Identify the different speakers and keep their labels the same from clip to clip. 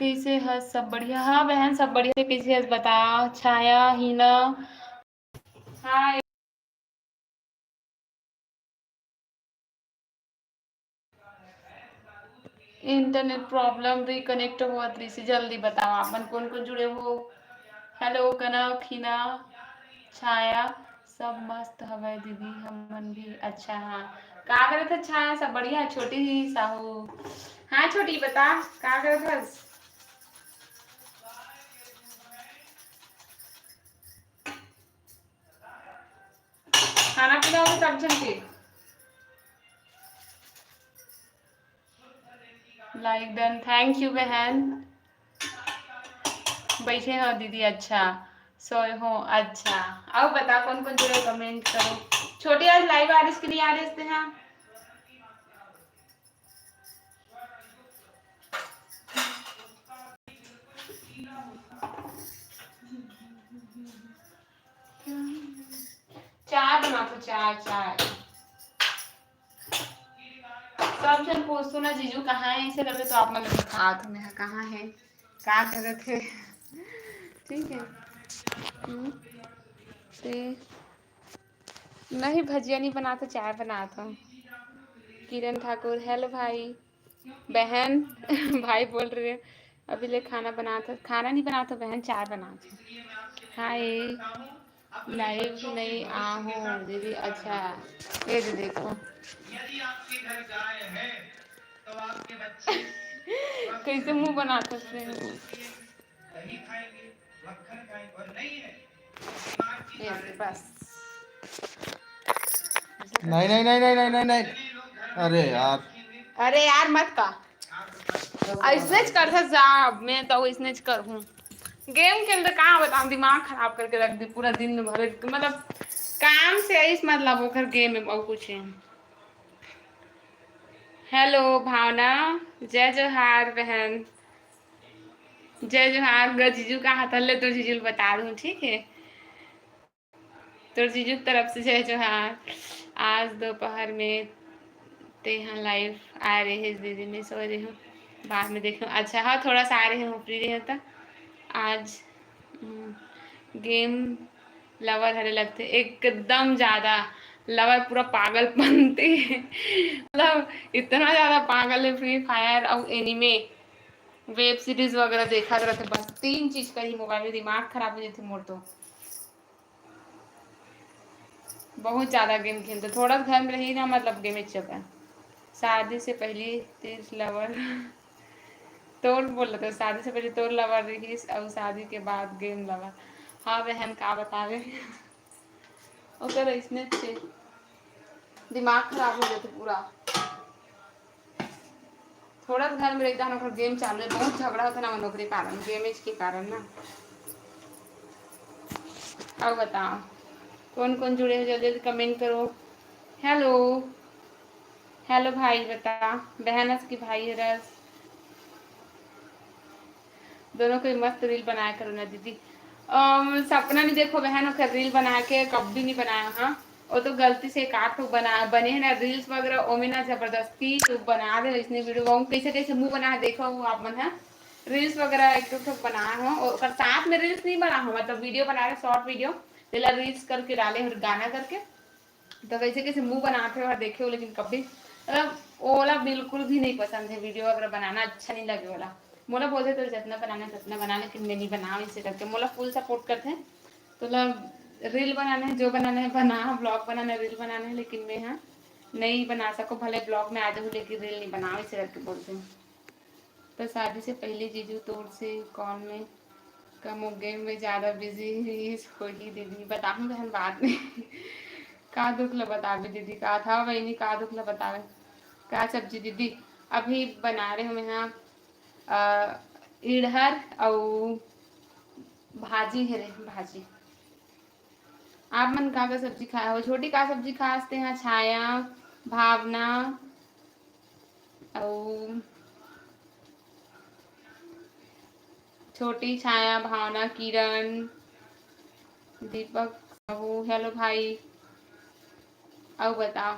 Speaker 1: कैसे है? सब बढ़िया? हाँ बहन सब बढ़िया। कैसे है बता? छाया, हिना। हाँ इंटरनेट प्रॉब्लम, रिकनेक्ट हुआ से जल्दी बताओ आपन कौन कौन जुड़े हो। हेलो कनक, हिना, छाया। सब मस्त हवे दीदी, हमन भी अच्छा। हाँ का करे थे छाया? सब बढ़िया है? छोटी ही साहू। हाँ छोटी बता का करे थे? खाना पीना हो सब जन के? लाइक डन, थैंक यू बहन। बैठे हो दीदी? अच्छा सोए हो? अच्छा। अब बता कौन कौन जुड़े, कमेंट करो। छोटी आज लाइव आ रही, इसके लिए आ रहे थे। हाँ चाय बना तो चाय चाय। सब जन पूछतो ना जीजू कहाँ है, ऐसे करके तो आप मतलब हाथ में है कहाँ है, क्या कर रहे थे? ठीक है। ते नहीं भजिया नहीं बनाता, चाय बनाता। किरण ठाकुर हेलो भाई बहन। भाई बोल रहे हैं अभी ले खाना बनाता, खाना नहीं बनाता बहन, चाय बनाता। हाय लाइव नहीं आ हूँ दीदी। अच्छा ये जो देखो यदि आपके घर गाय है तो आपके बच्चे कैसे मुंह बनाते हैं? दही खाएंगे, मक्खन खाएंगे, और नहीं है ये बस।
Speaker 2: नहीं नहीं नहीं नहीं नहीं नहीं नहीं। अरे यार,
Speaker 1: अरे यार मत का स्नेच कर जा, मैं तो स्नेच कर हूँ। गेम के अंदर कहाँ बताऊँ, दिमाग खराब करके रख दी पूरा दिन भर, मतलब काम से इस मतलब होकर गेम में बहुत कुछ है। हेलो भावना, जय जोहार बहन, जय जोहार। जीजू का हाथ ले तो जीजू बता दूँ, ठीक है? तो जीजू की तरफ से जय जोहार। आज दोपहर में ते यहाँ लाइव आ रहे हैं दीदी, मैं सो रही हूँ, बाद में देखूँ। अच्छा हाँ थोड़ा सा आ रहे हूँ, फ्री रहे तो आज गेम लवर हरे लगते एकदम ज्यादा। लवर पूरा पागल बनते मतलब इतना ज्यादा पागल है फ्री फायर और एनिमे, वेब सीरीज वगैरह देखा करते। बस 3 चीज का ही मोबाइल में दिमाग खराब हो जाती मोर तो। बहुत ज्यादा गेम खेलते, थोड़ा घर में रही ना मतलब गेम चुका। शादी से पहले तीस लवर तोड़ बोल रहे थे, शादी से पहले तोड़ लवर रही और शादी के बाद गेम लवर। हाँ बहन का बतावे ओकर इसने से दिमाग खराब हो जाते पूरा। थोड़ा घर में रहता ना गेम चालू है, बहुत झगड़ा होता ना नौकरी कारण, गेमेज के कारण ना। अब बताओ कौन कौन जुड़े हो, जल्दी जल्दी कमेंट करो। हेलो हेलो भाई बता, बहन हंस की भाई है रस। दोनों को मस्त रील बनाया करो ना दीदी। सपना नहीं देखो बहन का रील बना के कभी नहीं बनाया। हाँ वो तो गलती से एक आध बना बने हैं ना रील्स वगैरह, ओमे ना जबरदस्ती तो बना दे इसने वीडियो, वो कैसे कैसे मुंह बना देखो वो आप मन है रील्स वगैरह एक दो बना हो, और साथ में रील्स नहीं बना हो, मतलब वीडियो बना रहे शॉर्ट वीडियो पहला रील्स करके डाले और गाना करके, तो कैसे कैसे मुंह बनाते हो और देखे हो, लेकिन कभी मतलब ओला बिल्कुल भी नहीं पसंद है, वीडियो वगैरह बनाना अच्छा नहीं लगे वाला। मोला बोलते तो जितना बनाना, लेकिन मैं नहीं बनाओ इसे करके, मोला फुल सपोर्ट करते हैं। तो रील बनाना है, जो बनाना है बना, ब्लॉग बनाना है, रील बनाना है, लेकिन मैं हाँ नहीं बना सको, भले ब्लॉग में आ जाऊँ लेकिन रील नहीं बनाओ इसे करके बोलते हैं। तो शादी से पहले जीजू तौर से कॉल में कम गेम में ज़्यादा बिजी होगी दीदी, बताऊँ बहन बाद में। का दुख ल बतावे दीदी, का था वही का दुख ल बतावे। क्या सब्जी दीदी? अभी बना रहे हो यहाँ इड़हर और भाजी है रे भाजी। आप मन का सब्जी खाए हो? छोटी का सब्जी खाते हैं? छाया, भावना और छोटी, छाया, भावना, किरण, दीपक साहू। हेलो भाई और बताओ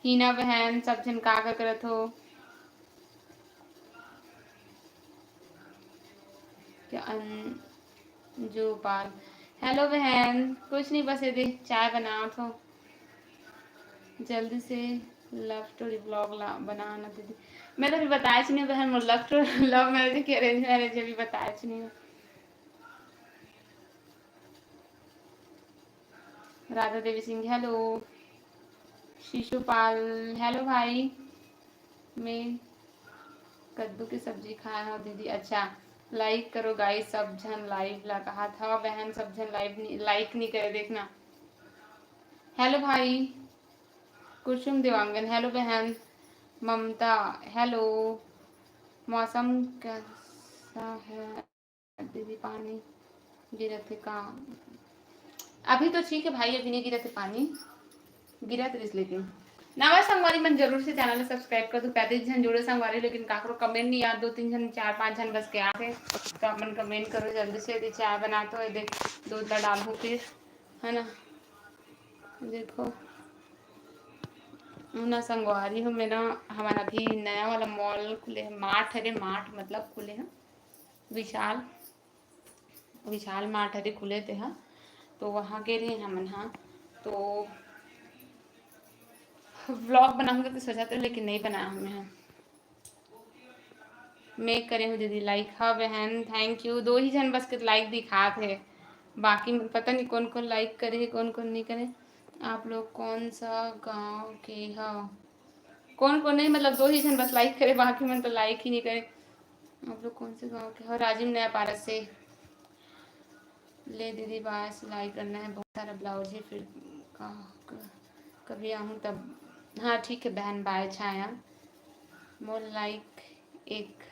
Speaker 1: हीना बहन सब जन का करत हो? क्या जो पाल। हेलो बहन, कुछ नहीं बस ये चाय बनाओ तो जल्दी से लव स्टोरी ब्लॉग बनाना दीदी। मैं तो अभी बताया नहीं बहन, लव मैरिज की अरेंज मैरिज अभी बताया नहीं। राधा देवी सिंह हेलो। शिशुपाल हेलो भाई। मैं कद्दू की सब्जी खाया हूँ दीदी। अच्छा लाइक करो गाइस, सब जन लाइव ला कहा था बहन, सब जन लाइक नहीं करे देखना। हेलो भाई कुसुम देवांगन हेलो बहन। ममता हेलो। मौसम कैसा है दीदी, पानी गिरे थे कहाँ? अभी तो ठीक है भाई, अभी नहीं गिरे थे पानी, गिरा तो इस लेकिन नवा संगवारी मन जरूर से चैनल सब्सक्राइब कर दो। 35 जन जुड़े संगवारी लेकिन काकरो कमेंट नहीं याद, 2-3 जन 4-5 जन बस के आते तो अपन कमेंट करो जल्दी से। यदि चाय बनाते हो देख दूध ला डालूँ फिर है ना। देखो ना संगवारी हूँ मेरा, हमारा अभी नया वाला मॉल खुले हैं, मार्ट है, मार्ट मतलब खुले हैं, विशाल विशाल मार्ट है खुले थे। हाँ तो वहाँ गए रहे हम। हाँ तो व्लॉग बनाऊंगा तो सोचा था लेकिन नहीं बनाया हमने। हाँ मैं करे हूँ दीदी लाइक। हाँ बहन थैंक यू, 2 ही जन बस के लाइक दिखा थे, बाकी पता नहीं कौन कौन लाइक करे कौन कौन नहीं करे। आप लोग कौन सा गांव के हो? कौन कौन नहीं मतलब 2 ही जन बस लाइक करे, बाकी मन तो लाइक ही नहीं करे। आप लोग कौन से गांव के हो? राजीव नया पारस से। ले दीदी बाय, सिलाई करना है बहुत सारा ब्लाउज है, फिर कभी आऊँ तब। हाँ ठीक है बहन बाय। छाया मोर लाइक एक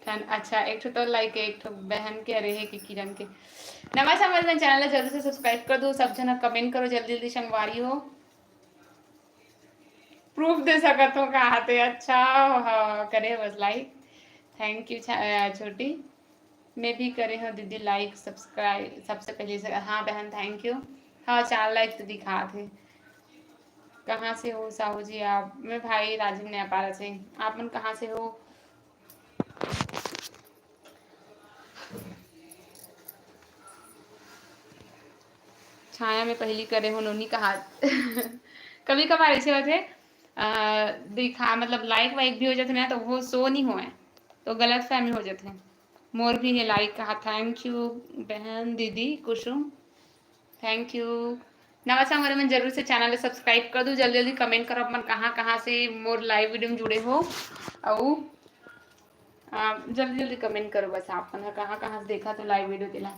Speaker 1: अच्छा एक तो लाइक एक तो बहन के अरे है कि किरण के। नमस्कार मेरे चैनल जल्दी से सब्सक्राइब कर दो, सब जना कमेंट करो जल्दी जल्दी संगवारी हो। प्रूफ दे सकत हो कहा थे? अच्छा हाँ करे बस लाइक। थैंक यू छोटी। मैं भी करे हूँ दीदी लाइक सब्सक्राइब सबसे पहले से। हाँ बहन थैंक यू। हाँ 4 लाइक तो दिखा थे। कहाँ से हो साहू जी आप? मैं भाई राजीव नेपाल से। आप मन कहाँ से हो? छाया में पहली करे हो नोनी का हाथ कभी कभार ऐसे होते दिखा मतलब लाइक वाइक भी हो जाते ना तो वो शो नहीं हुए तो गलत फहमी हो जाते हैं। मोर भी है लाइक कहा। थैंक यू बहन दीदी कुसुम थैंक यू। नमस्कार मेरे में जरूर से चैनल सब्सक्राइब कर दो, जल्दी जल्दी कमेंट करो अपन कहाँ कहाँ से मोर लाइव वीडियो में जुड़े हो और जल्दी जल्दी कमेंट करो बस आप कहाँ कहाँ से देखा तो लाइव वीडियो दिला।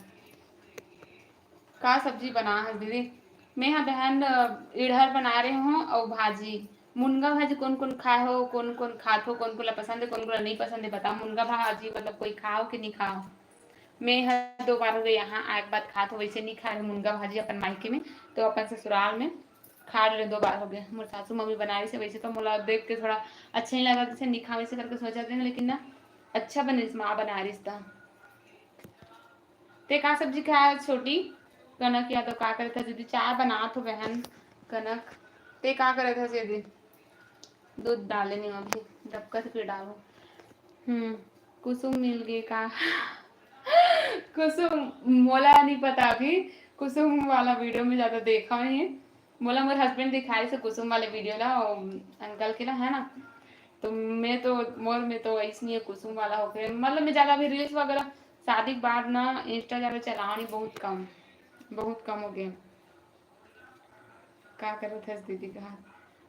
Speaker 1: का सब्जी बना है दीदी? मैं हाँ बहन इधर बना रही हूँ और भाजी। मुनगा भाजी कौन कौन खाए हो, कौन कौन खाते हो, कौन कौन पसंद है कौन कौन नहीं पसंद है बताओ। मुनगा भाजी मतलब कोई खाओ कि नहीं खाओ? मैं हर 2 बार हो गई यहाँ एक बार खा तो वैसे नहीं खा रहे मुनगा भाजी अपन मायके में, तो अपन ससुराल में खा रहे 2 बार हो गए। मोर सासू मम्मी बना रही से वैसे तो मोला देख के थोड़ा अच्छा नहीं लगा जैसे नहीं खा वैसे करके सोचा थे लेकिन ना अच्छा बने माँ बना रही था। ते का सब्जी खाया छोटी? कनक या तो का करे था दीदी? चाय बना तो बहन कनक। ते का करे था दीदी? दूध डाले नहीं अभी डबका से फिर डालो। कुसुम मिल गए का कुसुम मोला नहीं पता अभी, कुसुम वाला वीडियो में ज्यादा देखा नहीं है। मोला मोर हस्बैंड दिखाई से कुसुम वाले वीडियो ला अंकल के ला है ना, तो मैं तो मोर में तो ऐसी है कुसुम वाला हो गया मतलब मैं ज्यादा भी रील्स वगैरह शादी के बाद ना इंस्टा ज्यादा चलाओ नहीं, बहुत कम हो गया। क्या कर रहे थे दीदी का?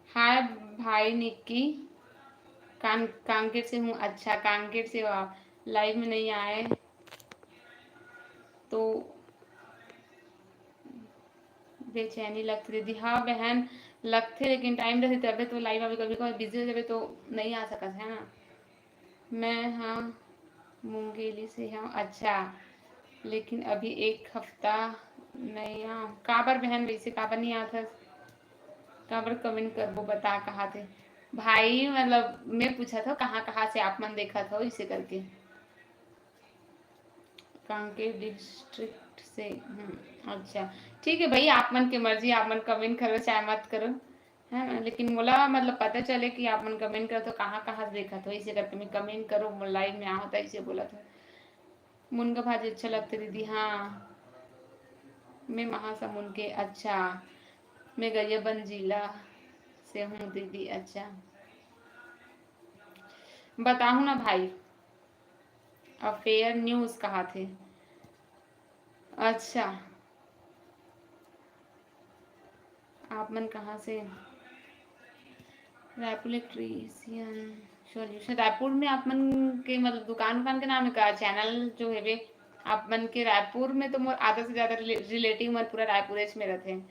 Speaker 1: हाय भाई निक्की कांकेर से हूँ। अच्छा कांकेर से हो आप, लाइव में नहीं आए तो बेचैनी लगती दीदी। हाँ बहन लगते लेकिन टाइम रहते तबे तो लाइव अभी कभी कभी बिजी हो जाए तो नहीं आ सकता है ना। मैं हाँ मुंगेली से हूँ। अच्छा लेकिन अभी 1 हफ्ता नहीं हाँ काबर बहन वैसे काबर नहीं आता काबर कमेंट कर वो बता कहा थे भाई मतलब मैं पूछा था कहाँ कहाँ से आप मन देखा था इसे करके। कांकेर डिस्ट्रिक्ट से। अच्छा ठीक है भाई आप मन की मर्जी, आप मन कमेंट करो चाहे मत करो है ना, लेकिन मोला मतलब पता चले कि आप मन कमेंट करो तो कहाँ कहाँ से देखा था इसे करके मैं कमेंट करो लाइव में आओ था इसे बोला था। मुनगा भाजी अच्छा लगता दीदी। हाँ मैं महासमुंद के। अच्छा मैं गरियाबंद जिला से हूँ दीदी। अच्छा बताऊँ ना भाई, अफेयर न्यूज कहाँ थे? अच्छा आप मन कहाँ से? Raipur electrician solution. रायपुर में आप मन के मतलब दुकान के नाम है का? चैनल जो है वे आप मन के रायपुर में तो मोर आधा से ज्यादा रिलेटिव मन पूरा रायपुर में रहते हैं।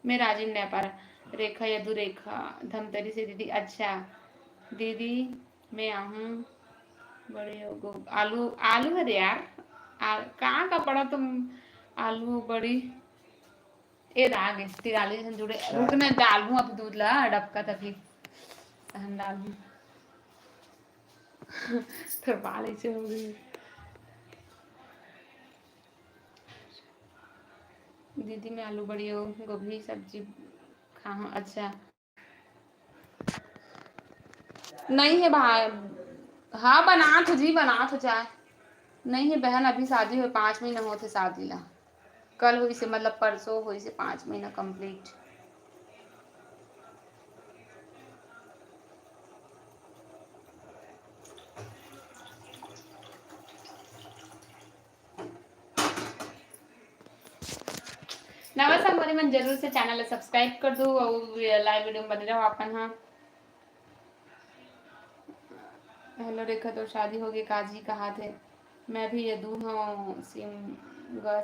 Speaker 1: मैं राजीव नेपाल। रेखा यदु रेखा धमतरी से दीदी। अच्छा दीदी मैं आहूँ बड़े आलू आलू है यार। कहाँ का पड़ा तुम? आलू बड़ी ए राग तिराली जुड़े रुकने डालूं अब दूध ला डबका तकलीफ सहन डालूं। फिर बाल ऐसे हो गई। दीदी मैं आलू बड़ी हो गोभी सब्जी खाऊं। अच्छा नहीं है भाई। हाँ बना तो जी बना तो चाहे नहीं है बहन, अभी शादी हुई 5 महीना होते शादी ला। कल हुई से मतलब परसों हुई से 5 महीना कंप्लीट। नमस्कार मोरी मन जरूर से चैनल सब्सक्राइब कर दो और लाइव वीडियो में बने रहो अपन। हाँ हेलो रेखा तो शादी होगी काजी कहाँ थे? मैं भी यदू हूँ सिमगा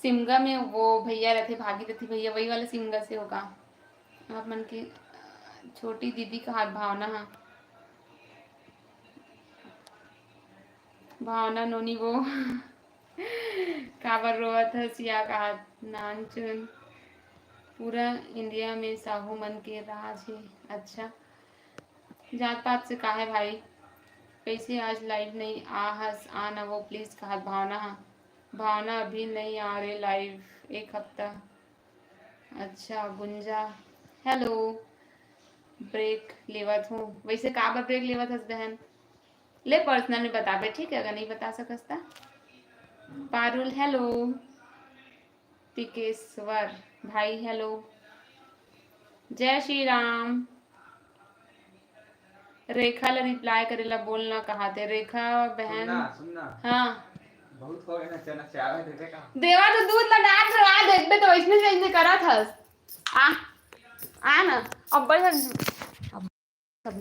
Speaker 1: सिमगा में वो भैया रहते भागीरथी भैया वही वाले सिमगा से होगा। आप मन की छोटी दीदी का हाथ भावना। हाँ भावना नोनी वो काबर रोवत है सिया का हाथ नानचुन। पूरा इंडिया में साहू मन के राज है। अच्छा जात पात से कहा है भाई? कैसे आज लाइव नहीं आ हस आना वो प्लीज कहा भावना। भावना अभी नहीं आ रहे लाइव एक हफ्ता। अच्छा गुंजा हेलो ब्रेक लेवत हूँ वैसे काबर ब्रेक लेवत हस बहन? ले पर्सनल में बता बे ठीक है अगर नहीं बता सकता। पारुल हेलो। टिकेश्वर भाई हेलो। जय श्री राम। रेखा ला रिप्लाई करेला बोलना कहा थे? रेखा बहन सुनना। हाँ बहुत हो गया ना चना चावल देवे का देवा तो दूध लगा रहा देखबे तो इसमें से इसे करा था। आ ना अब बड़े अब सब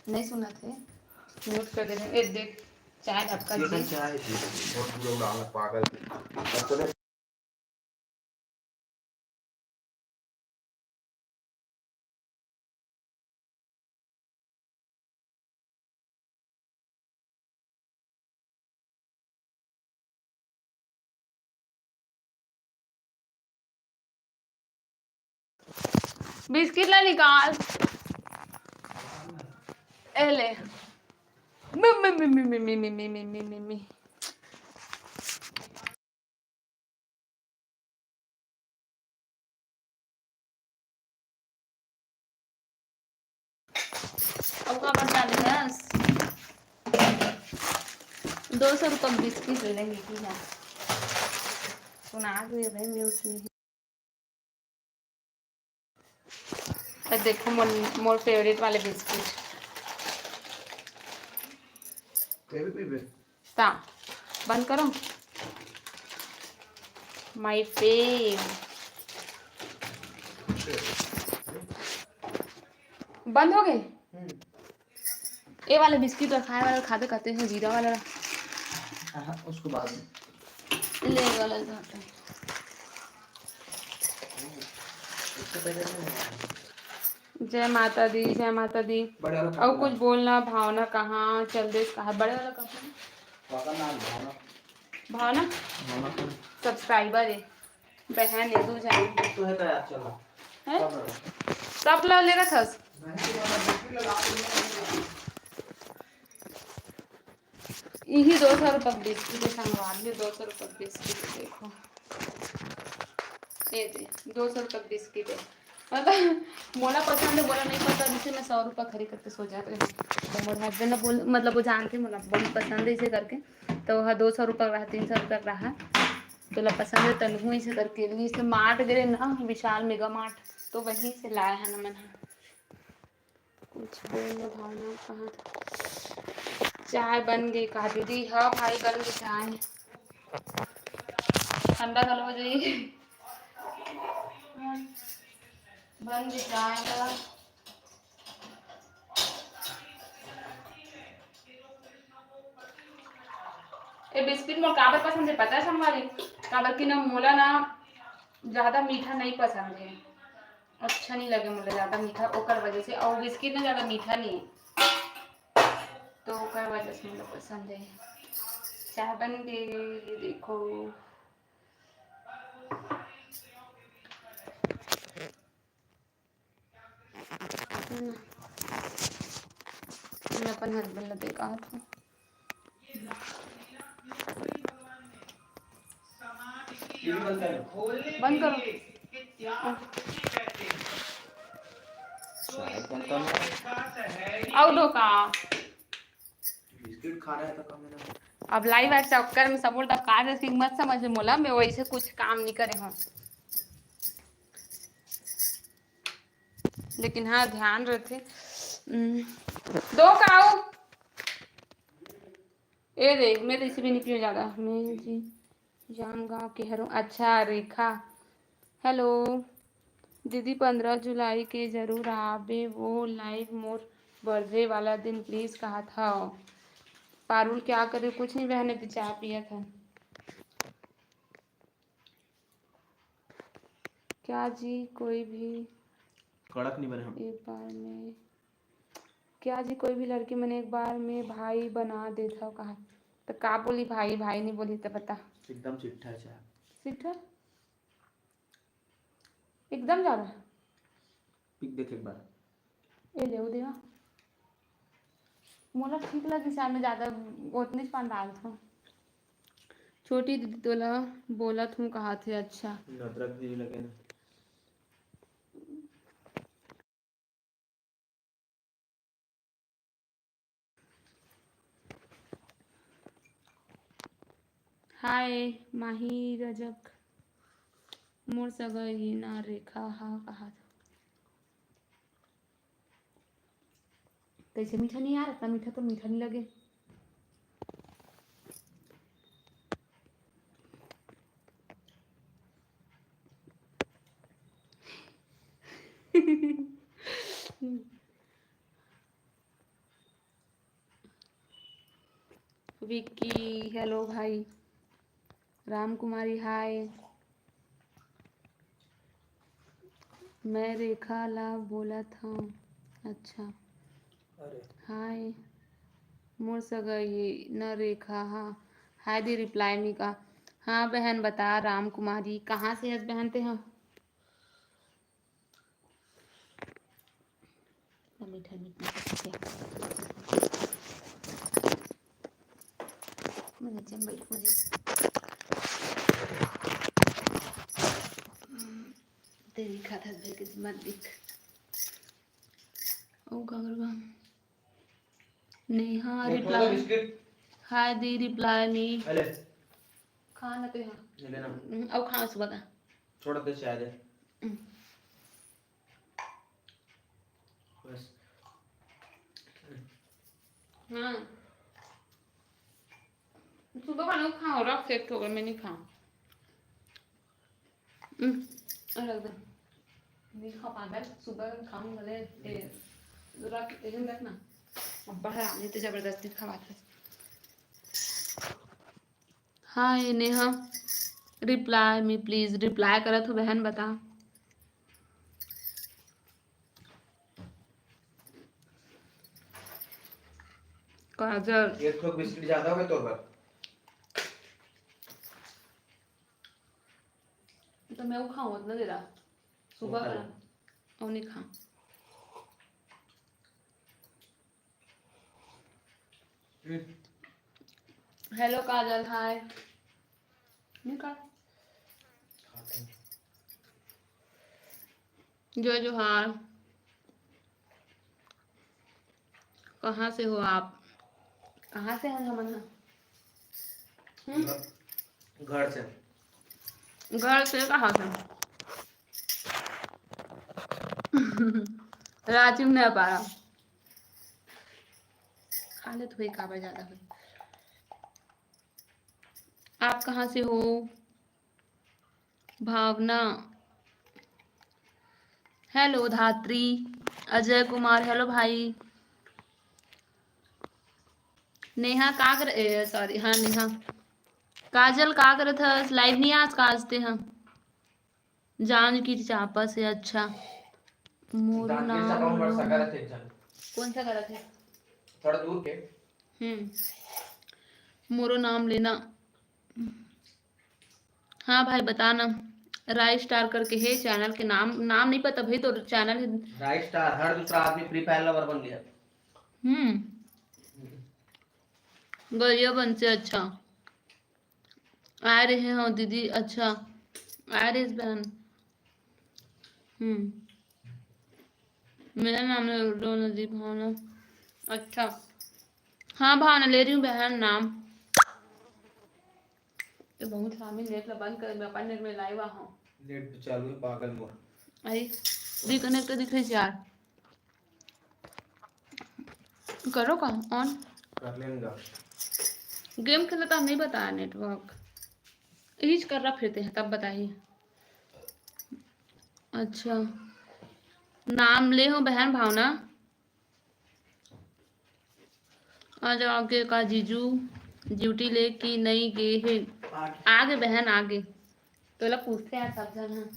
Speaker 1: नहीं सुना थे म्यूट कर दे। ए देख चाय आपका जी चाय बहुत पूरा उड़ाना पागल। बिस्किट ला निकाल ए ले मी अब का बता दे 200 रुपये बिस्किट लेंगे की है सुना दे भाई म्यूट में। देखो मोर फेवरेट वाले बिस्किट बंद करो माय फेव बंद हो गए। ये वाले बिस्किट और खाए वाला खाते खाते हैं जीरा वाला उसको बाद में ले वाला जय माता दी जय माता दी। और कुछ बोलना भावना कहाँ चल दे कहा बड़े वाला कहाँ भावना सब्सक्राइबर है बहन है तू जाए तो है यार चलो है सब ला लेगा था यही 200 रुपये बिस्किट संगवा लिए 200 रुपये बिस्किट देखो ये दे 200 रुपये बिस्किट है मतलब मोला पसंद है, बोला नहीं पसंद, इसे मैं 100 रुपये खरीद करके सो जाते हैं। तो मेरे हस्बैंड ने बोल, मतलब वो जानते मतलब बहुत पसंद है इसे करके, तो वह 200 रुपये रहा, 300 रुपये रहा, तो ला पसंद है तनहू इसे करके लिए इसे मार्ट गए ना, विशाल मेगा मार्ट, तो वहीं से लाया है ना मैंने। कुछ बोलना भावना कहाँ। चाय बन गई कहा दीदी? हाँ भाई बन गई चाय, ठंडा कल हो जाइए। बन गई चाय का। ये बिस्किट मोर काबर पसंद है पता है संगवारी? काबर की ना मोला ना ज़्यादा मीठा नहीं पसंद है, अच्छा नहीं लगे मुझे ज़्यादा मीठा, ओकर वजह से, और बिस्किट ना ज़्यादा मीठा नहीं है, तो ओकर वजह से मुझे पसंद है। चाय बन गई, ये देखो। मैं अपन हस्बैंड ने देखा था। बंद करो। आओ दो का
Speaker 2: बिस्किट खा रहा है तो कम है ना।
Speaker 1: अब लाइव है चक्कर में सब बोलता कार से मत समझ मोला, मैं वैसे कुछ काम नहीं करे हूँ, लेकिन हाँ ध्यान रखे। दो काओ ए देख, मैं तो इसे भी नहीं पीऊँ ज़्यादा। मैं जी जान गाँव के हूँ। अच्छा रेखा, हेलो दीदी, 15 जुलाई के जरूर आबे वो लाइव, मोर बर्थडे वाला दिन प्लीज़ कहा था। पारुल क्या करे? कुछ नहीं बहने, तो चाय पिया था। क्या जी कोई भी
Speaker 2: कड़क नहीं बने हम।
Speaker 1: एक बार में, क्या जी कोई भी लड़की मैंने एक बार में भाई बना देता कहा, तो का बोली भाई भाई नहीं बोली तो बता।
Speaker 2: एकदम चिट्ठा है चाय।
Speaker 1: सीधा एकदम ज़्यादा
Speaker 2: पिक देख एक बार।
Speaker 1: ये ले दिया मोला ठीक लगी शायद, में ज़्यादा उतनी पान डाल था। छोटी दीदी तोला बोला तुम कहा थे। अच्छा
Speaker 2: अदरक भी लगे ना।
Speaker 1: हाय माही रजक, मोर सगई ना रेखा हा कहा था। कैसे मीठा नहीं यार, इतना मीठा तो मीठा नहीं लगे। विक्की हेलो भाई, राम कुमारी हाय, मैं रेखा ला बोला था। अच्छा
Speaker 2: अरे
Speaker 1: हाय मोर सगई न रेखा हाँ, हाय दी रिप्लाई मी का। हाँ बहन बता, राम कुमारी कहाँ से हस बहन ते हाँ? मीठा मीठा मुझे बैठ मुझे तेरी खाता के मत दिख। ओ गगरबा नेहा रिप्लाई,
Speaker 2: बिस्किट
Speaker 1: हाय दी रिप्लाई मी।
Speaker 2: अरे
Speaker 1: खाना तो यहाँ
Speaker 2: ये लेना।
Speaker 1: अब खाना सुबह का
Speaker 2: थोड़ा दे चाय दे बस।
Speaker 1: हाँ सुबह का लोग खाओ, रख सेट होगा, मैं नहीं खाऊं। रख दो, नहीं खा पाता सुबह खाऊं भले रख रखना, अब बाहर आने तो जबरदस्ती खवाते। Hi Neha reply me please, reply करा तो बहन बता। काजल
Speaker 2: एक तो बिस्किट ज्यादा हो गए तो पर
Speaker 1: तो मैं वो खाऊं उतना दे रहा सुबह का और नहीं खा। हेलो काजल हाय, नहीं खा जो जोहार। कहाँ से हो आप? कहाँ से हैं हमन?
Speaker 2: घर से।
Speaker 1: घर से कहाँ से? राजीव ने पाया खाले थोड़ी काबर ज्यादा हुई। आप कहाँ से हो? भावना, हेलो धात्री। अजय कुमार, हेलो भाई। नेहा का कर सॉरी, हाँ नेहा। काजल का करत हस? लाइव नहीं आज काजते हम जान की चापा से। अच्छा मोरू नाम लो। कौन सा गलत है?
Speaker 2: थोड़ा दूर के।
Speaker 1: मोरू नाम लेना। हाँ भाई बताना। राय स्टार करके है चैनल के नाम नहीं पता भाई तो चैनल है।
Speaker 2: राइट स्टार हर दूसरा आदमी फ्री फायर लवर बन गया।
Speaker 1: गरिया बन से। अच्छा आ रहे हो दीदी? अच्छा आ रहे बहन। मेरा नाम है नदी भावना। अच्छा हाँ भावना ले रही हूँ बहन नाम। तो बहुत सामी नेट बंद कर मैं अपन नेट में लाइव हूँ।
Speaker 2: नेट तो चालू है पागल मोर।
Speaker 1: आई रिकनेक्ट दिख रही यार। करो का ऑन
Speaker 2: कर लेंगे।
Speaker 1: गेम खेलता तो नहीं बताया नेटवर्क ईज कर रहा फिरते हैं तब बताइए। अच्छा नाम ले हो बहन भावना। आ जाओ आगे का जीजू ड्यूटी ले कि नहीं गए है? आगे बहन आगे तो लोग पूछते हैं सब जन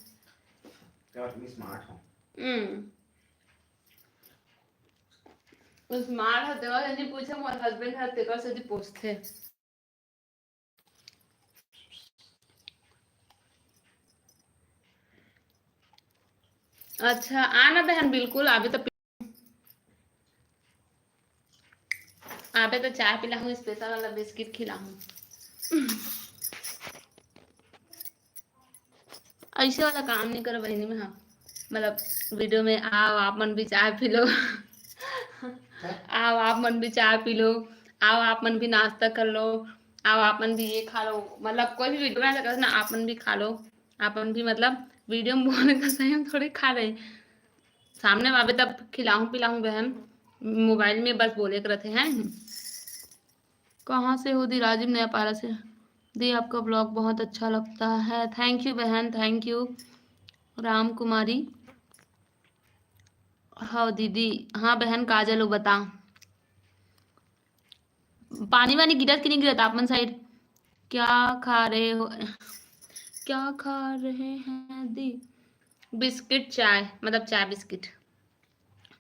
Speaker 2: स्मार्ट हो।
Speaker 1: स्मार्ट होते हो यदि पूछे मोर हस्बैंड है तेकर से यदि पूछते। अच्छा आना बहन बिल्कुल आबे तो चाय पिला हूँ स्पेशल वाला बिस्किट खिला हूँ। ऐसे वाला काम नहीं करो बहनी में। हाँ मतलब वीडियो में आओ आप मन भी चाय पी लो। आओ आप मन भी चाय पी लो। आओ आप मन भी नाश्ता कर लो। आओ आप मन भी ये खा लो। मतलब कोई भी वीडियो में ऐसा ना आप मन भी खा लो। आप मन भी मतलब वीडियो में बोलने का सही हम थोड़ी खा रहे सामने वाबे तब खिलाऊं पिलाऊं बहन मोबाइल में बस बोले करते हैं। कहाँ से हो दी? राजीव नया पारा से। दी आपका ब्लॉग बहुत अच्छा लगता है। थैंक यू बहन थैंक यू। राम कुमारी, हाँ दीदी। हाँ बहन काजल हो बता पानी वानी गिरत कि नहीं गिरत आपन साइड? क्या खा रहे हो? क्या खा रहे हैं दी? बिस्किट चाय मतलब चाय बिस्किट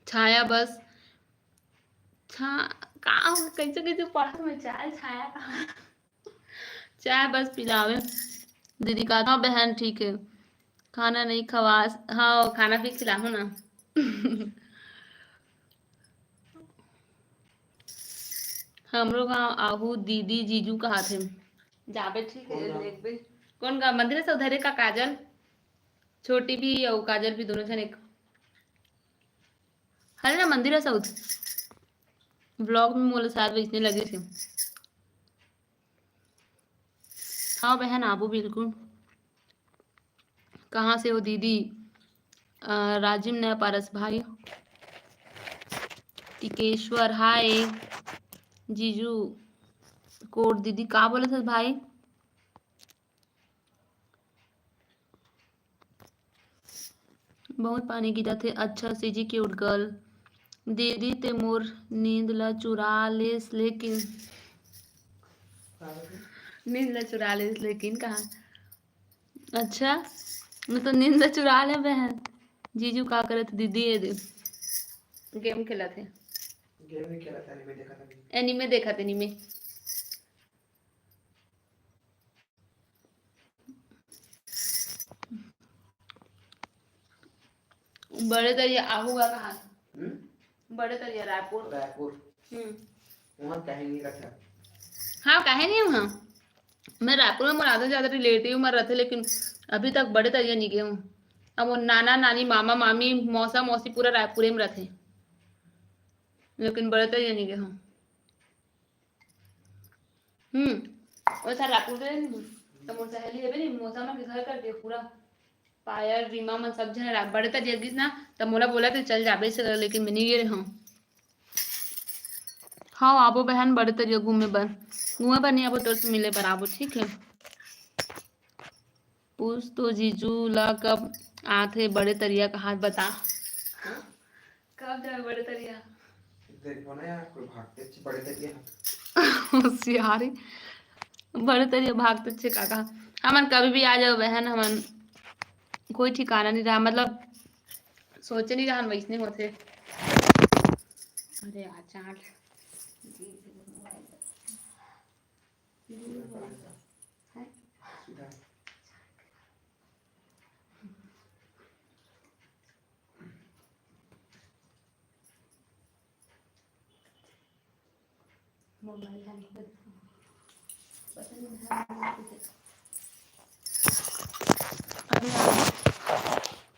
Speaker 1: छाया बस छा कहाँ कैसे कैसे पढ़ा मैं चाय छाया कहाँ? चाय बस पिलावे दीदी का। हाँ बहन ठीक है। खाना नहीं खवा? हाँ खाना भी खिलाओ ना। हमरो गाँव आहू दीदी जीजू कहा थे जाबे ठीक है देखबे। कौन गा मंदिर से उधर का काजल छोटी भी और काजल भी दोनों जन एक है ना मंदिर है साउथ ब्लॉग में मोल शायद बेचने लगे थे। हाँ बहन आबू बिल्कुल। कहाँ से हो दीदी? राजीव नया पारस भाई। टिकेश्वर हाय। जीजू कोट दीदी का बोले थे भाई? बहुत पानी गिरा थे। अच्छा सीजी क्यूट गर्ल। दीदी ते मोर नींद ला चुरा लेस लेकिन नींद ला चुरा लेस लेकिन कहा? अच्छा मैं तो नींद ला चुरा ले बहन। जीजू का करे थे दीदी? ये दे गेम खेला थे।
Speaker 2: गेम नहीं खेला था एनीमे देखा था।
Speaker 1: एनीमे देखा था एनीमे। बड़े दरिया आहूगा कहाँ? बड़े दरिया रायपुर। वहाँ
Speaker 2: कहीं नहीं रखा।
Speaker 1: हाँ कहे नहीं वहाँ मैं रायपुर में आधा ज्यादा रिलेटिव में रहते लेकिन अभी तक बड़े दरिया नहीं गए हूँ। अब वो नाना नानी मामा मामी मौसा मौसी पूरा रायपुरे में रहते, लेकिन बड़े तो ये नहीं गए हम। वो सर रायपुर गए नहीं तो मोर सहेली है नहीं मौसा में घर कर दे पूरा पायल रीमा मन सब जन बड़े तो जगिस ना तब मोला बोला तो चल जाबे से लेकिन मैं नहीं गए हम। हाँ आबो बहन बड़े तरिया घूमे पर नहीं आबो तो से मिले पर आबो ठीक है। पूछ तो जीजू ला कब आथे बड़े तरिया का हाथ बता कब जाए बड़े तरिया
Speaker 2: देखो ना यार कोई भागते अच्छे बड़े तरिया
Speaker 1: होशियारी बड़े तरिया भागते अच्छे काका हमन कभी भी आ जाओ बहन हमन कोई ठिकाना नहीं रहा मतलब सोचे नहीं रहा वैसने होते। अरे आचार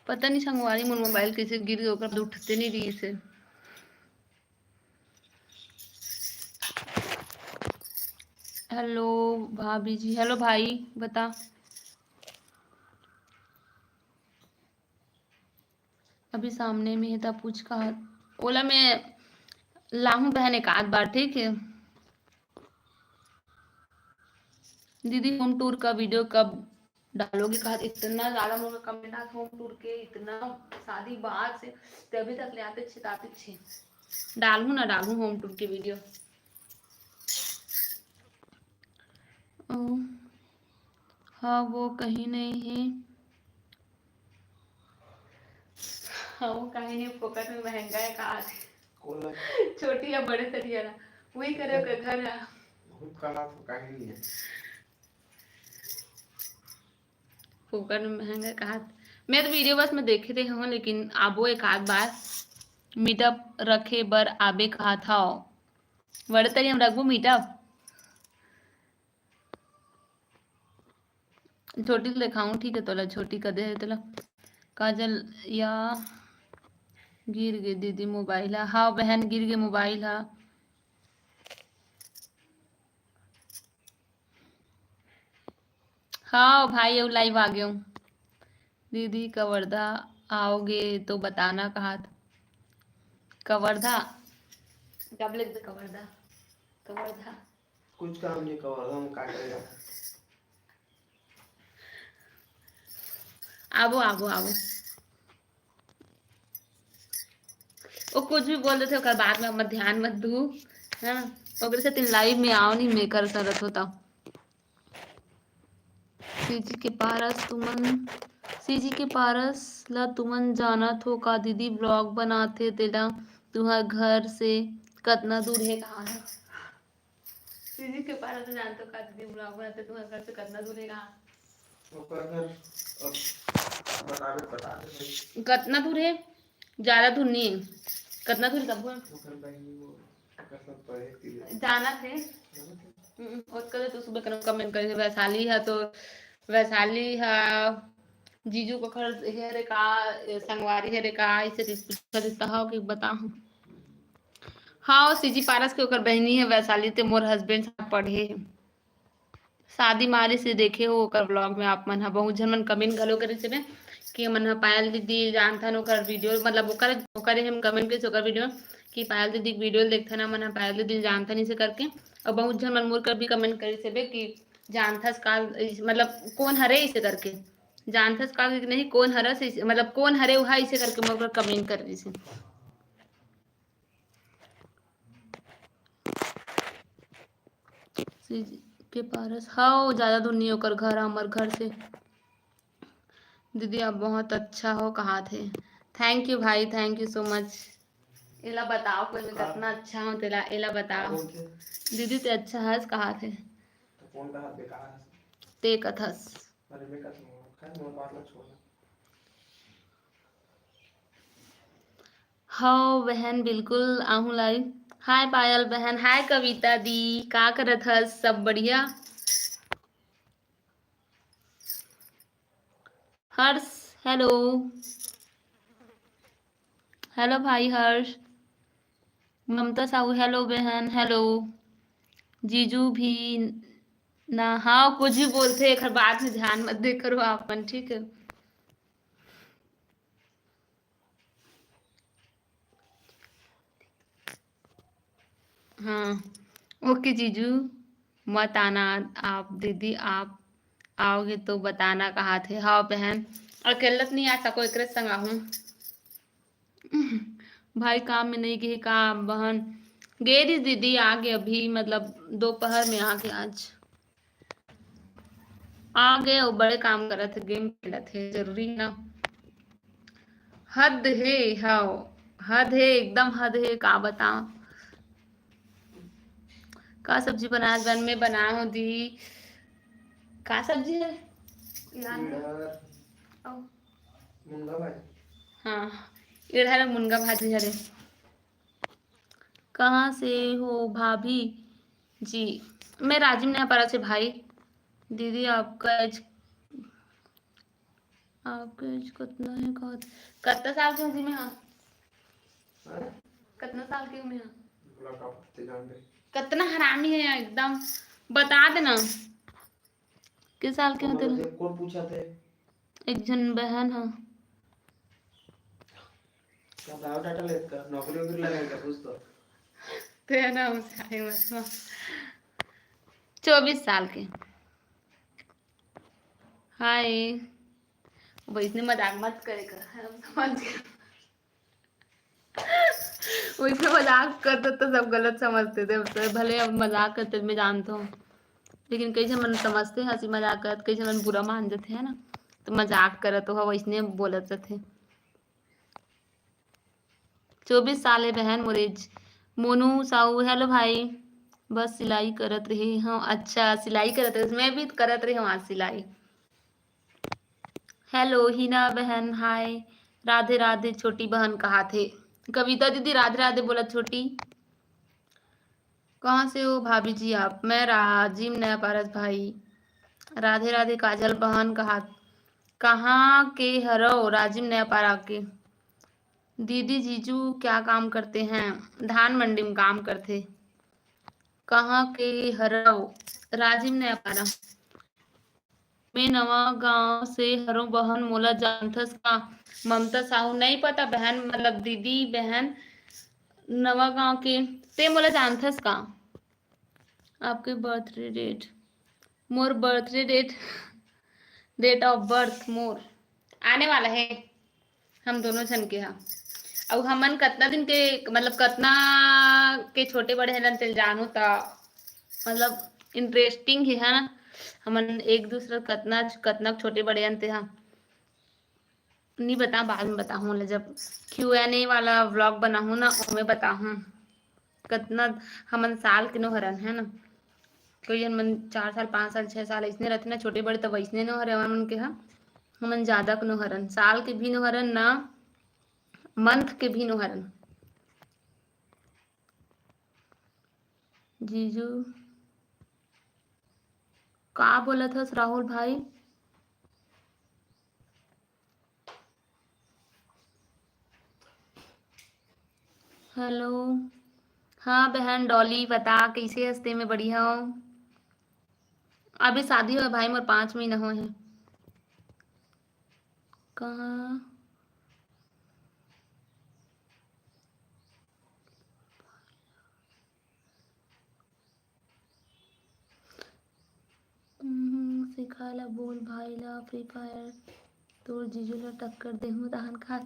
Speaker 1: पता नहीं संगवारी मोर मोबाइल कैसे गिर गया ओकर उठते नहीं रही से। हेलो भाभी जी हेलो भाई बता अभी सामने में है तब पूछ कहा ओला में लाहू बहन एक आध बार ठीक है। दीदी होम टूर का वीडियो कब डालोगे कहा इतना ज्यादा मुझे कमेंट आता होम टूर के इतना शादी बाद से तभी तक ले आते छे डालू ना डालू होम टूर के वीडियो। हाँ वो कहीं नहीं है हाँ वो कहीं नहीं फोकट में महंगा है कहा छोटी या बड़े तरिया वही करे का घर है
Speaker 2: काला तो कहीं नहीं है
Speaker 1: फोकट में महंगा कहा मैं तो वीडियो बस में देखे थे हूँ लेकिन आबो एक आध बार मीटअप रखे बर आबे कहा था बड़े तरिया में रखबो मीटअप छोटी तो दिखाऊं ठीक है तोला छोटी कर दे तोला काजल या गिर गई दीदी मोबाइल है हाँ बहन गिर गई मोबाइल है। हाँ भाई अब लाइव आ गया हूँ दीदी कवर्धा आओगे तो बताना कहा कवर्धा कब लिख दे कवर्धा कवर्धा
Speaker 2: कुछ काम नहीं कवर्धा हम का करेगा
Speaker 1: आबो आबो आबो वो कुछ भी बोल देते ओकर बाद में मत ध्यान मत दू है ना ओकरे से तीन लाइव में आओ नहीं मैं कर सकत होता सीजी के पारस तुमन सीजी के पारस ला तुमन जानत हो का दीदी ब्लॉग बनाथे तेला तुहर घर से कतना दूर है कहाँ है सीजी के पारस जानते हो का दीदी ब्लॉग बनाथे तुहर घर से कतना दूर है कहाँ
Speaker 2: ओकर घर बता दे
Speaker 1: कतना दूर है ज्यादा दूर नहीं है कतना दूर तब
Speaker 2: ओकर बहनी वो ओकर सब पढ़े
Speaker 1: जाना थे उसका तो सुबह कमेंट करे वैशाली है तो वैशाली है जीजू को खर है रे का संगवारी है रे का ऐसे पूछता हो कि बताऊं हाँ सीजी पारस के ओकर बहनी है वैशाली ते मोर हस्बैंड साथ पढ़े शादी मारी से देखे हो ओकर ब्लॉग में आप मन हा बहुत जन मन कमेंट घलो करे से कि मन हा पायल दीदी जानथन ओकर वीडियो मतलब ओकर हम कमेंट करे ओकर वीडियो कि पायल दीदी वीडियो देखथन मन हा पायल दीदी जानथन इसे करके और बहुत जन मन मोर कर भी कमेंट करे से कि जानथस का मतलब कौन हरे इसे करके जानथस का नहीं कौन हरस मतलब कौन हरे उहा इसे करके मोर कमेंट कर रही से के पारस हाँ ज्यादा दूर नहीं होकर घर हमार घर से दीदी आप बहुत अच्छा हो कहा थे थैंक यू भाई थैंक यू सो मच एला बताओ कोई मैं कितना अच्छा हूँ तेला एला बताओ दीदी ते अच्छा हंस कहा थे
Speaker 2: तो कौन कहा बेकार
Speaker 1: ते कथस
Speaker 2: अरे मैं कसम खैर मोर बात ला छोड़
Speaker 1: हाँ बहन बिल्कुल आहू लाइव हाय पायल बहन हाय कविता दी का करत हस सब बढ़िया हर्ष हेलो हेलो भाई हर्ष, ममता साहू हेलो बहन हेलो, जीजू भी ना, हाँ कुछ भी बोलते एक बात में ध्यान मत दे करो आपन, ठीक है। हाँ ओके जीजू, मत आना आप दीदी, आप आओगे तो बताना कहाँ थे। हाँ बहन, अकेले नहीं आ सको, एक संग आहूँ। भाई काम में नहीं गई का बहन, गई थी दीदी, आ गए अभी, मतलब दोपहर में आ गए, आज आ गए। वो बड़े काम कर रहे थे, गेम खेल रहे थे, जरूरी ना। हद है, हाँ हद है, एकदम हद है, का बताऊं। का सब्जी बनाया घर में बनाया हूँ दी, का सब्जी है
Speaker 2: मुनगा भाई।
Speaker 1: हाँ इधर मुनगा भाजी हरे। कहाँ से हो भाभी जी? मैं राजिम नयापारा से भाई। दीदी आपका एज कितना है? कितना साल के हो जी में? हाँ कितना साल के हो में? कितना हरामी है एकदम, बता देना किस साल के हो तेरे?
Speaker 2: कौन पूछा थे?
Speaker 1: एक जन बहन है।
Speaker 2: बायोडाटा लेत का नौकरी वगैरह लगाएगा कुछ तो?
Speaker 1: तेरा नाम सारे मतलब 24 साल के। हाय, वो इतने मजाक मत करेगा, हम समझ गए। वो इतने मजाक करते तो सब गलत समझते थे, तो भले अब मजाक करते मैं जानता हूँ, लेकिन कई मन समझते हंसी मजाक करत, कई मन बुरा मान जाते है ना, तो मजाक करत हो वैसने बोलत थे। 24 साल है बहन मोरेज। मोनू साहू हेलो भाई, बस सिलाई करत रही हूँ। अच्छा सिलाई करत रही, मैं भी करत रही हूँ आज सिलाई। हेलो हिना बहन हाय, राधे राधे छोटी बहन कहाँ थे? कविता दीदी राधे राधे बोला छोटी। कहाँ से हो भाभी जी आप? मैं राजीव नया पारस भाई। राधे राधे काजल बहन कहाँ के हरो? राजीव नया पारा के। दीदी जीजू क्या काम करते हैं? धान मंडी में काम करते। कहाँ के हरो? राजीव नया पारा। मैं नवा गांव से हरो बहन, मोला जानथस का? ममता साहू नहीं पता बहन, मतलब दीदी बहन नवा गांव के, ते मोला जानथस का? आपके बर्थडे डेट? मोर birthday date, date of birth मोर आने वाला है, हम दोनों जन के यहाँ। अब हमन कतना दिन के, मतलब कतना के छोटे बड़े हैं चल जानू ता, मतलब इंटरेस्टिंग ही है ना, हमन एक दूसरे कतना कतना छोटे बड़े अंते हाँ, नहीं बता, बाद में बताऊँ जब Q&A वाला व्लॉग बनाऊँ ना, उसमें बताऊँ कितना हमन साल के नो हरन है ना। कोई मन 4 साल 5 साल 6 साल ऐसने रहते ना छोटे बड़े, तब ऐसने नो हरे हमन के। हाँ हमन ज्यादा के नो हरन, साल के भी नो हरन ना, मंथ के भी नो हरन। जीजू का बोला था राहुल भाई? हेलो हाँ बहन डॉली बता कैसे हंसते में? बढ़िया हो। अभी शादी हुआ भाई मोर 5 महीना हुए हैं। कहाँ? सिखा ला बोल भाई ला फ्री फायर, तोर जीजू ला टक्कर देहूं तहन खा।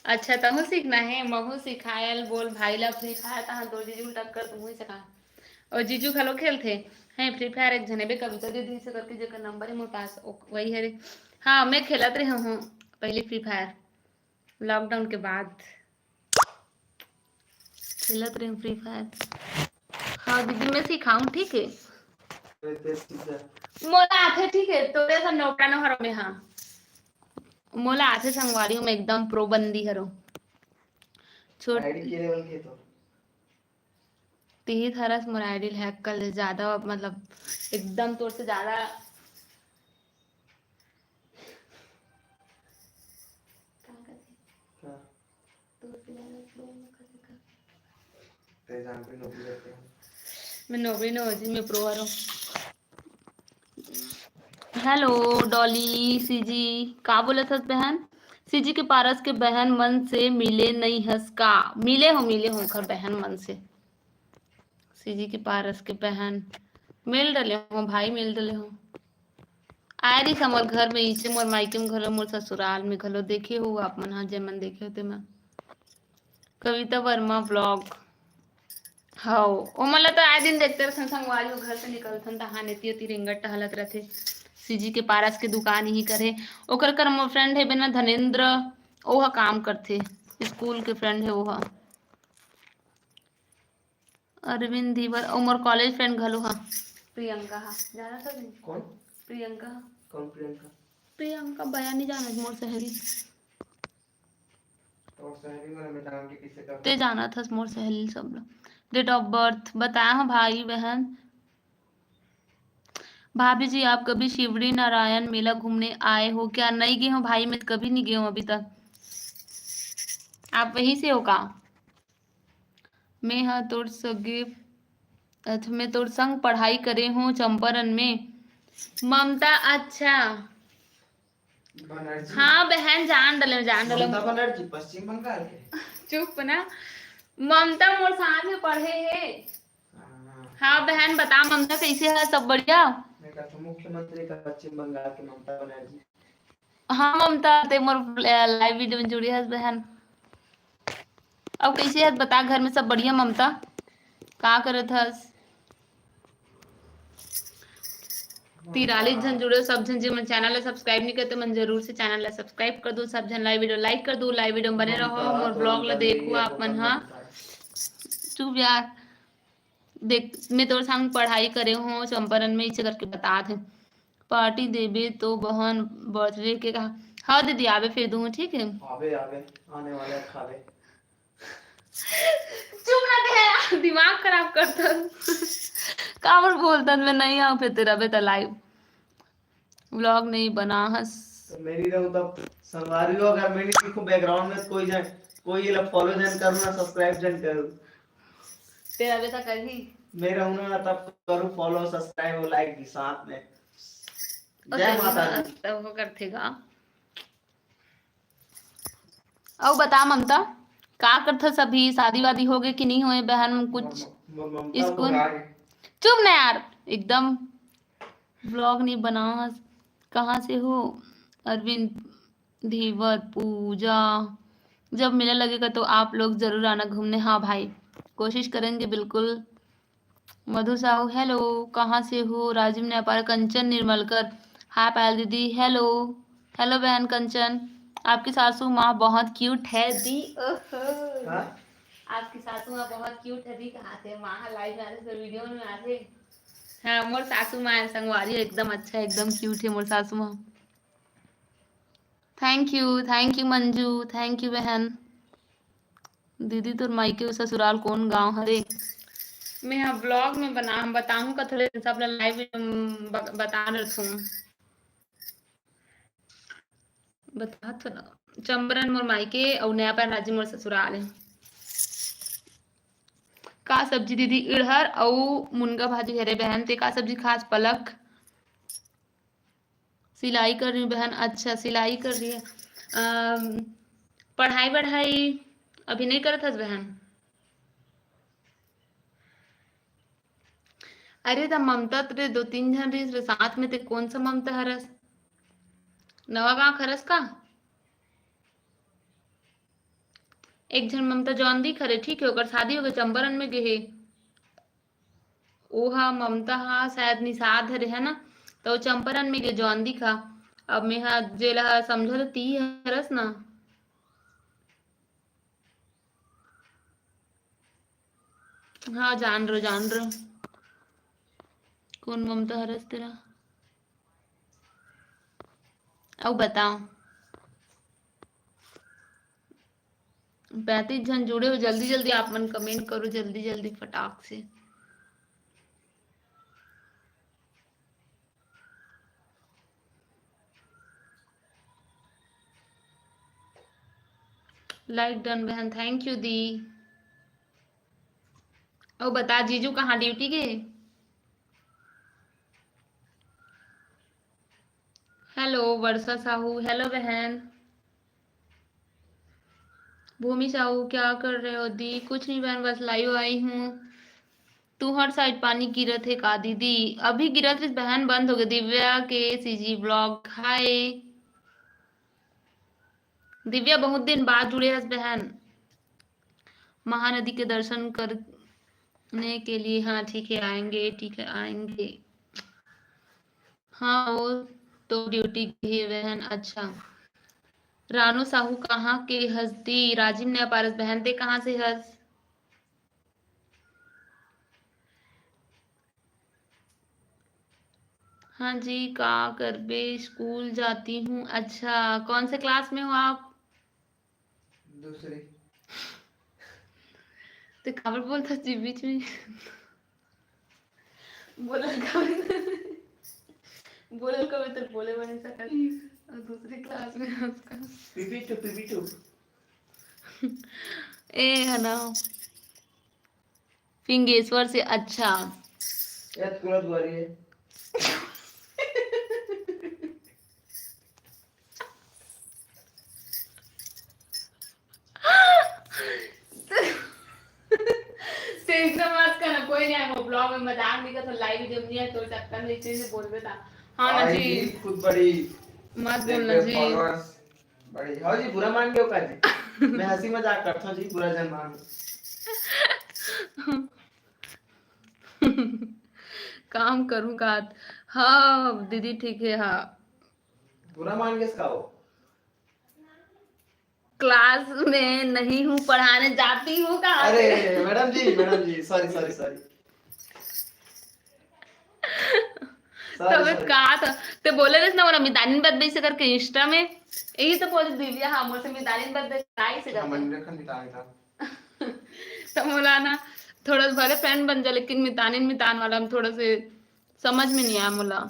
Speaker 1: अच्छा तहु सीखना है, महू सिखायल बोल भाई ला फ्री फायर, तहन तोर जीजू ला टक्कर तू ही सिखा। और जीजू खलो खेलते हैं फ्री फायर, एक जने बे कविता दीदी से करके जेकर नंबर है मोर पास वही है रे। हाँ मैं खेलत रही हूँ पहले फ्री फायर, लॉकडाउन के बाद खेलत रही हूँ फ्री फायर। हाँ दीदी मैं सिखाऊं ठीक है, मोला आथे ठीक है, तोरे सा नौका न हरो में। हाँ मोला आथे संगवारी हूँ मैं, एकदम प्रो बंदी हरो। छोट
Speaker 2: आईडी के लेवल के तो
Speaker 1: तीही थरस मोर आईडी हैक कर ले, ज्यादा मतलब एकदम तोर से ज्यादा। मैं नौकरी नहीं होती, मैं प्रो हूँ। हेलो डॉली सीजी, का बोले था बहन? सीजी के पारस के बहन मन से मिले नहीं हंस का? मिले हो घर बहन मन से। सीजी के पारस के बहन मिल डले हो भाई, मिल डले हो। आए रही मोर घर में, इसे मोर मायके में घलो, मोर ससुराल में घलो देखे हो आप मन, हाँ जय मन देखे होते मैं। कविता वर्मा ब्लॉग हाँ ओ मतलब तो आए दिन देखते रहे संगवारी घर से निकलथन तहाँ नेती होती रिंगट टहलत रहते। सीजी के पारस के दुकान ही करे, ओकर कर मोर फ्रेंड है बिना धनेन्द्र, ओहा काम करथे, स्कूल के फ्रेंड है ओहा। अरविंद धीवर और मोर कॉलेज फ्रेंड घलो हा, प्रियंका हा, जाना था कौन? प्रियंका। कौन प्रियंका? प्रियंका बया नहीं जाना मोर सहेली। और सहेली में नाम के किसे का ते जाना था मोर सहेली सब लोग। डेट ऑफ बर्थ बताया हाँ भाई बहन। भाभी जी आप कभी शिवड़ी नारायण मेला घूमने आए हो क्या? नहीं गए हो भाई, मैं कभी नहीं गई हूँ अभी तक। आप वहीं से हो का? मैं हाँ तोर सगे, अच्छा मैं तोर संग पढ़ाई करे हूँ चंपारण में। ममता अच्छा हाँ बहन जान डले ममता बनर्जी पश्चिम बंगाल के। चुप ना, ममता मोर साथ में पढ़े है। हाँ बहन बता ममता कैसे है, सब बढ़िया? मुख्यमंत्री का पश्चिम बंगाल के ममता बनर्जी। हाँ ममता ते मोर लाइव वीडियो में जुड़ी है बहन। अब कैसे है बता, घर में सब बढ़िया ममता? का करत हस? 43 जन जुड़े, सब जन जो मन चैनल ला सब्सक्राइब नहीं करते मन जरूर से चैनल ला सब्सक्राइब कर दो। सब जन लाइव वीडियो लाइक कर दो, लाइव वीडियो में बने रहो, मोर ब्लॉग ला देखो आप मन। हाँ चुप यार, देख मैं तोर संग पढ़ाई करे हूँ चंपारण में, इसे करके बता थे। पार्टी देबे तो बहन बर्थडे के कहा। हाँ दीदी आवे फिर दूंगा, ठीक है? आवे आवे आने वाले खावे। चुप ना दे यार, दिमाग खराब करता काबर बोलता मैं नहीं आऊँ फिर तेरा बेटा लाइव व्लॉग नहीं बना हंस। तो मेरी रहूं तब संगवारी लोग अगर मेरी दिखो बैकग्राउंड में कोई ये फॉलो जन करूँ ना सब्सक्राइब जन करूँ, तेरा बेटा कर ही मैं रहूं ना तब करूँ फॉलो सब्सक्राइब और लाइक भी साथ में। जय माता दी। तब वो करतेगा। अब बता ममता का करता, सभी शादी वादी हो गए कि नहीं हुए बहन? कुछ स्कूल चुप ना यार एकदम, ब्लॉग नहीं बना। कहाँ से हो? अरविंद धीवर पूजा, जब मेला लगेगा तो आप लोग जरूर आना घूमने। हाँ भाई कोशिश करेंगे बिल्कुल। मधु साहू हेलो, कहाँ से हो? राजीव नेपाल, कंचन निर्मलकर हाय पायल दीदी हेलो। हेलो बहन कंचन, आपकी सासू माँ बहुत क्यूट है दी। ओहो आपकी सासू माँ बहुत क्यूट है दी, कहाँ से माँ लाइव में आते वीडियो में आते। हाँ मोर सासू माँ संगवारी एकदम अच्छा है, एकदम क्यूट है मोर सासू माँ। Thank you Manju, thank you बहन। दीदी तो मायके ससुराल कौन गांव हरे? मैं हाँ ब्लॉग में बताऊँ का थोड़े सब लाइव बता रहा हूँ, बता थोड़ा। चंबरन मोर मायके और नया पैन राजी मोर ससुराल है। का सब्जी दीदी? इड़हर और मुनगा भाजी हरे बहन। ते का सब्जी खास? पलक सिलाई कर रही हूँ बहन। अच्छा सिलाई कर रही है। पढ़ाई बढ़ाई अभी नहीं करत हस बहन? अरे त ममता तेरे 2-3 जन रही साथ में, ते कौन सा ममता हरस? नवा गांव खरस का? एक जन ममता जौन दी खरे, ठीक है ओकर शादी हो गए चंबरन में गे हे। ओहा ममता हा शायद निषाद हरे है ना, तो चंपारण में गे जौन दिखा। अब मैं हा जेला समझो तो ती हरस ना। हाँ जान रहो कौन ममता हरस तेरा। अब बताओ 35 जन जुड़े हो, जल्दी जल्दी आप मन कमेंट करो, जल्दी जल्दी फटाक से। लाइक डन बहन, थैंक यू दी। और बता जीजू कहाँ ड्यूटी गए? हेलो वर्षा साहू, हेलो बहन। भूमि साहू क्या कर रहे हो दी? कुछ नहीं बहन, बस लाइव आई हूँ। तू हर साइड पानी गिरत है का दीदी? अभी गिरत है बहन, बंद हो गया। दिव्या के सीजी ब्लॉग, हाय दिव्या, बहुत दिन बाद जुड़े हस बहन। महानदी के दर्शन करने के लिए, हाँ ठीक है आएंगे, ठीक है आएंगे। हाँ वो तो ड्यूटी की है बहन। अच्छा रानू साहू कहाँ के हंसती? राजीव ने पारस बहन दे कहाँ से हंस? हाँ जी का करबे, स्कूल जाती हूँ। अच्छा कौन से क्लास में हो आप?
Speaker 2: दूसरी।
Speaker 1: तो खबर बोलता जी बीच में बोलल कभी बोलल कभी तो बोले बने सकल। और दूसरी क्लास में उसका
Speaker 2: पीपी टू।
Speaker 1: ए है ना फिंगेश्वर से। अच्छा
Speaker 2: यार पूरा द्वारी है।
Speaker 1: टेंशन मत करना, कोई नहीं आएगा ब्लॉग में। मजाक नहीं कर, लाइव वीडियो नहीं है तो चक्कर में इसी से बोल बेटा। हाँ ना जी,
Speaker 2: खुद बड़ी
Speaker 1: मत बोलना जी।
Speaker 2: फॉलोअर्स बड़ी। हाँ जी बुरा मान गयो का जी? मैं हंसी मजाक करता हूँ जी, बुरा जन मान।
Speaker 1: काम करूँगा। हाँ दीदी ठीक है। हाँ
Speaker 2: बुरा मान किसका हो?
Speaker 1: क्लास में नहीं हूँ, पढ़ाने जाती हूँ। कहाँ
Speaker 2: अरे
Speaker 1: से?
Speaker 2: मैडम जी सॉरी सॉरी सॉरी
Speaker 1: तबियत कहा था ते बोले रहे ना वो मितानिन बदबई से करके इंस्टा में। यही तो बोली दिव्या, हाँ मुझसे मितानिन बदबई काई से करके
Speaker 2: मन रखन मितान था।
Speaker 1: तो बोला ना थोड़ा भले फ्रेंड बन जा, लेकिन मितानिन मितान वाला हम थोड़ा से समझ में नहीं आया मुला।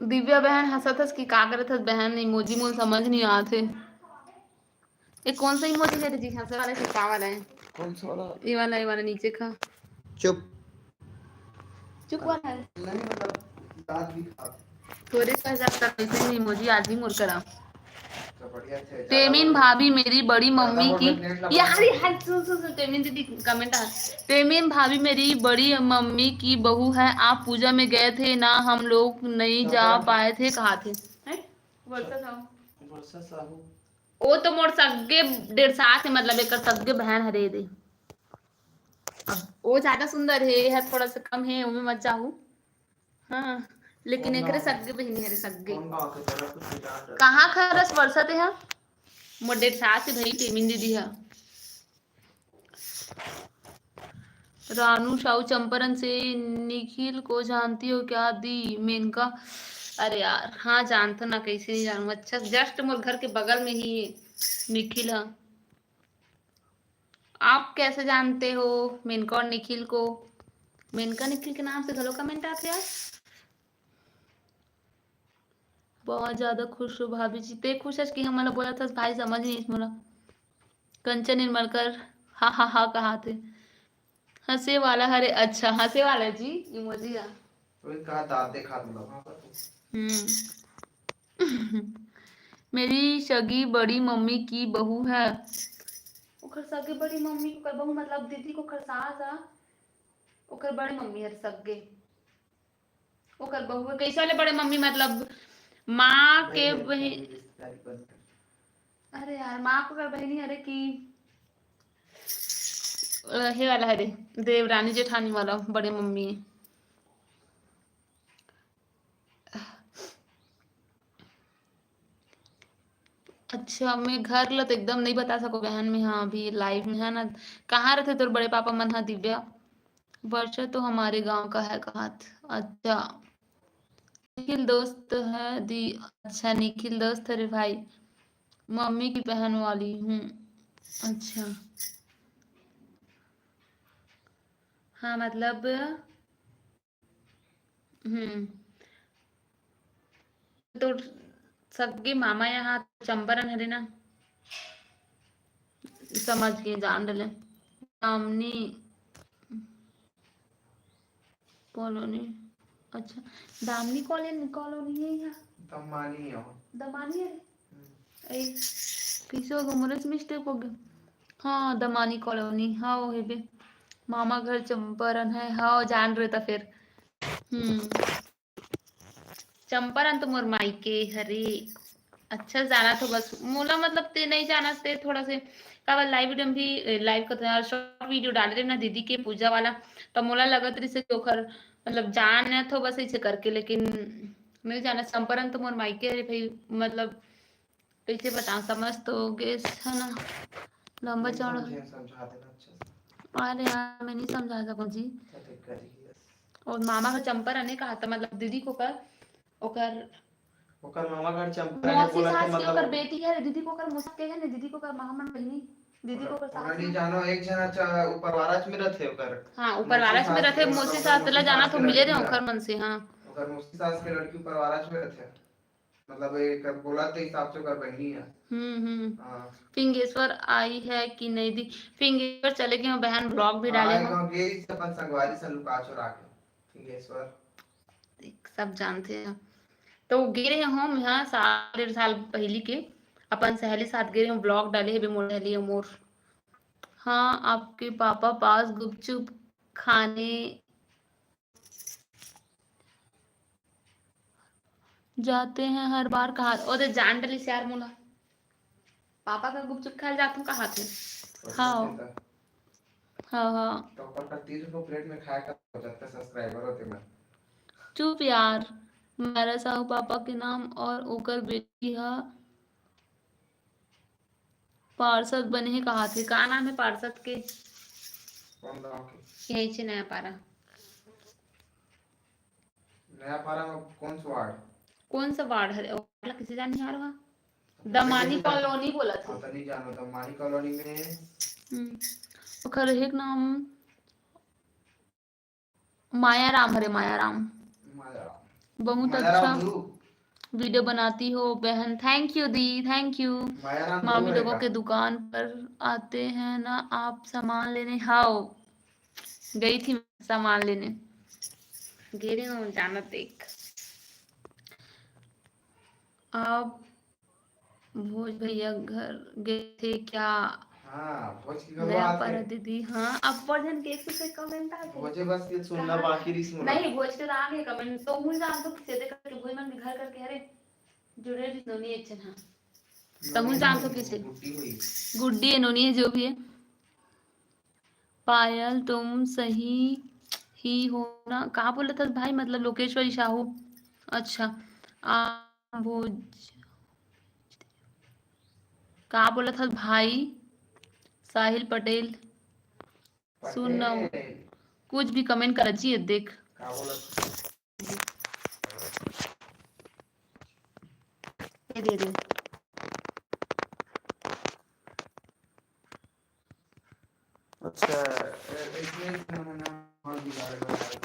Speaker 1: दिव्या बहन हंसत हंस की का करत हस बहन? इमोजी मोल समझ नहीं आते। ये कौन सा इमोजी है जी? हंसे वाला है का वाला है?
Speaker 2: कौन सा वाला?
Speaker 1: ये वाला नीचे का
Speaker 2: चुप।
Speaker 1: चुप वाला है।
Speaker 2: नहीं मतलब दांत भी खा।
Speaker 1: थोड़े सा ज्यादा कैसे इमोजी आदमी मुड़ करा।
Speaker 2: तो बढ़िया थे।
Speaker 1: टेमिन भाभी मेरी बड़ी मम्मी की यार
Speaker 2: यार
Speaker 1: सुन टेमिन दीदी कमेंट आ। टेमिन भाभी मेरी बड़ी मम्मी की बहू है। आप पूजा में गए थे ना? हम लोग नहीं जा पाए थे, कहा थे?
Speaker 2: वर्षा साहू
Speaker 1: वो तो मोर सगे 1.5 से मतलब एक सगे बहन हरे दे। अब वो ज्यादा सुंदर है थोड़ा सा कम है, वो मत जाऊ। हाँ लेकिन एक सगे बहनी हरे सगे। कहाँ खरस वर्षा ते है मोर 1.5 से भाई टेमिन दीदी है। रानू साहू चंपारण से। निखिल को जानती हो क्या दी? मेनका, अरे यार हाँ जानता ना, कैसे नहीं जानू। अच्छा जस्ट मोर घर के बगल में ही निखिल है। आप कैसे जानते हो मेनका और निखिल को? मेनका निखिल के नाम से घरों कमेंट आते यार। बहुत ज्यादा खुश हो भाभी जी। ते खुश है कि हमारा बोला था भाई, समझ नहीं इसमें। कंचन निर्मलकर हा कहा थे? हंसे वाला हरे। अच्छा हंसे वाला जी इमोजी का।
Speaker 2: वही कहा दांत देखा मतलब।
Speaker 1: मेरी सगी बड़ी मम्मी की बहू है। ओकर सगे बड़ी मम्मी को बहू मतलब दीदी को खरसास आ। ओकर बड़े मम्मी हर सगे ओकर बहू है। कैसे वाले बड़े मम्मी मतलब माँ के बहन? अरे यार माँ को कर बहनी अरे की हे वाला हरे देवरानी जेठानी वाला बड़े मम्मी है। अच्छा मैं घर ला तो एकदम नहीं बता सको बहन में। हाँ अभी लाइव में है ना। कहाँ रहते तोर बड़े पापा मन? हाँ दिव्या। वर्षा तो हमारे गांव का है कहा? अच्छा निखिल दोस्त है दी। अच्छा निखिल दोस्त है रे भाई, मम्मी की बहन वाली हूँ। अच्छा हाँ मतलब तो सगे मामा यहाँ चंपारण हरे ना, समझ के जान डले दामनी कॉलोनी। अच्छा दामनी कॉलोनी है यहाँ,
Speaker 2: दमानी हो
Speaker 1: दमानी है। ए किसी को मुरस मिस्टेक हो गया। हाँ दमानी कॉलोनी, हाँ वो है बे, मामा घर चंपारण है, हाँ जान रहे था फिर। चंपारण तो मोर मायके हरे। अच्छा जाना तो बस मोला मतलब ते नहीं जाना ते थोड़ा से का लाइव वीडियो भी लाइव का शॉर्ट वीडियो डाल रहे ना दीदी के पूजा वाला, तो मोला लगत रही से ओखर मतलब जाना तो बस ऐसे करके, लेकिन नहीं जाना। चंपारण तो मोर मायके हरे भाई, मतलब कैसे बताऊं, समझ तो गेस है ना, लंबा
Speaker 2: नहीं
Speaker 1: चौड़ा।
Speaker 2: समझे, समझा देना अच्छे से।
Speaker 1: अरे यार मैं नहीं समझा सकूं जी।
Speaker 2: तो ठीक करिए।
Speaker 1: और मामा का चंपारण ने कहा था, मतलब दीदी को कर ओकर
Speaker 2: ओकर मामा घर चंपारण है
Speaker 1: मौसी
Speaker 2: बोला थे,
Speaker 1: सास के
Speaker 2: मतलब
Speaker 1: ओकर बेटी है, दीदी को ओकर मौसा के है ने, दीदी को ओकर मामा मन बहिनी, दीदी को ओकर सास
Speaker 2: ऑलरेडी
Speaker 1: है।
Speaker 2: जानो एक जना अच्छा ऊपर वाराच में रहते ओकर।
Speaker 1: हाँ ऊपर
Speaker 2: मौसी
Speaker 1: वाराच में
Speaker 2: सास
Speaker 1: रहते,
Speaker 2: के
Speaker 1: मौसी
Speaker 2: मतलब ओकर
Speaker 1: सास तला
Speaker 2: मौसी
Speaker 1: जाना
Speaker 2: सास
Speaker 1: तो
Speaker 2: के
Speaker 1: मिले
Speaker 2: लड़की
Speaker 1: रहे
Speaker 2: ला,
Speaker 1: ओकर मन से। हाँ
Speaker 2: ओकर मौसी सास के लड़की ऊपर वाराच में रहते। मतलब एक बोला तो हिसाब से ओकर बहनी है। हाँ
Speaker 1: फिंगेश्वर आई है कि नहीं दी, फिंगेश्वर चले गए, बहन ब्लॉग भी डाले
Speaker 2: हाँ
Speaker 1: हो।
Speaker 2: गांव गई से अपन संगवारी से लुका चुरा के फिंगेश्वर।
Speaker 1: सब जानते हैं। तो गिरे हम यहाँ साल 1.5 साल पहले के, अपन सहेली साथ गिरे हम, ब्लॉग डाले है मोर मोर। हाँ आपके पापा पास गुपचुप खाने जाते हैं हर बार, कहा ओदे जान डली से यार मोला, पापा का गुपचुप खाए जातू कहा थे। हाँ हाँ हाँ
Speaker 2: तो ओकर का 30 रुपए प्लेट में खाया का 75 सब्सक्राइबर होते मैं।
Speaker 1: चुप यार, मेरा साहू पापा के नाम और ओकर बेटी हा पार्षद बने ही कहा थे। का नाम है पार्षद के?
Speaker 2: कौन गांव के?
Speaker 1: यही से नया पारा।
Speaker 2: नया पारा में कौन सा वार्ड?
Speaker 1: कौन सा वार्ड है वाला, किसी जान नहीं आ रहा।
Speaker 2: कैसे
Speaker 1: दमानी
Speaker 2: जान?
Speaker 1: कॉलोनी बोला थे।
Speaker 2: हाँ तो नहीं जानो तो मानी कॉलोनी में
Speaker 1: ओकर एक नाम मायाराम हरे, मायाराम। बहुत अच्छा
Speaker 2: मायाराम गुरु।
Speaker 1: वीडियो बनाती हो बहन, thank you the, thank you.
Speaker 2: Mayaram गुरु
Speaker 1: मामी
Speaker 2: है
Speaker 1: लोगों
Speaker 2: का?
Speaker 1: के दुकान पर आते हैं ना आप सामान लेने? हाँ गई थी सामान लेने, गिरे हूँ जाना देख। आप भोज भैया घर गए थे क्या?
Speaker 2: हाँ भोज की घरवा
Speaker 1: नया
Speaker 2: आते।
Speaker 1: पर दीदी, हाँ अब वर्जन के 100 कमेंट आ गए।
Speaker 2: भोजे बस ये सुनना
Speaker 1: कहाँ?
Speaker 2: बाकी रही सुना।
Speaker 1: नहीं भोज के तो आ गए कमेंट, तो मुझे जान तो किसे दे करके भोज मन घर करके अरे जुड़े रही नोनी अच्छन। हाँ तो मुझे जान तो किसे
Speaker 2: गुड्डी हुई।
Speaker 1: गुड्डी है नोनी है जो भी है। पायल तुम सही ही हो ना, कहाँ बोला था भाई, मतलब लोकेश्वरी साहू। अच्छा भोज कहाँ बोला था भाई? साहिल पटेल सुन ना,
Speaker 2: पटेल
Speaker 1: कुछ भी कमेंट कर जी देख।
Speaker 2: का बोला?
Speaker 1: ये दे दे।
Speaker 2: अच्छा इसमें और बिगाड़ बना रहे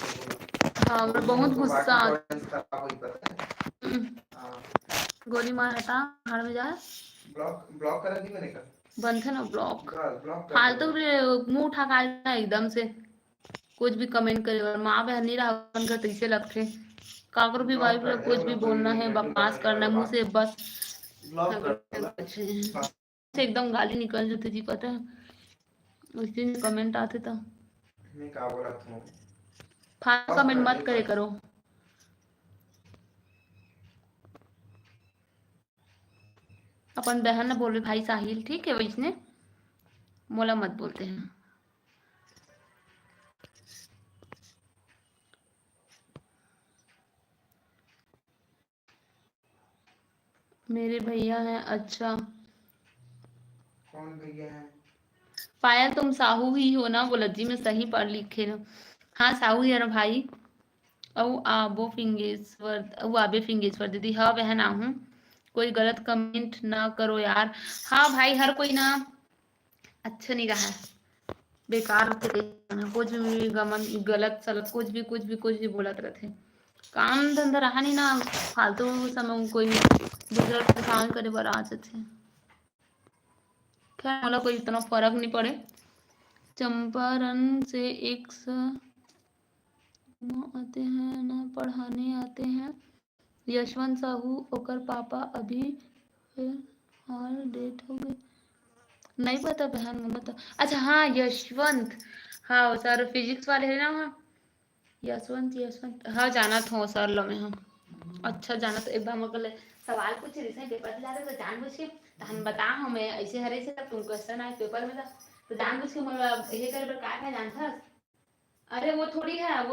Speaker 1: हाँ
Speaker 2: थे
Speaker 1: बहुत
Speaker 2: तो
Speaker 1: गुस्सा
Speaker 2: बाकी खराब हुई पता है। हाँ
Speaker 1: गोली मार हटा भाड़ में जा।
Speaker 2: ब्लॉक ब्लॉक करा दी मैंने का।
Speaker 1: बंद है ना ब्लॉक,
Speaker 2: ब्लॉक कर
Speaker 1: फालतू
Speaker 2: दो।
Speaker 1: मुंह उठा का एकदम से कुछ भी कमेंट करे, और माँ बहन नहीं रहा अपन का तैसे लगते काकरो भी
Speaker 2: ब्लॉक
Speaker 1: वाइफ
Speaker 2: कर
Speaker 1: लोग
Speaker 2: दे
Speaker 1: कुछ भी
Speaker 2: मतलब कोई
Speaker 1: बोलना है,
Speaker 2: नेगेटिव
Speaker 1: बकवास
Speaker 2: कमेंट
Speaker 1: करना है
Speaker 2: वाला
Speaker 1: मुंह
Speaker 2: बात।
Speaker 1: से बस।
Speaker 2: ब्लॉक कर दो
Speaker 1: से एकदम गाली निकल जाती थी पता है, उस दिन कमेंट आते था।
Speaker 2: मैं क्या बोला था?
Speaker 1: फालतू
Speaker 2: ब्लॉक
Speaker 1: कमेंट
Speaker 2: कर
Speaker 1: मत
Speaker 2: दे
Speaker 1: करे
Speaker 2: बस।
Speaker 1: करो। अपन बहन ने बोले भाई साहिल ठीक है, वैसने मोला मत बोलते हैं। मेरे भैया हैं। अच्छा
Speaker 2: कौन भैया है?
Speaker 1: पायल तुम साहू ही हो ना? बोला जी मैं सही पढ़ लिखे ना। हाँ साहू ही है ना भाई। आबे फिंगेश्वर दीदी, हाँ बहन आहूँ, कोई गलत कमेंट ना करो यार। हाँ भाई हर कोई ना अच्छा नहीं रहा है, बेकार होते कुछ भी गमन गलत सलत कुछ भी बोलत रहते। काम धंधा रहा नहीं ना, फालतू समय कोई दूसरा परेशान करे बर आ जाथे। खैर मोला कोई इतना फर्क नहीं पड़े। चंपारण से एक आते हैं ना पढ़ाने आते हैं यशवंत साहू, ओकर पापा अभी हाल डेट हो गए नहीं पता बहन बता। अच्छा हाँ यशवंत, हाँ सर फिजिक्स वाले है ना वहाँ, यशवंत हाँ जाना था सर लो में हम। अच्छा जाना तो एक बार मगर सवाल पूछ रही थी पेपर दिला रहे तो जानबूझ के तो हम बता हूँ मैं ऐसे हरे से तुम क्वेश्चन आए पेपर में तो जानबूझ के मतलब ये करे पर क्या जानता। अरे वो थोड़ी है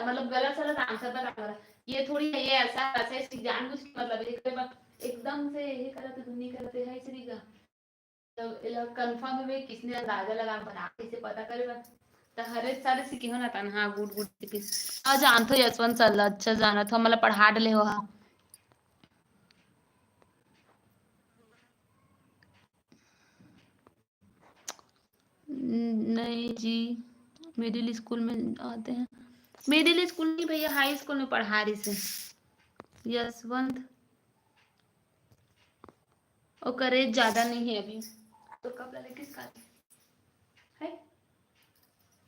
Speaker 1: मतलब गलत सलत आंसर बता, ये थोड़ी है ये ऐसा ऐसे जानबूझ के मतलब ये करे एकदम से ये करते तुम नहीं करते है इसी का तो कंफर्म है किसने अंदाजा लगा बना कैसे पता करे बस तो हरे सारे से क्यों ना था हाँ गुड गुड हाँ जान तो यशवंत सर अच्छा जाना था मतलब पढ़ा डले हो हाँ। नहीं जी मिडिल स्कूल में आते हैं, मिडिल स्कूल नहीं भैया हाई स्कूल में पढ़ा रही से यशवंत और करेज ज्यादा नहीं है अभी तो कपड़ा लेके इसका है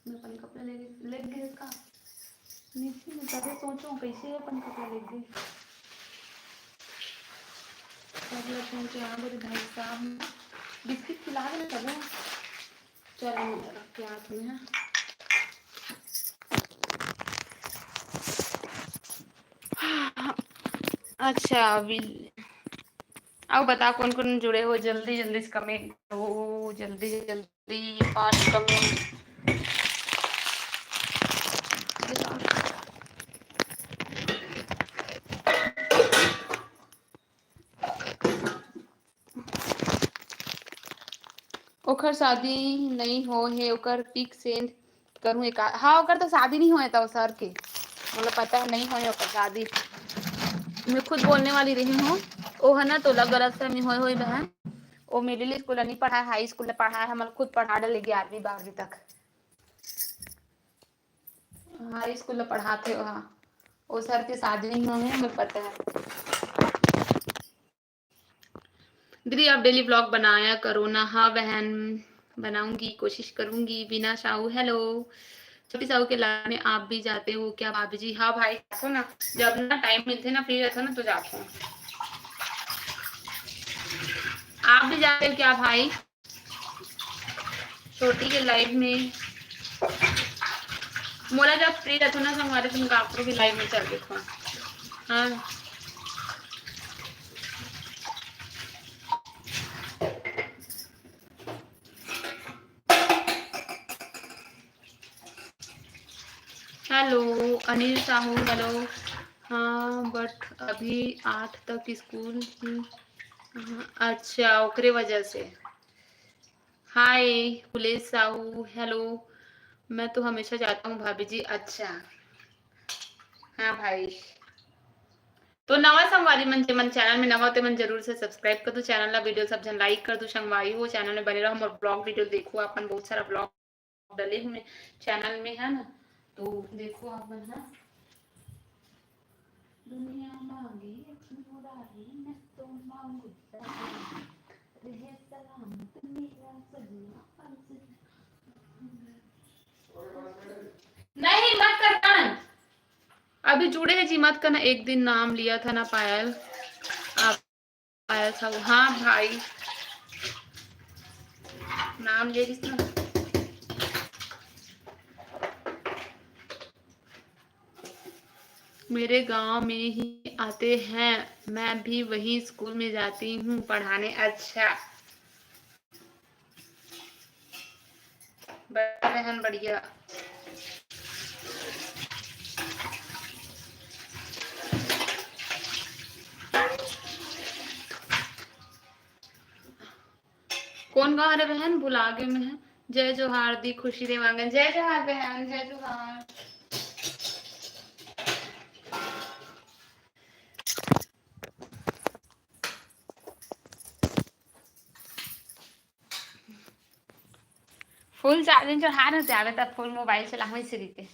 Speaker 1: मैं अपन कपड़ा ले गए इसका नीचे में ज्यादा सोचो कैसे अपन कपड़ा ले गए कपड़ा सोचे यहाँ बोले भाई साहब बिस्किट खिला देना चलो चलो मैं रख के हाथ में है। अच्छा अभी अब बता कौन कौन जुड़े हो जल्दी जल्दी से कमेंट हो जल्दी जल्दी 5 कमेंट। ओकर शादी नहीं हो है ओकर पिक सेंड करूँ एक हाँ ओकर तो शादी नहीं होए था सर के मतलब पता है नहीं होए ओकर शादी मैं खुद बोलने वाली रही हूँ वो है ना तो गलत फहमी हुई बहन वो मिडिल स्कूल नहीं पढ़ा है हाई स्कूल में पढ़ा है मतलब खुद पढ़ा डाले 11वीं 12वीं तक हाई स्कूल में पढ़ाते वहाँ वो सर के शादी नहीं हुए हैं हमें पता है। दीदी आप डेली ब्लॉग बनाया करो ना। हाँ बहन बनाऊंगी कोशिश करूंगी। बिना साहू हेलो छोटी साहू के लाने में आप भी जाते हो क्या भाभी जी? हाँ भाई जाते ना जब ना टाइम मिलते ना फ्री रहते ना तो जाते हो। आप भी जाते हो क्या भाई छोटी के लाइव में? मोला जब फ्री रहते ना तो हमारे तुम कापड़ों की लाइव में चल देखो। हाँ हेलो अनिल साहू हेलो। हाँ बट अभी 8 तक स्कूल ही अच्छा ओकरे वजह से। हाय पुलिस साहू हेलो मैं तो हमेशा जाता हूँ भाभी जी। अच्छा हाँ भाई तो नवा संगवारी मन चैनल में नवा तो मन जरूर से सब्सक्राइब कर दो चैनल ला वीडियो सब जन लाइक कर दो संगवारी हो चैनल में बने रहो और ब्लॉग वीडियो देखो अपन बहुत सारा ब्लॉग डले हुए चैनल में है ना तो देखो अपन है दुनिया मांगे मुरारी मैं तो मांगू रहे सलामत मेरा सजना नहीं मत कर कान अभी जुड़े हैं जी मत करना। एक दिन नाम लिया था ना पायल आप पायल था हाँ भाई नाम ले रही ना मेरे गांव में ही आते हैं मैं भी वही स्कूल में जाती हूँ पढ़ाने। अच्छा बहन बढ़िया कौन गाँव रे बहन बुलागे में है। जय जोहार दी खुशी दे मांगन जय जोहार बहन जय जोहार। फुल चार्जिंग चढ़ा रहे थे आवे तक फुल मोबाइल चलावे से रहते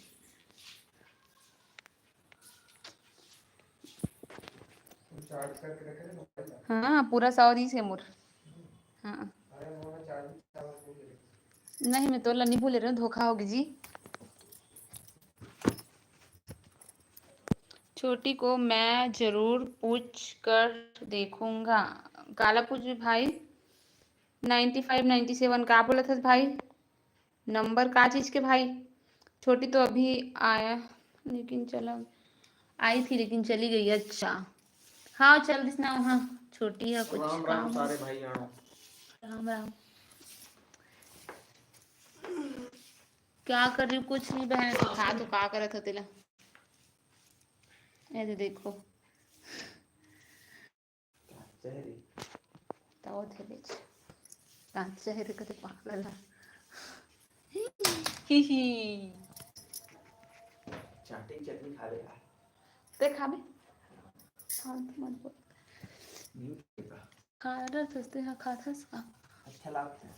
Speaker 1: हाँ पूरा 100 से मोर। हाँ नहीं मैं तो नहीं भूले रही हूँ, धोखा होगी जी। छोटी को मैं जरूर पूछ कर देखूंगा। काला पूछ भी भाई 95 97 का बोला था भाई, नंबर का चीज के भाई। छोटी तो अभी आया लेकिन चला आई थी लेकिन चली गई। अच्छा हाँ चल दिसना हाँ छोटी है कुछ
Speaker 2: राम राम सारे भाई
Speaker 1: राम राम। क्या कर रही हूँ? कुछ नहीं बहन, था तो क्या करत हो तेला। ऐसे देखो ताओ थे बेच कांच चेहरे कते पागल है। ही ही
Speaker 2: चाटी चटनी खा ले यार।
Speaker 1: ते खाबे फालतू मत बोल। खा रहा सस्ते हाँ खाथस का
Speaker 2: अच्छा लगता है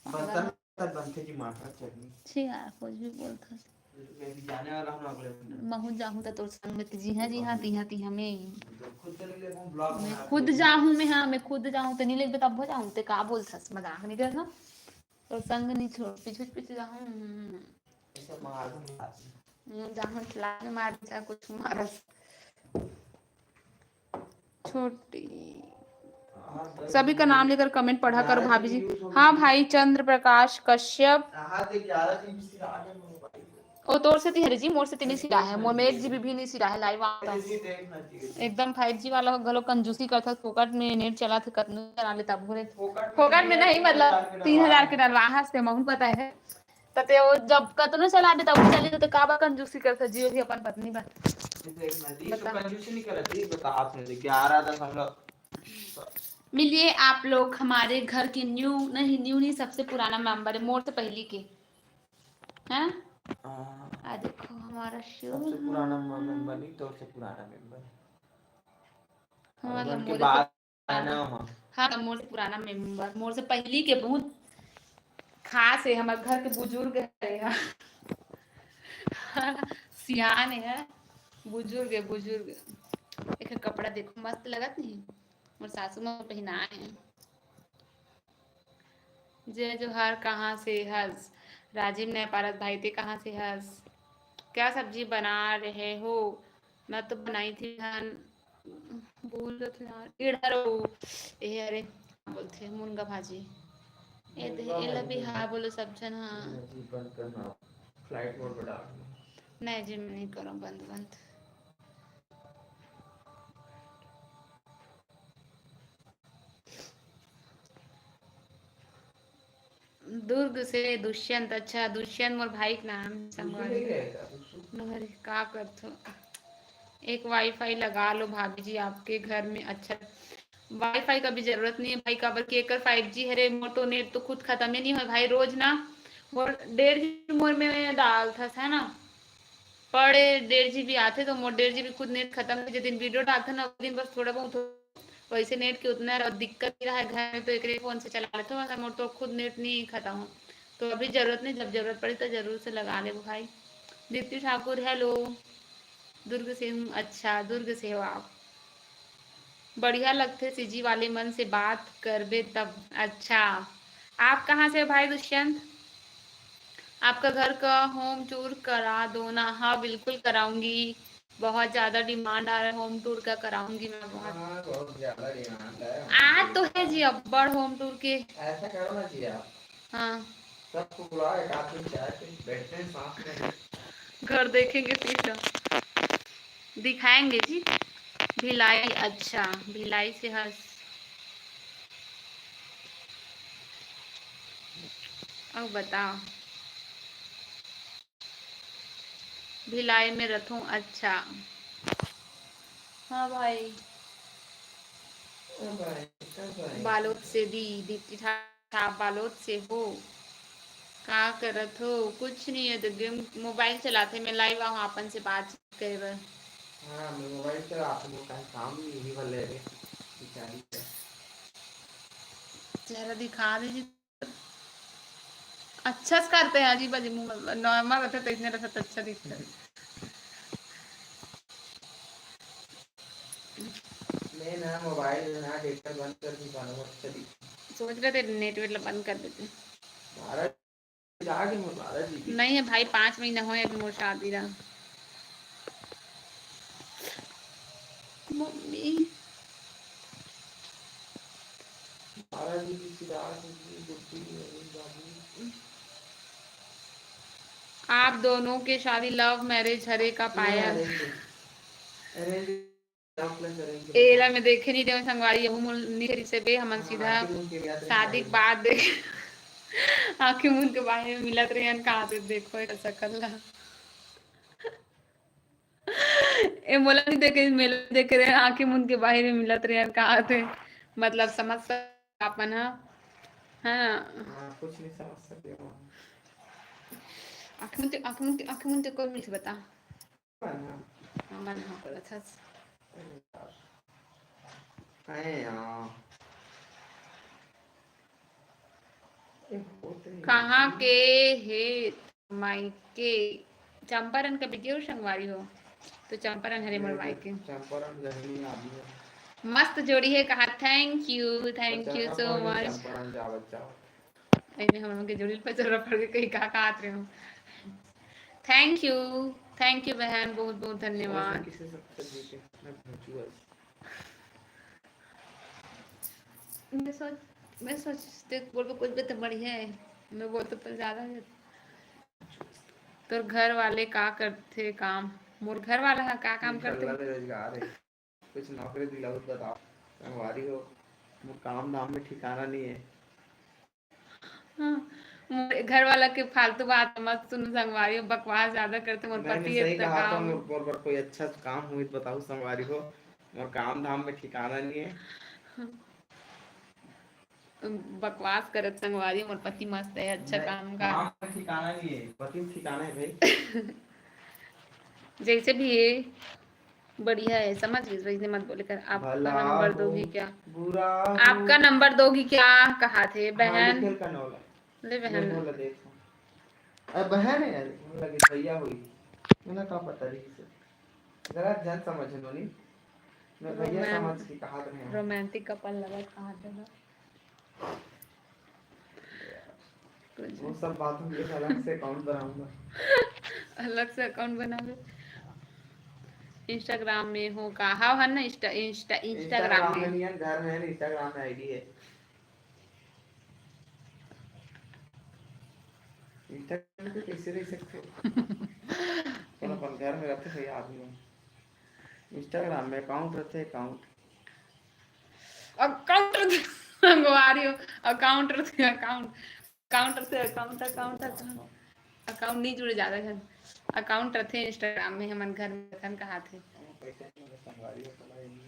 Speaker 2: बर्तन तक बनते जी माथा चटनी
Speaker 1: छी यार कुछ भी बोलता
Speaker 2: जाने वाला हम अगले
Speaker 1: महू जाहूँ तो तोर संग में जी हाँ ती हमें
Speaker 2: खुद चले ले हम ब्लॉग
Speaker 1: मैं खुद जाहूँ मैं हाँ मैं खुद जाहूँ तो नहीं लेके तब हो जाऊँ ते का बोल सस मजाक नहीं करना तो संग नहीं छोड़ पीछे पीछे जाहूँ
Speaker 2: ऐसे मार दूंगा
Speaker 1: जाहूँ चलाने मार चाहे कुछ मारस। छोटी सभी का नाम लेकर कमेंट पढ़ा करो भाभी जी। हाँ भाई चंद्र प्रकाश कश्यप ओ तोर से हरे जी मोर से नहीं सिरा है मोर में 1 GB भी नहीं सिरा है लाइव आता एकदम 5G वाला गलो कंजूसी करता फोकट में नेट चला था कतनो चला लेता भूरे फोकट में नहीं मतलब 3000 के डलवा हंसते महू पता है तते वो जब कतनो चला देता वो चली तो का बा कंजूसी करता जियो की अपन पत्नी बा
Speaker 2: कंजूसी नहीं करती बता आपने 11
Speaker 1: मिलिए आप लोग हमारे घर के न्यू नहीं सबसे पुराना मेंबर है मोर से पहली के हैं। आ देखो हमारा शो
Speaker 2: सबसे पुराना मेंबर नहीं तो सबसे पुराना मेंबर
Speaker 1: हमारा
Speaker 2: के बाद आना
Speaker 1: हाँ मोर से पुराना मेंबर मोर से पहली के बहुत खास है हमारे घर के बुजुर्ग है सियान है बुजुर्ग है बुजुर्ग। एक कपड़ा देखो मस्त लगत नहीं मोर सासू माँ पहनाए हैं। जय जोहार कहाँ से हंस राजीव ने पारस भाई थे कहाँ से हंस क्या सब्जी बना रहे हो? मैं तो बनाई थी धान भूल रहे थे यार इधर ए अरे बोलते मुनगा भाजी ए दे एला भी हाँ बोलो सब जन हाँ
Speaker 2: बंद करना फ्लाइट मोड पे डाल
Speaker 1: नहीं जी मैं नहीं करूँ बंद बंद। दुर्ग से दुष्यंत अच्छा दुष्यंत मोर भाई का नाम संगवारी का करथो एक वाईफाई लगा लो भाभी जी आपके घर में। अच्छा वाईफाई का भी जरूरत नहीं है भाई काबर के एकर 5G है रे मोर तो नेट तो खुद खत्म ही नहीं हो भाई रोज ना मोर 1.5 मोर में डाल था है ना पड़े 1.5 GB आते तो मोर 1.5 GB खुद नेट खत्म जिस दिन वीडियो डालता ना उस दिन बस थोड़ा बहुत वैसे नेट के उतना दिक्कत ही रहा है घर में तो एक फोन से चला लेते हो मोर तो खुद नेट नहीं खत्म हो तो अभी जरूरत नहीं जब जरूरत पड़ी तो जरूर से लगा ले भाई। दीप्ति ठाकुर हेलो दुर्ग से हूँ। अच्छा दुर्ग से हो आप बढ़िया लगते सीजी वाले मन से बात करबे तब। अच्छा आप कहाँ से हो भाई दुष्यंत? आपका घर का होम टूर करा दो ना। हाँ बिल्कुल कराऊंगी बहुत ज्यादा डिमांड आ रहा है होम टूर का कराऊंगी मैं बहुत
Speaker 2: ज्यादा डिमांड है
Speaker 1: आज तो है जी अब बड़ होम टूर के
Speaker 2: ऐसा करो ना जी आप
Speaker 1: हाँ
Speaker 2: सबको बुलाओ एक आदमी चाय पे बैठते हैं साथ में
Speaker 1: घर देखेंगे फिर दिखाएंगे जी भिलाई। अच्छा भिलाई से हंस अब बताओ भिलाई में रथों। अच्छा हाँ भाई बालोद से दी दीप्ति था बालोद से हो का करत हो? कुछ नहीं है तो गेम मोबाइल चलाते मैं लाइव आऊँ अपन से बात करे
Speaker 2: हाँ मैं मोबाइल से आपको काम यही वाले बेचारी
Speaker 1: चेहरा दिखा दीजिए। अच्छा से करते हैं अजीब अजीब नॉर्मल रहता तो इतने रहता अच्छा दिखता है।
Speaker 2: नया मोबाइल नया डेटा बंद कर दी चली।
Speaker 1: सोच रहे थे नेट वेट बंद कर देते।
Speaker 2: 12 GB
Speaker 1: नहीं है भाई, 5 महीना हो अभी मोर शादी रहा। मम्मी
Speaker 2: 12 GB
Speaker 1: आप दोनों के शादी लव मैरिज हरे का पाया एला में देखे नहीं देव संगवारी यहू मुल से बे हमन सीधा शादी के बाद देख आंखें मुन के बाहर में मिलत रहे कहाँ से देखो एक सकल ला ए मोला नहीं देखे मेला देख रहे आंखें मुन के बाहर में मिलत रहे कहाँ थे मतलब समझ अपन है ना
Speaker 2: कुछ नहीं समझ सकते
Speaker 1: आंखें मुन कोई नहीं बता मन हो अच्छा कहाँ के है मायके चंपारण का बिटिया संगवारी हो तो चंपारण हरे मोर मायके
Speaker 2: चंपारण गहनी आदमी है
Speaker 1: मस्त जोड़ी है कहा थैंक यू सो मच अरे हम लोग के जोड़ी पे चल पड़ के कहीं कहाँ कहाँ आते हो थैंक यू बहन बहुत बहुत धन्यवाद मैं सोचते बोल कुछ भी तो बढ़िया है मैं वो तो पर ज्यादा है तो घर वाले का करते काम मोर घर वाला है का काम करते
Speaker 2: बेरोजगार है कुछ नौकरी दिलाओ बताओ संगवारी हो काम धाम में ठिकाना नहीं है
Speaker 1: हाँ, घर वाला के फालतू बात मत सुन संगवारी हो बकवास ज्यादा करते मोर पति
Speaker 2: सही कहा तो मोर पर कोई अच्छा काम हुई बताओ संगवारी हो मोर काम धाम में ठिकाना नहीं है
Speaker 1: बकवास करत संगवारी मोर पति मस्त है अच्छा काम का
Speaker 2: ठिकाना नहीं है पति ठिकाना है भाई
Speaker 1: जैसे भी है बढ़िया है समझ गई वैसे मत बोले कर आपका नंबर दोगी क्या
Speaker 2: बुरा
Speaker 1: आपका नंबर दोगी क्या कहा थे बहन ले बहन
Speaker 2: अरे बहन है लगे भैया हुई मैंने कहा पता नहीं से जरा जान समझ लो नहीं मैं भैया समझ के कहा रहे
Speaker 1: रोमांटिक कपल लगा कहा थे ना
Speaker 2: वो सब बातों के अलग से अकाउंट बनाऊंगा
Speaker 1: अलग से अकाउंट बना लो इंस्टाग्राम में हो कहा है ना इंस्टाग्राम में
Speaker 2: नहीं है घर में इंस्टाग्राम में आईडी है इंस्टाग्राम पे कैसे रह सकते हो अपन घर में रहते हैं आदमी इंस्टाग्राम में अकाउंट रहते
Speaker 1: अकाउंट मंगवा रही हो अकाउंट नहीं जुड़े ज्यादा घर अकाउंट रखे इंस्टाग्राम में हमन घर में रखन कहा थे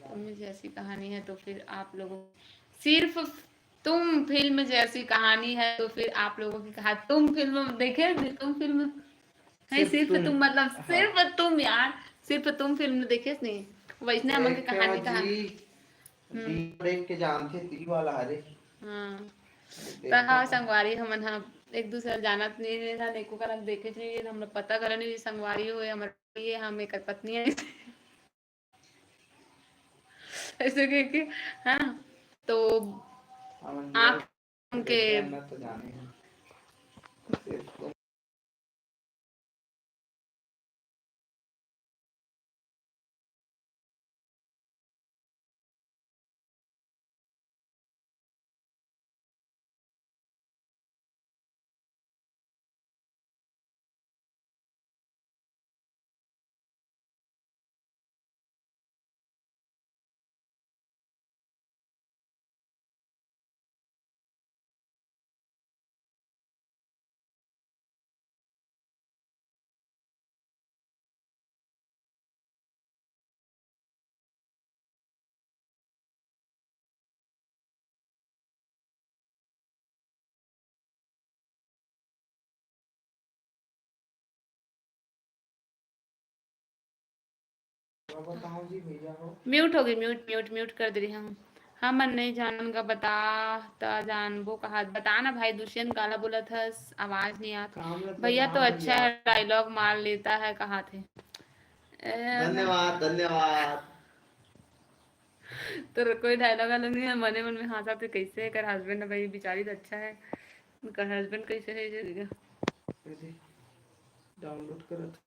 Speaker 1: तुम जैसी कहानी है तो फिर आप लोगों सिर्फ तुम फिल्म जैसी कहानी है तो फिर आप लोगों की कहा तुम फिल्म देखे तुम फिल्म है सिर्फ तुम मतलब सिर्फ तुम यार सिर्फ तुम फिल्म देखे नहीं वैसे हमन की कहानी
Speaker 2: देख के जानते ती वाला हरे
Speaker 1: हां संगवारी हमन हम एक दूसरे जानत नहीं था एको करन देखे थे हमरा पता करन नहीं संगवारी होए हमर ये हम एक पत्नी है ऐसे के हां तो आप उनके
Speaker 2: तो जाने हैं
Speaker 1: म्यूट हो गई म्यूट कर दे रही हम मन नहीं जानन का बता जानबो कहा बता ना भाई दुष्यंत काला बोला था आवाज नहीं आता भैया तो अच्छा है डायलॉग मार लेता है कहा थे
Speaker 2: धन्यवाद
Speaker 1: तो कोई डायलॉग वायलॉग नहीं है, मने मन में हंसा तो कैसे है कर हस्बैंड भाई बेचारी तो अच्छा है, कर हस्बैंड कैसे है ये
Speaker 2: डाउनलोड करत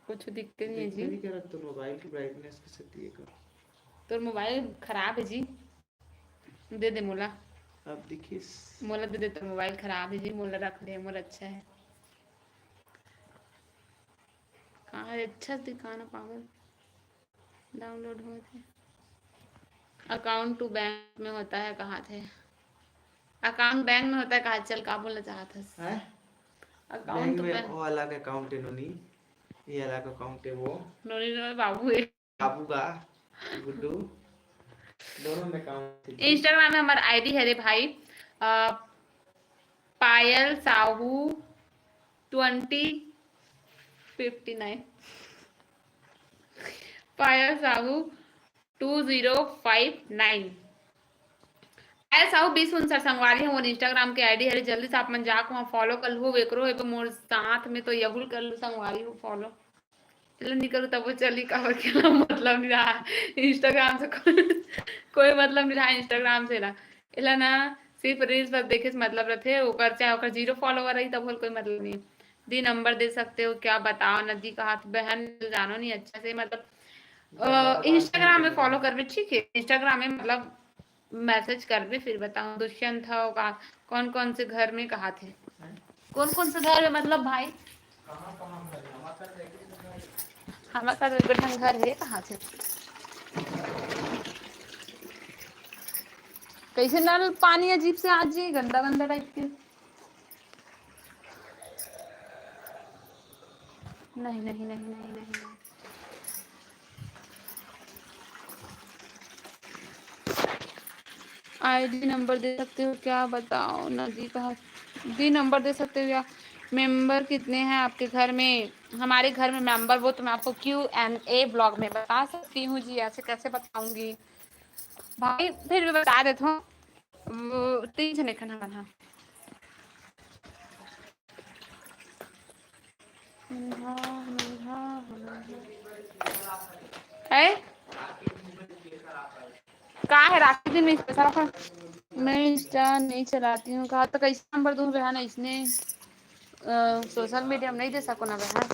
Speaker 1: कुछ दिखते नहीं है
Speaker 2: देखने
Speaker 1: जी।
Speaker 2: नहीं करत तो मोबाइल की ब्राइटनेस कैसे दिए कर।
Speaker 1: तो मोबाइल खराब है जी, दे दे मोला,
Speaker 2: अब देखिए
Speaker 1: मोला दे दे, तो मोबाइल खराब है जी, मोला रख ले, मोला अच्छा है। कहाँ है अच्छा दिखाना पागल, डाउनलोड हुए थे, अकाउंट टू बैंक में होता है, कहाँ थे, अकाउंट बैंक में होता है, कहाँ चल का बोलना चाहता
Speaker 2: है
Speaker 1: अकाउंट
Speaker 2: बैंक
Speaker 1: टू
Speaker 2: में
Speaker 1: बैंक।
Speaker 2: वो अलग अकाउंट है नोनी, ये अलग अकाउंट है वो
Speaker 1: नोनी नोनी बाबू है।
Speaker 2: बाबू का गुड्डू दोनों में अकाउंट है जी।
Speaker 1: इंस्टाग्राम में हमारा आईडी है रे भाई, पायल साहू 2059, पायल साहू 2059, पायल साहू 2059 संगवारी है वो इंस्टाग्राम के आईडी है, जल्दी से आप मन जाके वहाँ फॉलो कर लो, वेकरो है मोर साथ में तो यहुल कर लो संगवारी हो फॉलो, चलो नहीं करूँ तब वो चली का मतलब नहीं रहा इंस्टाग्राम से कोई मतलब नहीं रहा इंस्टाग्राम से ना इला ना, सिर्फ रील्स पर देखे से मतलब रहते ओकर, चाहे ओकर 0 फॉलोवर रही तब कोई मतलब नहीं। दी नंबर दे सकते हो क्या बताओ, नदी का हाथ बहन जानो नहीं अच्छा से, मतलब इंस्टाग्राम में फॉलो करवे ठीक है, इंस्टाग्राम में मतलब मैसेज करवे फिर बताओ, दुष्यंत था का कौन कौन से घर में कहा थे, कौन कौन से घर में मतलब भाई हमारा गठन घर है कहाँ से, कैसे नल पानी अजीब से आज जी गंदा गंदा टाइप के, नहीं नहीं नहीं नहीं नहीं, आईडी नंबर दे सकते हो क्या बताओ, नदी का दी नंबर दे सकते हो क्या, मेंबर कितने हैं आपके घर में, हमारे घर में मेंबर वो तो मैं आपको Q&A ब्लॉग में बता सकती हूँ जी, ऐसे कैसे बताऊंगी भाई, फिर भी बता देता हूँ, 3 जने खाना बना है, कहाँ है राखी दिन में पैसा रखा, मैं इंस्टा नहीं चलाती हूँ, कहा तो कैसे नंबर दूँ बहन, इसने सोशल मीडिया में नहीं दे सको ना बहन,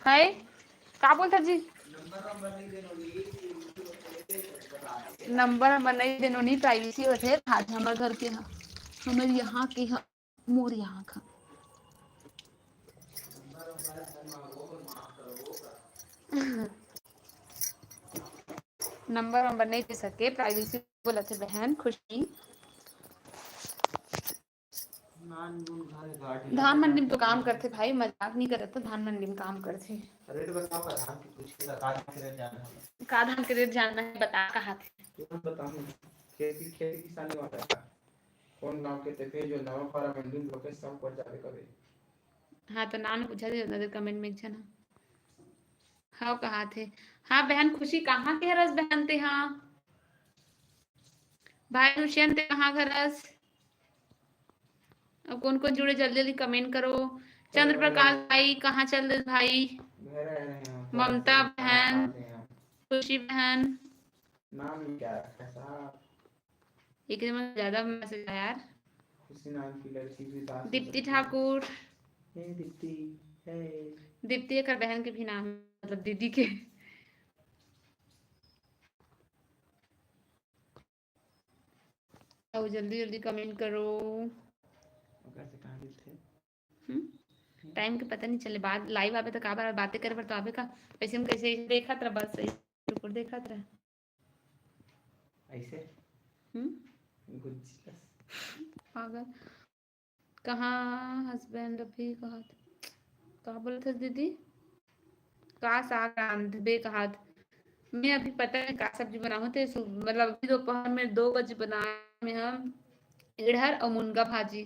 Speaker 1: है क्या बोलता जी, नंबर हम नहीं देनो नहीं, प्राइवेसी होते हाथ हमारे घर के हाँ, हमारे यहाँ के हाँ, मोर यहाँ का नंबर नहीं दे सके, प्राइवेसी बोला थे बहन खुशी, धान मंडी में तो काम करते भाई, मजाक नहीं करे तो धान मंडी में काम करते,
Speaker 2: रेट बताओ का धान की कुछ का रेट जाना है,
Speaker 1: का धान के रेट जानना है बता कहा थे,
Speaker 2: तुरंत बताऊं खेती किसानी वाला का कौन गांव के ते जो नवा पारा मंडी में लोके सब पर जावे करे,
Speaker 1: हाँ तो नाम पूछा थे नजर कमेंट में जना, हाँ कहा थे, हाँ बहन खुशी कहाँ के रस बहन थे, हाँ भाई दुष्यंत थे कहाँ का रस, अब कौन कौन जुड़े जल्दी जल्दी कमेंट करो, चंद्र प्रकाश भाई कहाँ चल रहे भाई, ममता बहन, खुशी बहन,
Speaker 2: नाम क्या रखा है साहब,
Speaker 1: एक ज्यादा मैसेज आया यार,
Speaker 2: खुशी नाम की लड़की भी दास
Speaker 1: दीप्ति ठाकुर,
Speaker 2: हे दीप्ति हे
Speaker 1: दीप्ति कर बहन के भी नाम मतलब दीदी के, आओ जल्दी जल्दी कमेंट करो, टाइम के पता नहीं चले, बाद लाइव आवे तो का बार बातें करे पर तो आवे का, वैसे हम कैसे देखा था बस सही ऊपर देखा था
Speaker 2: ऐसे
Speaker 1: पागल, कहाँ हस्बैंड अभी कहा बोला था दीदी, का साग रांधबे कहा, मैं अभी पता नहीं का सब्जी बनाऊँ थे, मतलब अभी दोपहर में 2 बजे बनाए में हम इधर और मुनगा भाजी,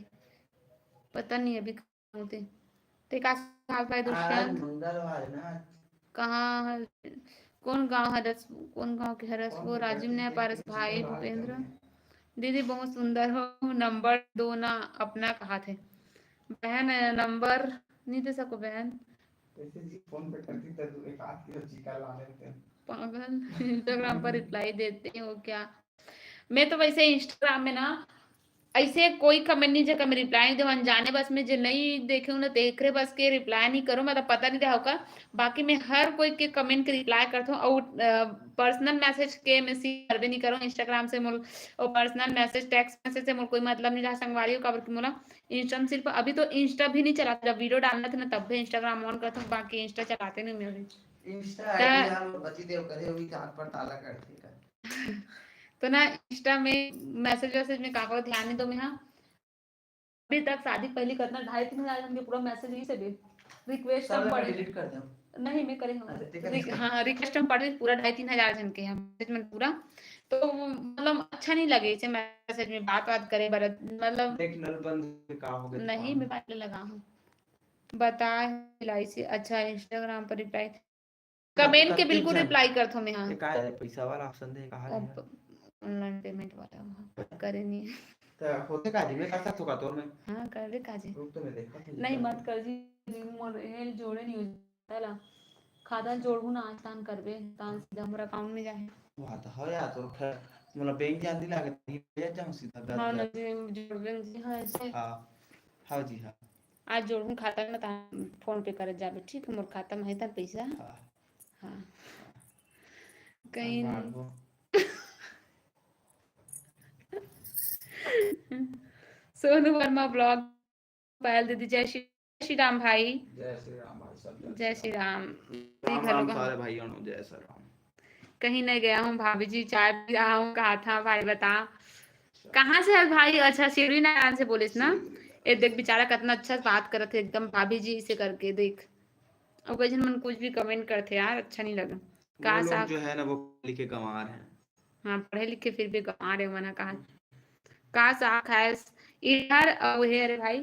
Speaker 1: पता नहीं अभी होते ते का साग भाई दुष्यंत
Speaker 2: मंगलवार ना
Speaker 1: कहाँ, कौन गांव हरस, कौन गांव के हरस वो, राजीव ने पारस भाई भूपेंद्र, दीदी बहुत सुंदर हो, नंबर दो ना अपना कहा थे, बहन नंबर नहीं दे सको बहन,
Speaker 2: ऐसे जी फोन पे करती तो एक आध किलो चिकन ला लेते हैं।
Speaker 1: पागल इंस्टाग्राम पर रिप्लाई देते हो क्या? मैं तो वैसे इंस्टाग्राम में ना ऐसे कोई कमेंट नहीं जगह मैं रिप्लाई नहीं दे अनजाने बस में जो नहीं देखे उन्हें देख रहे बस के रिप्लाई नहीं करूँ मतलब पता नहीं रहा होगा। बाकी मैं हर कोई के कमेंट के रिप्लाई करता हूँ और पर्सनल मैसेज के मैं सी करवे नहीं करूँ इंस्टाग्राम से मोल और पर्सनल मैसेज टेक्स्ट मैसेज से मोल कोई मतलब नहीं रहा संगवारी खबर की मोला इंस्टा सिर्फ अभी तो इंस्टा भी नहीं चलाता जब वीडियो डालना था ना तब भी इंस्टाग्राम ऑन करता हूँ बाकी इंस्टा चलाते नहीं मेरे
Speaker 2: इंस्टा आईडी यार बची देव करे हुई चार पर ताला करती है।
Speaker 1: तो ना इंस्टा में मैसेज वैसेज में काका ध्यान नहीं दो मैं हाँ अभी तक शादी पहले करना 2.5-3 हजार पूरा मैसेज ही से भी रिक्वेस्ट हम पढ़े
Speaker 2: डिलीट कर दो
Speaker 1: नहीं मैं करे हूँ हाँ रिक्वेस्ट हम पढ़े पूरा 2.5-3 हजार जन के हैं मैसेज में पूरा तो मतलब अच्छा नहीं लगे इसे मैसेज में बात करे बरत मतलब
Speaker 2: एक नल बंद का हो गया
Speaker 1: नहीं मैं बात लगा हूँ बता हिलाई से अच्छा इंस्टाग्राम पर रिप्लाई कमेंट के बिल्कुल रिप्लाई करता हूँ मैं हाँ
Speaker 2: पैसा वाला ऑप्शन दे कहां है
Speaker 1: ऑनलाइन पेमेंट वाला करे नहीं
Speaker 2: तो होते काजी में कर सकतो का तो मैं
Speaker 1: हाँ कर दे काजी
Speaker 2: रुक तो मैं देखा
Speaker 1: नहीं मत कर जी मोर हेल जोड़े नहीं हो जाला खाता जोड़ू ना आसान करबे तान सीधा मोर अकाउंट में जाए
Speaker 2: वहां तो हो या तो खैर मतलब बैंक जाती लागे नहीं भेज जाऊं सीधा
Speaker 1: हाँ ना जोड़बे जी हाँ ऐसे
Speaker 2: हां हां जी हां
Speaker 1: आज जोड़ू खाता में ता फोन पे कर जाबे ठीक मोर खाता में है ता पैसा हाँ कहीं सोनू वर्मा ब्लॉग पायल दीदी जय श्री राम भाई
Speaker 2: जय श्री राम भाई सब
Speaker 1: जय श्री राम
Speaker 2: राम राम सारे भाइयों जय श्री राम
Speaker 1: कहीं नहीं गया हूँ भाभी जी चाय पी रहा हूँ कहा था भाई बता कहाँ से है भाई अच्छा सीढ़ी नारायण से बोलिस ना ये देख बेचारा कितना अच्छा बात करते एकदम भाभी जी से करके देख और कोई मन कुछ भी कमेंट करते यार अच्छा नहीं लगा
Speaker 2: वो लोग जो है ना वो लिखे गंवार हैं
Speaker 1: हाँ पढ़े लिखे फिर भी गंवार है मना कहा का साख है इधर वो है अरे भाई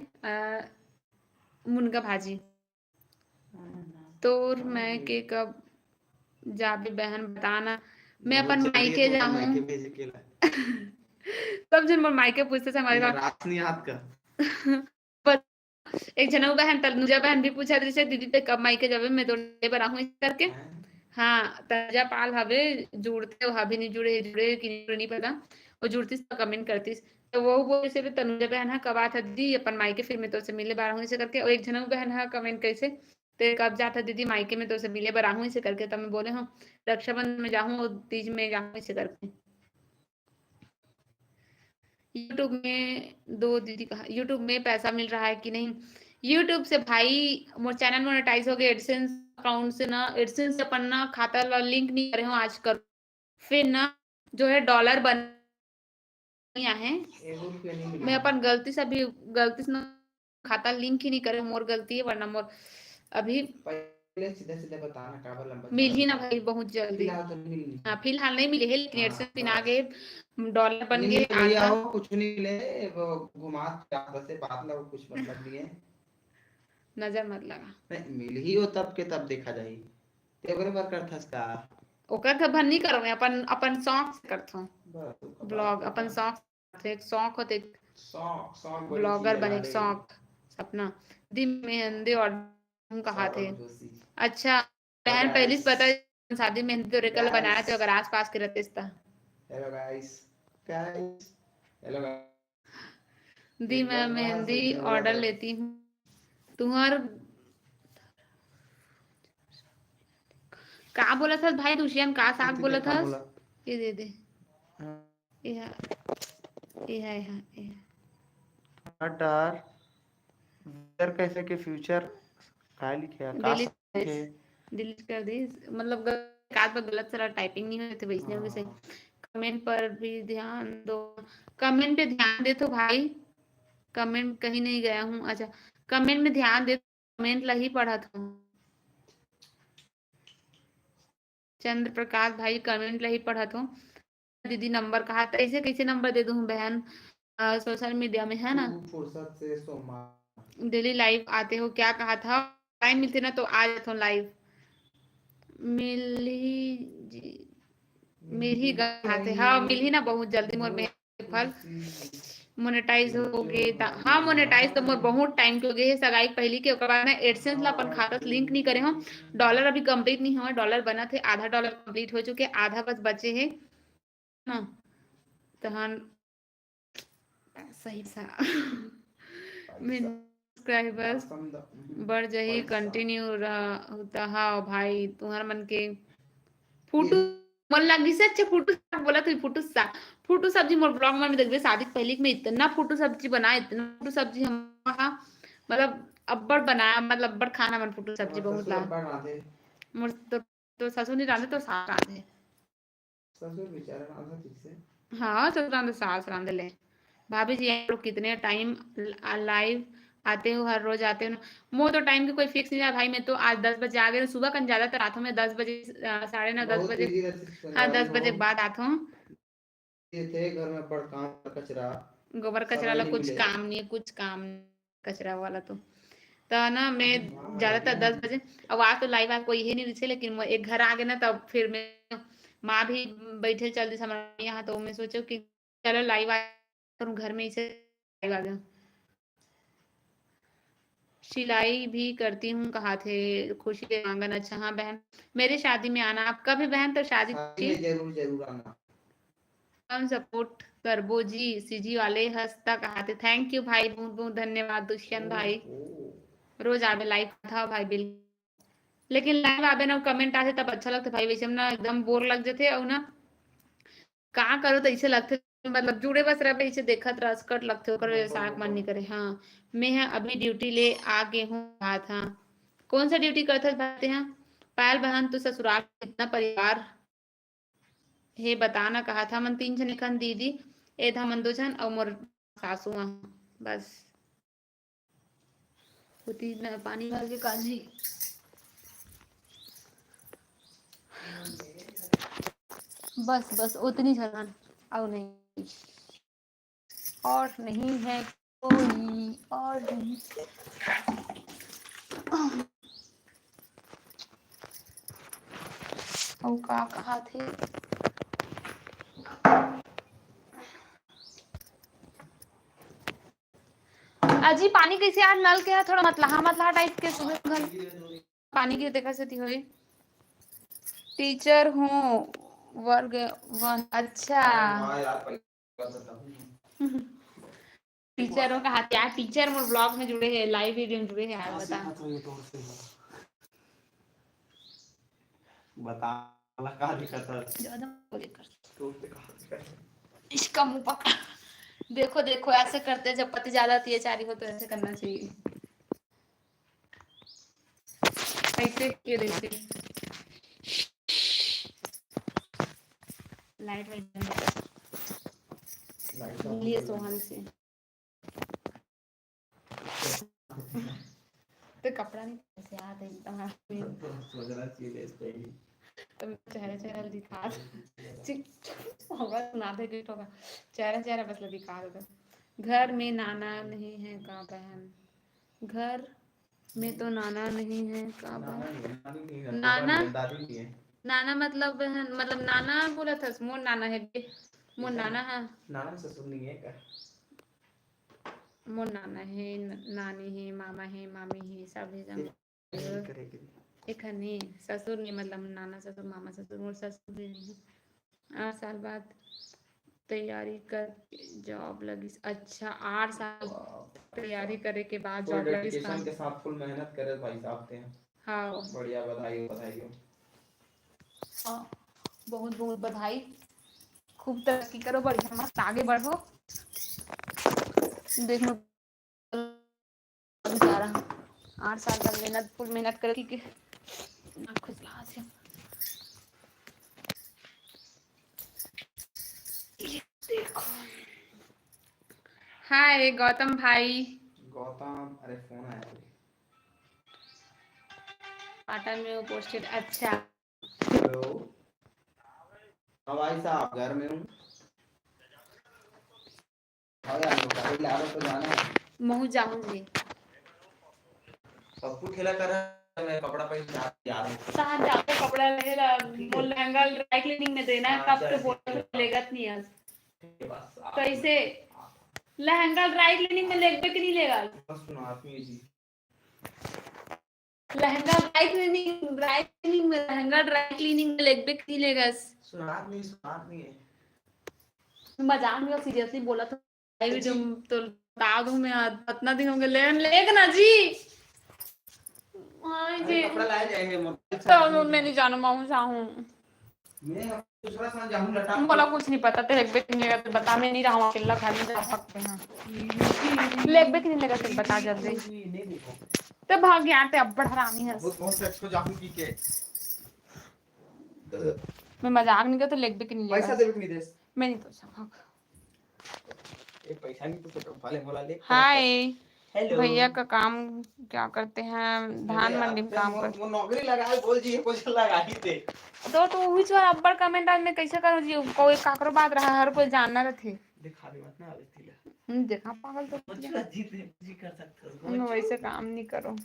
Speaker 1: मुनगा भाजी तोर मैं के कब जाबे बहन बताना मैं अपन मायके जाऊं सब जन मोर मायके पूछते थे हमारे रात नहीं हाथ का एक जनऊ बहन तनुजा बहन भी पूछा जैसे दीदी ते कब मायके जाबे मैं तो लेबर आहूं करके हाँ तनुजा पाल हवे जुड़ते हो हभी नहीं जुड़े जुड़े कि नहीं पता वो जुड़ती तो कमेंट करती तो वो बोले से भी तनुजा बहन है कब आता दीदी अपन मायके फिर मैं तो से मिले बार आहूं से करके और एक जनऊ बहन है कमेंट कैसे तो कब जाता दीदी मायके में तो से मिले बार आहूं से करके तब मैं बोले हाँ रक्षाबंधन में जाऊं और तीज में जाऊं इसे करके यूट्यूब में दो दीदी कहा यूट्यूब में पैसा मिल रहा है कि नहीं यूट्यूब से भाई मोर चैनल मोनेटाइज हो गया एडसेंस अकाउंट से ना एडसेंस से अपन ना खाता लिंक नहीं करे हो आज कर फिर ना जो है डॉलर बन है मैं अपन गलती से भी गलती से ना खाता लिंक ही नहीं करे मोर गलती है वरना मोर अभी
Speaker 2: सीधे सीधे बताना काबर लंबा
Speaker 1: मिल ही ना भाई बहुत जल्दी हाँ फिलहाल नहीं मिले है लेकिन एडसेंस पिन आ गए डॉलर बन गए
Speaker 2: भैया हो कुछ नहीं मिले वो घुमा बस से बात लो कुछ मतलब नहीं है
Speaker 1: नजर मत लगा
Speaker 2: नहीं मिल ही हो तब के तब देखा जाए ते ओकरे बार करथा का
Speaker 1: ओकर का भर नहीं करो मैं अपन अपन शौक से करता हूँ ब्लॉग अपन शौक एक शौक होते
Speaker 2: शौक
Speaker 1: ब्लॉगर बने शौक सपना दिन मेहंदी और कहा थे अच्छा बहन पहले से पता शादी मेहंदी तो रेकल बनाया थे अगर आसपास के रहते था
Speaker 2: हेलो गाइस गाइस हेलो
Speaker 1: दी मैं मेहंदी ऑर्डर लेती हूँ तुम्हार का बोला था भाई दुष्यंत का साग बोला था ये दे दे ये है
Speaker 2: मटर फ्यूचर कैसे के फ्यूचर का लिखे
Speaker 1: डिलीट कर दी मतलब काज पर गलत सारा टाइपिंग नहीं हुई थी वैसे होगी सही कमेंट पर भी ध्यान दो कमेंट पे ध्यान दे तो भाई कमेंट कहीं नहीं गया हूँ अच्छा कमेंट में ध्यान दे कमेंट ला ही पढ़ा था चंद्र प्रकाश भाई कमेंट ला ही पढ़ा था दीदी नंबर कहा था ऐसे कैसे नंबर दे दूं बहन सोशल मीडिया में है ना
Speaker 2: फुर्सत से सोमवार
Speaker 1: डेली लाइव आते हो क्या कहा था टाइम मिलते ना तो आ जाता हूँ लाइव मिल ही गए हाँ मिल ही ना बहुत जल्दी मोर में फल मोनेटाइज हो गए हाँ मोनेटाइज तो मोर बहुत टाइम के हो गए है सगाई पहली के ओकर बाद मैं एडसेंस ला अपन खाता से लिंक नहीं करे हो डॉलर अभी कंप्लीट नहीं हुआ डॉलर बना थे आधा डॉलर कंप्लीट हो चुके आधा बस बचे है ना तहन सही सा सब्सक्राइबर्स बढ़ जाही कंटिन्यू होता हाँ भाई तुम्हारा मन के फूटू मन लगी से अच्छा फूटू साग बोला तो फूटू साग फूटू सब्जी मोर ब्लॉग में देखबे शादी के पहले में इतना फूटू सब्जी बनाए इतना फूटू सब्जी हम वहाँ मतलब अब्बड़ बनाया मतलब अब्बड़ खाना मन फूटू सब्जी बहुत ला मोर तो ससुर नहीं रांधे तो सास रांधे
Speaker 2: ससुर बेचारा रांधा ठीक से
Speaker 1: हाँ ससुर रांधे सास रांधे ले भाभी जी आप लोग कितने टाइम लाइव आते हो हर रोज आते हो मो तो टाइम की कोई फिक्स नहीं है भाई मैं तो आज 10 बजे आ गए सुबह कन ज्यादातर रातों में 10 बजे 9:30 10
Speaker 2: बहुत
Speaker 1: बजे
Speaker 2: बिजी रहती
Speaker 1: हाँ
Speaker 2: रानी
Speaker 1: 10
Speaker 2: हो
Speaker 1: बजे के बाद आता हूँ
Speaker 2: ये थे घर में बड़ काम कचरा
Speaker 1: गोबर कचरा
Speaker 2: समय
Speaker 1: वाला
Speaker 2: नहीं
Speaker 1: कुछ
Speaker 2: मिले
Speaker 1: काम नहीं है कुछ काम नहीं, कचरा वाला तो ना मैं ज्यादातर 10 बजे अब आज तो लाइव आज कोई है नहीं दिखे लेकिन एक घर आ गए ना तब फिर मैं माँ भी बैठे चल दी हमारे यहाँ तो मैं सोचो कि चलो लाइव आ करूँ घर में इसे लाइव आ गया सिलाई भी करती हूँ कहा थे खुशी के आंगन अच्छा हाँ बहन मेरी शादी में आना आप कभी बहन तो शादी
Speaker 2: में जरूर जरूर आना
Speaker 1: हम सपोर्ट करबो जी सीजी वाले हंसता कहा थे थैंक यू भाई बहुत बहुत धन्यवाद दुष्यंत भाई रोज आवे लाइव था भाई बिल लेकिन लाइव आवे ना कमेंट आते तब अच्छा लगता भाई वैसे ना एकदम बोर लग जाते और ना का करो तो ऐसे लगते मतलब जुड़े बस रहे इसे देखत रसकट लगते ओकर साक मन नहीं करे हाँ मैं है अभी ड्यूटी ले आ गए हूँ बात हाँ कौन सा ड्यूटी करते बातें हैं पायल बहन तो ससुराल इतना परिवार हे बताना कहा था मन 3 जन एखन दीदी ए था मन 2 जन और मोर सासू माँ बस होती न पानी भर के काजी बस बस उतनी जगह और नहीं और नहीं है कोई और नहीं और का कहा थे अजी पानी कैसे यार नल के है थोड़ा मतला टाइप के सुबह पानी की देखा से हुई टीचर हूँ वर्ग 1 अच्छा टीचरों का हाथ यार टीचर मोर ब्लॉग में जुड़े हैं लाइव वीडियो में जुड़े हैं यार
Speaker 2: बता का दिक्कत है
Speaker 1: ज्यादा बोले कर इसका मुंह पकड़ देखो देखो ऐसे करते जब पति ज्यादा अत्याचारी हो तो ऐसे करना चाहिए ऐसे क्यों देते लाइट लिए सोहन से तो कपड़ा नहीं कैसे याद है तुम चेहरा चेहरा दिखा होगा सुना दे कुछ होगा चेहरा चेहरा बस दिखा दो घर में नाना नहीं है का बहन घर में तो नाना नहीं है का बहन नाना नाना मतलब बहन मतलब नाना बोला था मोर नाना है मोर नाना है
Speaker 2: नाना ससुर नहीं है क्या
Speaker 1: मोर नाना है नानी है मामा है मामी है सब है जम एखने ससुर नहीं मतलब नाना ससुर मामा ससुर मोर ससुर भी नहीं 8 साल बाद तैयारी कर जॉब लगी अच्छा 8 साल तैयारी करे के बाद जॉब लगी
Speaker 2: डेडिकेशन के साथ फुल मेहनत करे भाई साहब थे
Speaker 1: हाँ
Speaker 2: बढ़िया बधाई बधाई हो
Speaker 1: हाँ बहुत बहुत बधाई खूब तरक्की करो बढ़िया मस्त आगे बढ़ो देखो सारा 8 साल तक मेहनत फुल मेहनत करो कि देखो हाय गौतम भाई
Speaker 2: गौतम अरे फोन आया
Speaker 1: पाटन में वो पोस्टेड अच्छा
Speaker 2: हेलो भाई साहब घर में हूँ तो जाना है
Speaker 1: महू जाऊंगी
Speaker 2: पप्पू खेला कर मैं कपड़ा पहन जा
Speaker 1: कहाँ जाके कपड़ा लेगा वो लहंगा ड्राई क्लीनिंग में देना है कब तो बोल लेगा नहीं आज कैसे लहंगा ड्राई क्लीनिंग में लेग पे नहीं लेगा।
Speaker 2: सुनो आप म्यूजिक
Speaker 1: लहंगा ड्राई क्लीनिंग में लहंगा ड्राई क्लीनिंग में लेग पे नहीं लेगा।
Speaker 2: सुनात नहीं है।
Speaker 1: मजाक में सीरियसली बोला था भाई, जो तो बता दूं मैं इतना दिन हो गए लेग ना जी। हाँ जी
Speaker 2: कपड़ा लाए जाएंगे
Speaker 1: तो मैं नहीं जाना माऊं चाहूं
Speaker 2: मैं दूसरा सामान जाऊं लटा
Speaker 1: बोला कुछ नहीं पता तेरे लेग पे नहीं लेगा तो बता, मैं नहीं रहा हूं अकेला खाली जा सकते हैं। लेग पे नहीं लेगा तो बता जल्दी।
Speaker 2: नहीं देखो
Speaker 1: तो भाग यार ते अब्बड़ हरामी है।
Speaker 2: बहुत से एक्सपो जाऊं की के
Speaker 1: मैं मजाक नहीं करता, लेग पे नहीं लेगा।
Speaker 2: पैसा देबे नहीं देस
Speaker 1: मैं नहीं तो भाग।
Speaker 2: एक पैसा नहीं तो वाले बोला ले।
Speaker 1: हाय
Speaker 2: हेलो
Speaker 1: भैया का काम क्या करते हैं? धान मंडी में काम करते।
Speaker 2: वो नौकरी लगाए बोल जी कुछ लगा ही दे
Speaker 1: तो वही बार अब्बड़ कमेंट आज में कैसे करो जी, कोई काकरो बात रहा हर कोई जानना रहे।
Speaker 2: दिखा दे मत ना आवे तिला
Speaker 1: देखा पागल तो
Speaker 2: मतलब जी कर सकते हो
Speaker 1: वैसे काम नहीं करो।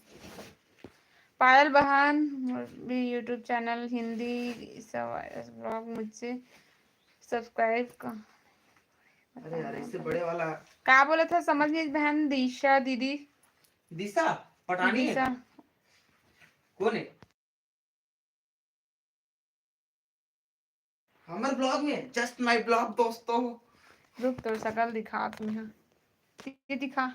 Speaker 1: पायल बहन भी यूट्यूब चैनल हिंदी सब ब्लॉग मुझसे सब्सक्राइब का।
Speaker 2: अरे यार इससे बड़े वाला
Speaker 1: क्या बोले थे समझ नहीं बहन। दिशा दीदी
Speaker 2: दिशा पठानी है कौन है? हमारे ब्लॉग में जस्ट माय ब्लॉग दोस्तों।
Speaker 1: रुक तो शकल दिखा तुम्हें, ये दिखा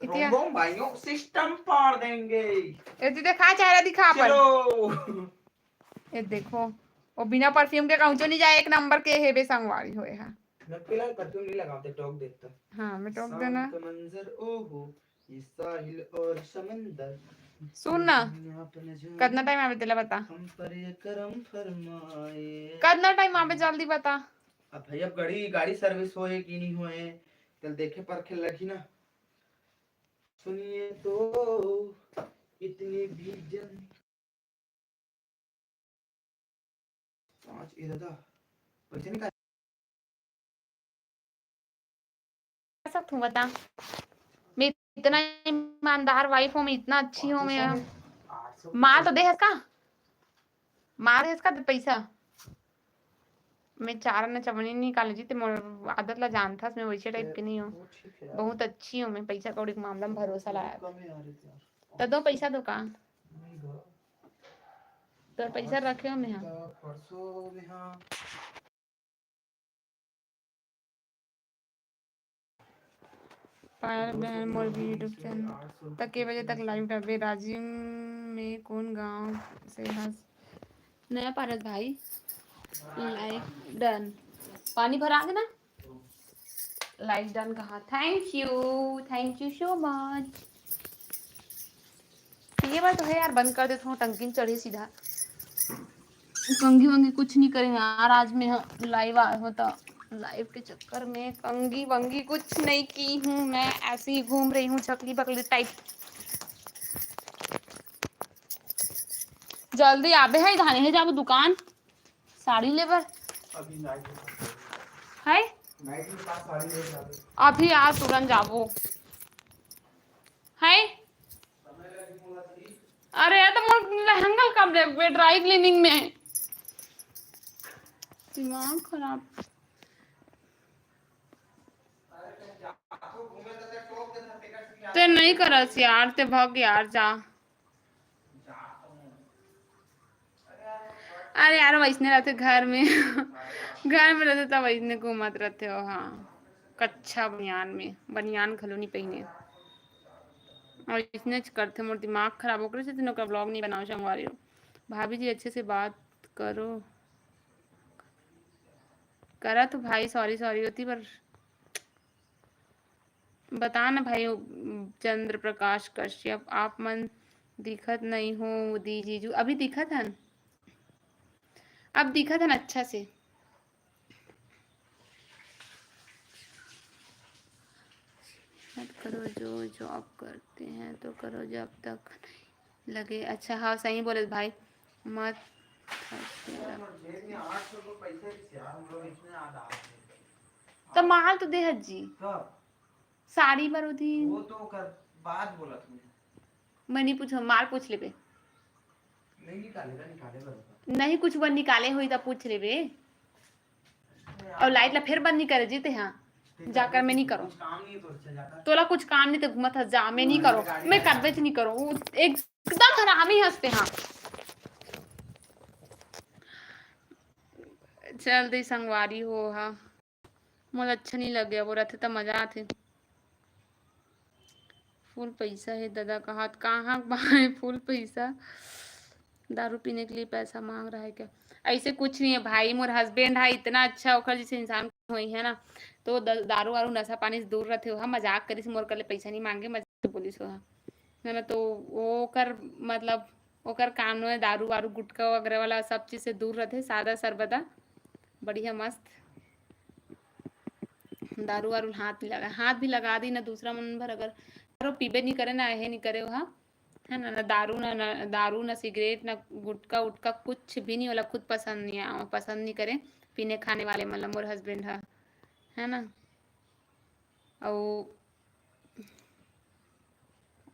Speaker 2: रोम भाइयों सिस्टम पार देंगे।
Speaker 1: ये दिखा चेहरा दिखा पर
Speaker 2: चलो
Speaker 1: ये देखो वो बिना परफ्यूम के कहूँ नहीं जाए, एक नंबर के हेबे संगवारी होए है।
Speaker 2: मैं फिलहाल परफ्यूम नहीं लगाते टॉक देखता।
Speaker 1: हाँ मैं टोक देना।
Speaker 2: मंजर ओहो ये साहिल और समंदर
Speaker 1: सुन ना कितना टाइम आवे तेला बता।
Speaker 2: हम पर ये करम फरमाए
Speaker 1: कितना टाइम आवे जल्दी बता।
Speaker 2: अब भाई अब गाड़ी सर्विस होए कि नहीं होए कल देखे परखे लगी ना। सुनिए तो इतनी भी जन पांच इरादा पैसे निकाल
Speaker 1: सकता हूँ बता। मैं इतना ईमानदार वाइफ हूँ, मैं इतना अच्छी हूँ। मैं मार तो दे इसका, मार इसका पैसा। मैं चार न चवनी नहीं निकाले जी, ते आदत ला जानता मैं वैसे टाइप की नहीं हूँ। बहुत अच्छी हूँ मैं, पैसा कौड़ी के मामला में भरोसा लाया। तो दो पैसा दो का तो पैसा रखे हो मैं
Speaker 2: परसों में हाँ
Speaker 1: पायल बहन मोर भी यूट्यूब चैनल तक के बजे तक लाइव डबे राजीव में कौन गांव से हंस नया पारस भाई लाइक डन। पानी भरा देना। लाइक डन कहा। Thank you so much. ये बात तो है यार, बंद कर दे थोड़ा टंकी चढ़े सीधा। कंगी वंगी कुछ नहीं करेंगे यार, आज मैं लाइव आया हूँ तो लाइव के चक्कर में कंगी वंगी कुछ नहीं की हूँ। मैं ऐसे ही घूम रही हूँ छकली बकली टाइप। जल्दी आबे है धाने है जाबो दुकान साड़ी लेबर
Speaker 2: अभी नाइट
Speaker 1: है
Speaker 2: में पास साड़ी ले जाते
Speaker 1: अभी आज तुरंत जाबो है। अरे यार तो मोर लहंगा कब ले ड्राई क्लीनिंग में दिमाग खराब। ते नहीं करस यार, ते भग यार जा। अरे यार वैसने रहते घर में घर में रहते तब वैसने घूमत रहते हो। हाँ कच्चा बनियान में बनियान खलो नहीं पहने और इसने करते मोर दिमाग खराब हो कर से तीनों का ब्लॉग नहीं बनाओ संगवारी हो। भाभी जी अच्छे से बात करो करा तो भाई सॉरी होती पर बता ना भाई। चंद्र प्रकाश कश्यप आप मन दिखत नहीं हो दी जीजू अभी दिखत हन, अब दिखत हन अच्छा से। मत करो जो जॉब करते हैं तो करो जब तक लगे। अच्छा हाँ सही बोले भाई मत तो माल तो दे जी साड़ी पर थी
Speaker 2: वो तो कर बात बोला तुमने
Speaker 1: मैं नहीं पूछो माल पूछ लेबे
Speaker 2: नहीं निकाले
Speaker 1: नहीं कुछ बन निकाले हुई तब पूछ लेबे और लाइट ला फिर बंद नहीं करे जीते हाँ जाकर मैं नहीं करो,
Speaker 2: कुछ काम नहीं है तो अच्छा जाकर
Speaker 1: तोला कुछ काम नहीं तो मत जा, मैं नहीं करो, मैं करबे नहीं करो, एकदम हरामी हंसते। हाँ चल दे संगवारी हो। हाँ मुझे अच्छा नहीं लग गया, वो रहते तो मजा आते। फुल पैसा है दादा का हाथ, कहाँ पाए फुल पैसा, दारू पीने के लिए पैसा मांग रहा है क्या? ऐसे कुछ नहीं है भाई, मोर हस्बैंड है इतना अच्छा होकर जैसे इंसान हुई है ना, तो दारू वारू नशा पानी से दूर रहते हो। हाँ मजाक करी से मोर कल पैसा नहीं मांगे, मजाक से बोली सो है ना, तो वो कर मतलब ओकर काम में दारू वारू गुटखा वगैरह वाला सब चीज से दूर रहते, सादा सरबदा बढ़िया मस्त। दारू वारू हाथ भी लगा दी ना दूसरा मन भर, अगर दारू पीबे नहीं करे ना यह नहीं करे वहाँ है ना, दारू ना सिगरेट ना गुटखा उटका कुछ भी नहीं वाला, खुद पसंद नहीं करे पीने खाने वाले, मतलब मोर हस्बैंड है ना। और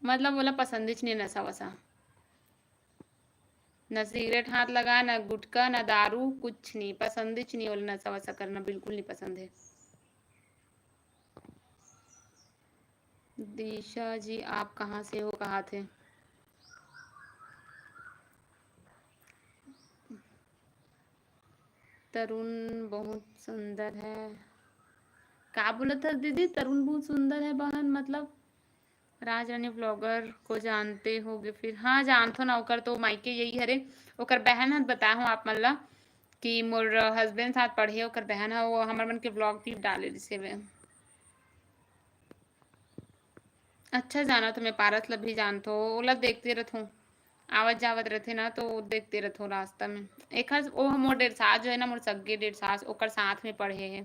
Speaker 1: मतलब बोला पसंद ही नहीं नशा वसा, ना सिगरेट हाथ लगा ना गुटखा ना दारू, कुछ नहीं पसंद ही नहीं बोला, नशा वसा करना बिल्कुल नहीं पसंद है। दिशा जी आप कहाँ से हो, कहाँ थे? तरुण बहुत सुंदर है, क्या बोला था दीदी? तरुण बहुत सुंदर है बहन मतलब? राजरानी ब्लॉगर को जानते होगे फिर? हाँ जानते ना, ओकर तो मायके यही हरे, ओकर बहन है बताया हूँ आप मतलब कि मोर हस्बैंड साथ पढ़े, ओकर बहन है, वो हमारे मन के ब्लॉग भी डाले जिसे वे अच्छा जाना तो मैं पारस लब भी जानते हो, ओला देखते रहता आवत जावत रहते ना, तो देखते रहते रास्ता में। एक वो मोर डेढ़ सास जो है ना, मोर सगे डेढ़ सास ओकर साथ में पढ़े है,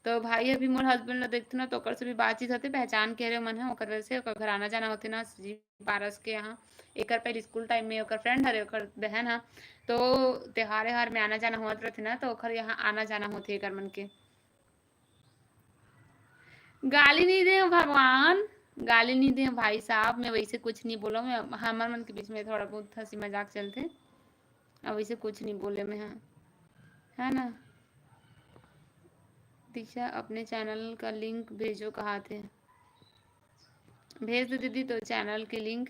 Speaker 1: तो भाई अभी मोर हस्बैंड ला देखते ना, तो ओकर से भी बातचीत होते, पहचान के रहे मन है ओकर वजह से, ओकर घर आना जाना होते ना जी पारस के यहाँ। एकर पहले स्कूल टाइम में ओकर फ्रेंड हरे, ओकर बहन है, तो त्योहार में आना जाना होत रहते ना, तो ओकर यहाँ आना जाना होते एकर मन के। गाली नहीं दे भगवान, गाली नहीं दे भाई साहब, मैं वैसे कुछ नहीं बोला, मैं हमारे मन के बीच में थोड़ा बहुत हंसी मजाक चलते, अब वैसे कुछ नहीं बोले मैं। हाँ है ना। दिशा अपने चैनल का लिंक भेजो, कहाँ थे? भेज दो दीदी तो चैनल की लिंक।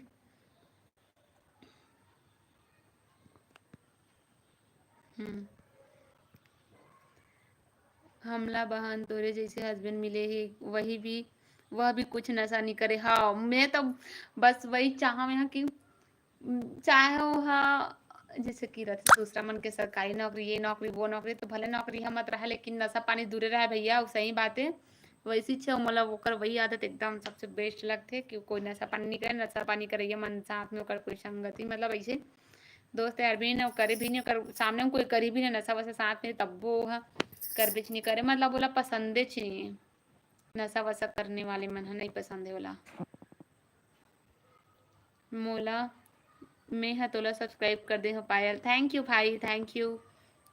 Speaker 1: हमला बहन तोरे जैसे हस्बैंड मिले ही, वह भी कुछ नशा नहीं करे। हाँ मैं तो बस वही चाह में कि चाहे वो जैसे कि रहते दूसरा मन के सरकारी नौकरी, ये नौकरी वो नौकरी, तो भले नौकरी हम मत रहा, लेकिन नशा पानी दूरे रहा भैया, वो सही बात है। वैसी छे मतलब ओकर वही आदत एकदम सबसे बेस्ट लगते कि कोई नशा पानी नहीं करे, नशा पानी करे मन साथ में ओकर कोई संगति, मतलब ऐसे दोस्त यार भी नहीं करे भी नहीं कर, सामने में कोई करी भी नहीं नशा वसा साथ में, तब वो कर बिच नहीं करे, मतलब बोला पसंदे चाहिए नशा वसा करने वाले मन नहीं पसंद है बोला। मोला मैं है तोला सब्सक्राइब कर दे हो पायल, थैंक यू भाई, थैंक यू।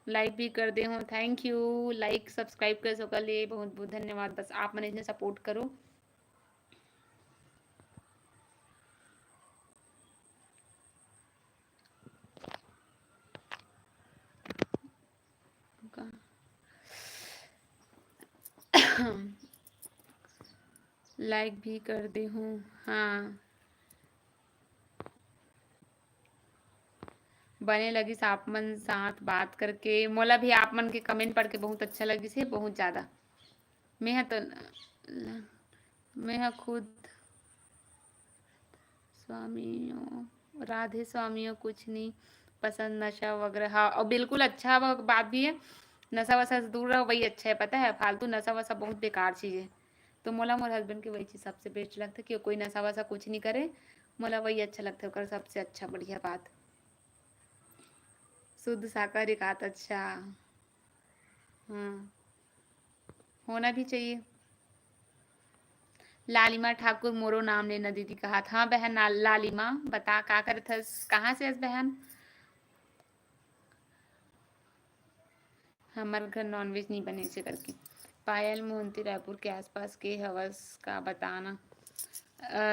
Speaker 1: लाइक भी कर दे हो, थैंक यू। लाइक सब्सक्राइब कर सो लिए बहुत बहुत धन्यवाद, बस आप मैंने इतने सपोर्ट करो। लाइक भी कर दे हूँ। हाँ बने लगी आप मन साथ बात करके, मोला भी आप मन के कमेंट पढ़ के बहुत अच्छा लगी से, बहुत ज़्यादा। मैं तो मैं खुद स्वामियों राधे स्वामियों कुछ नहीं पसंद नशा वगैरह। हाँ और बिल्कुल अच्छा बात भी है, नशा वशा से दूर रहो वही अच्छा है, पता है फालतू नशा वशा बहुत बेकार चीज़ है। तो मोला मोर हस्बैंड की वही चीज़ सबसे बेस्ट लगता है कि कोई नशा वशा कुछ नहीं करे, मोला वही अच्छा लगता है, सबसे अच्छा बढ़िया बात। शुद्ध शाकाहारी खात अच्छा। हाँ होना भी चाहिए। लालिमा ठाकुर मोरो नाम लेना दीदी कहा था। हाँ बहन लालिमा बता का कर था, कहाँ से बहन? हमारे घर नॉनवेज नहीं बने से करके। पायल मोहंती रायपुर के आसपास के हवस का बताना।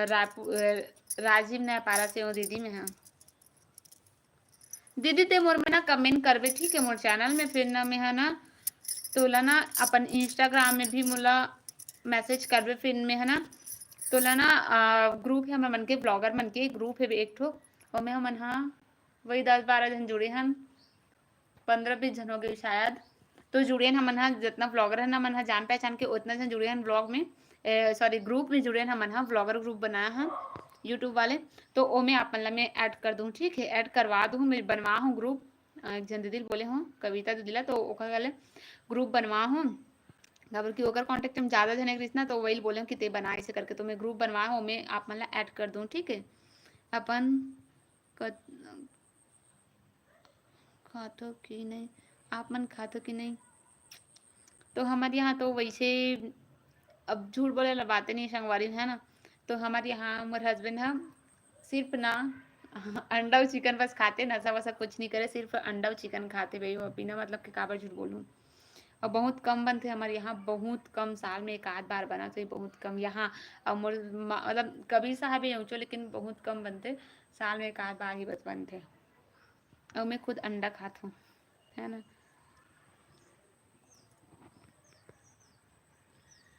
Speaker 1: रायपुर राजीव नेपारा से हो दीदी में। हाँ दीदी ते मोर में ना कमेंट करबे ठीक है मोर चैनल में, फिर ना मैं है ना तोला ना अपन इंस्टाग्राम में भी मोला मैसेज करबे फिर में है ना तोला ना ग्रुप है हमन मन के ब्लॉगर मन के ग्रुप है एक ठो ओमे हमन हा वही 10-12 जन जुड़े हन 15-20 जन हो गए शायद तो जुड़े हमन हा जितना ब्लॉगर है ना मन हा जान पहचान के उतना जन जुड़े हन ब्लॉग में सॉरी ग्रुप में जुड़े हमन हा ब्लॉगर ग्रुप बनाया हन यूट्यूब वाले तो ओमे आप मन ला मैं ऐड कर दूँ ठीक है ऐड करवा दूँ मैं बनवा हूँ ग्रुप एक जन दीदी बोले हूँ कविता दीदी ला तो ओकर वाले ग्रुप बनवा हूँ काबर कि ओकर कांटेक्ट में ज़्यादा जने रहिस ना तो वही बोले कि ते बना ऐसे करके तो मैं ग्रुप बनवा हूँ मैं आप मन ला ऐड कर दूँ ठीक है अपन खातो कि नहीं आप मन खातो कि नहीं तो हमारे यहाँ तो वैसे अब झूठ बोले ला बातें नहीं संगवारी है ना तो हमारे यहाँ हमारे हस्बैंड है सिर्फ ना अंडा और चिकन बस खाते नशा वसा कुछ नहीं करे सिर्फ अंडा और चिकन खाते भाई बिना मतलब के काबर झूठ बोलूँ और बहुत कम बनते हमारे यहाँ बहुत कम साल में एक आध बार बना तो बहुत कम यहाँ और मतलब कभी साहब ही ऊँचो लेकिन बहुत कम बनते साल में एक आध बार ही बस बनते और मैं खुद अंडा खाती हूँ है ना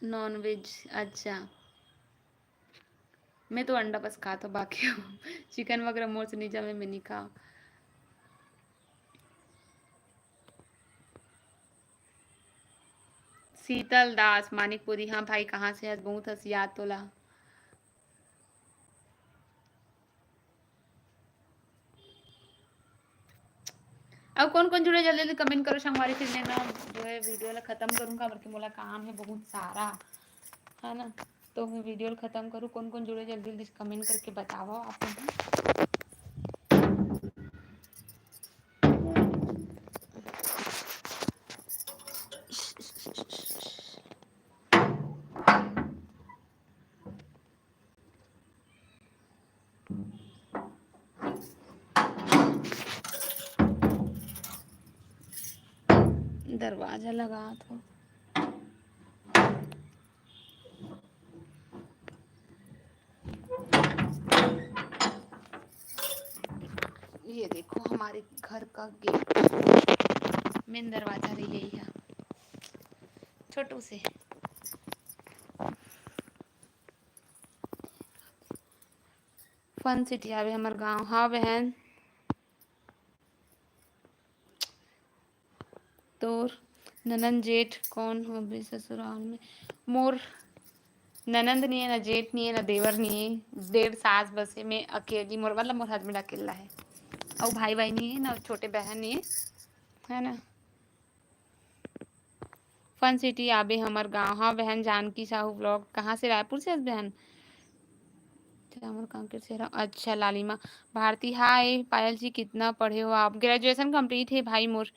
Speaker 1: नॉन वेज अच्छा मैं तो अंडा बस खाता हूँ बाकी चिकन वगैरह मोर से नहीं जमे मैं नहीं खा शीतल दास मानिकपुरी हाँ भाई कहाँ से है बहुत हंसी याद तोला अब कौन कौन जुड़े जल्दी जल्दी कमेंट करो संगवारी फिर मैं ना जो है वीडियो ला खत्म करूँगा बल्कि मोला काम है बहुत सारा है ना तो मैं वीडियो खत्म करूँ कौन कौन जुड़े जल्दी जल्दी कमेंट करके बताओ आप दरवाजा लगा तो ये देखो हमारे घर का गेट मेन दरवाजा रही यही है छोटू से फन सिटी आवे हमार गांव हाँ बहन तोर ननन जेठ कौन हो भी ससुराल में मोर ननंद नहीं है ना जेठ नहीं है ना देवर नहीं है देवर सास बस है मैं अकेली मोर मतलब मोर हस्बैंड अकेला है और भाई भाई नहीं है ना छोटे बहन नहीं है ना फन सिटी आबे हमार गांव हाँ बहन जानकी साहू ब्लॉग कहाँ से रायपुर से बहन कांकेर से अच्छा लालिमा भारती हाय पायल जी कितना पढ़े हो आप ग्रेजुएशन कंप्लीट है भाई मोर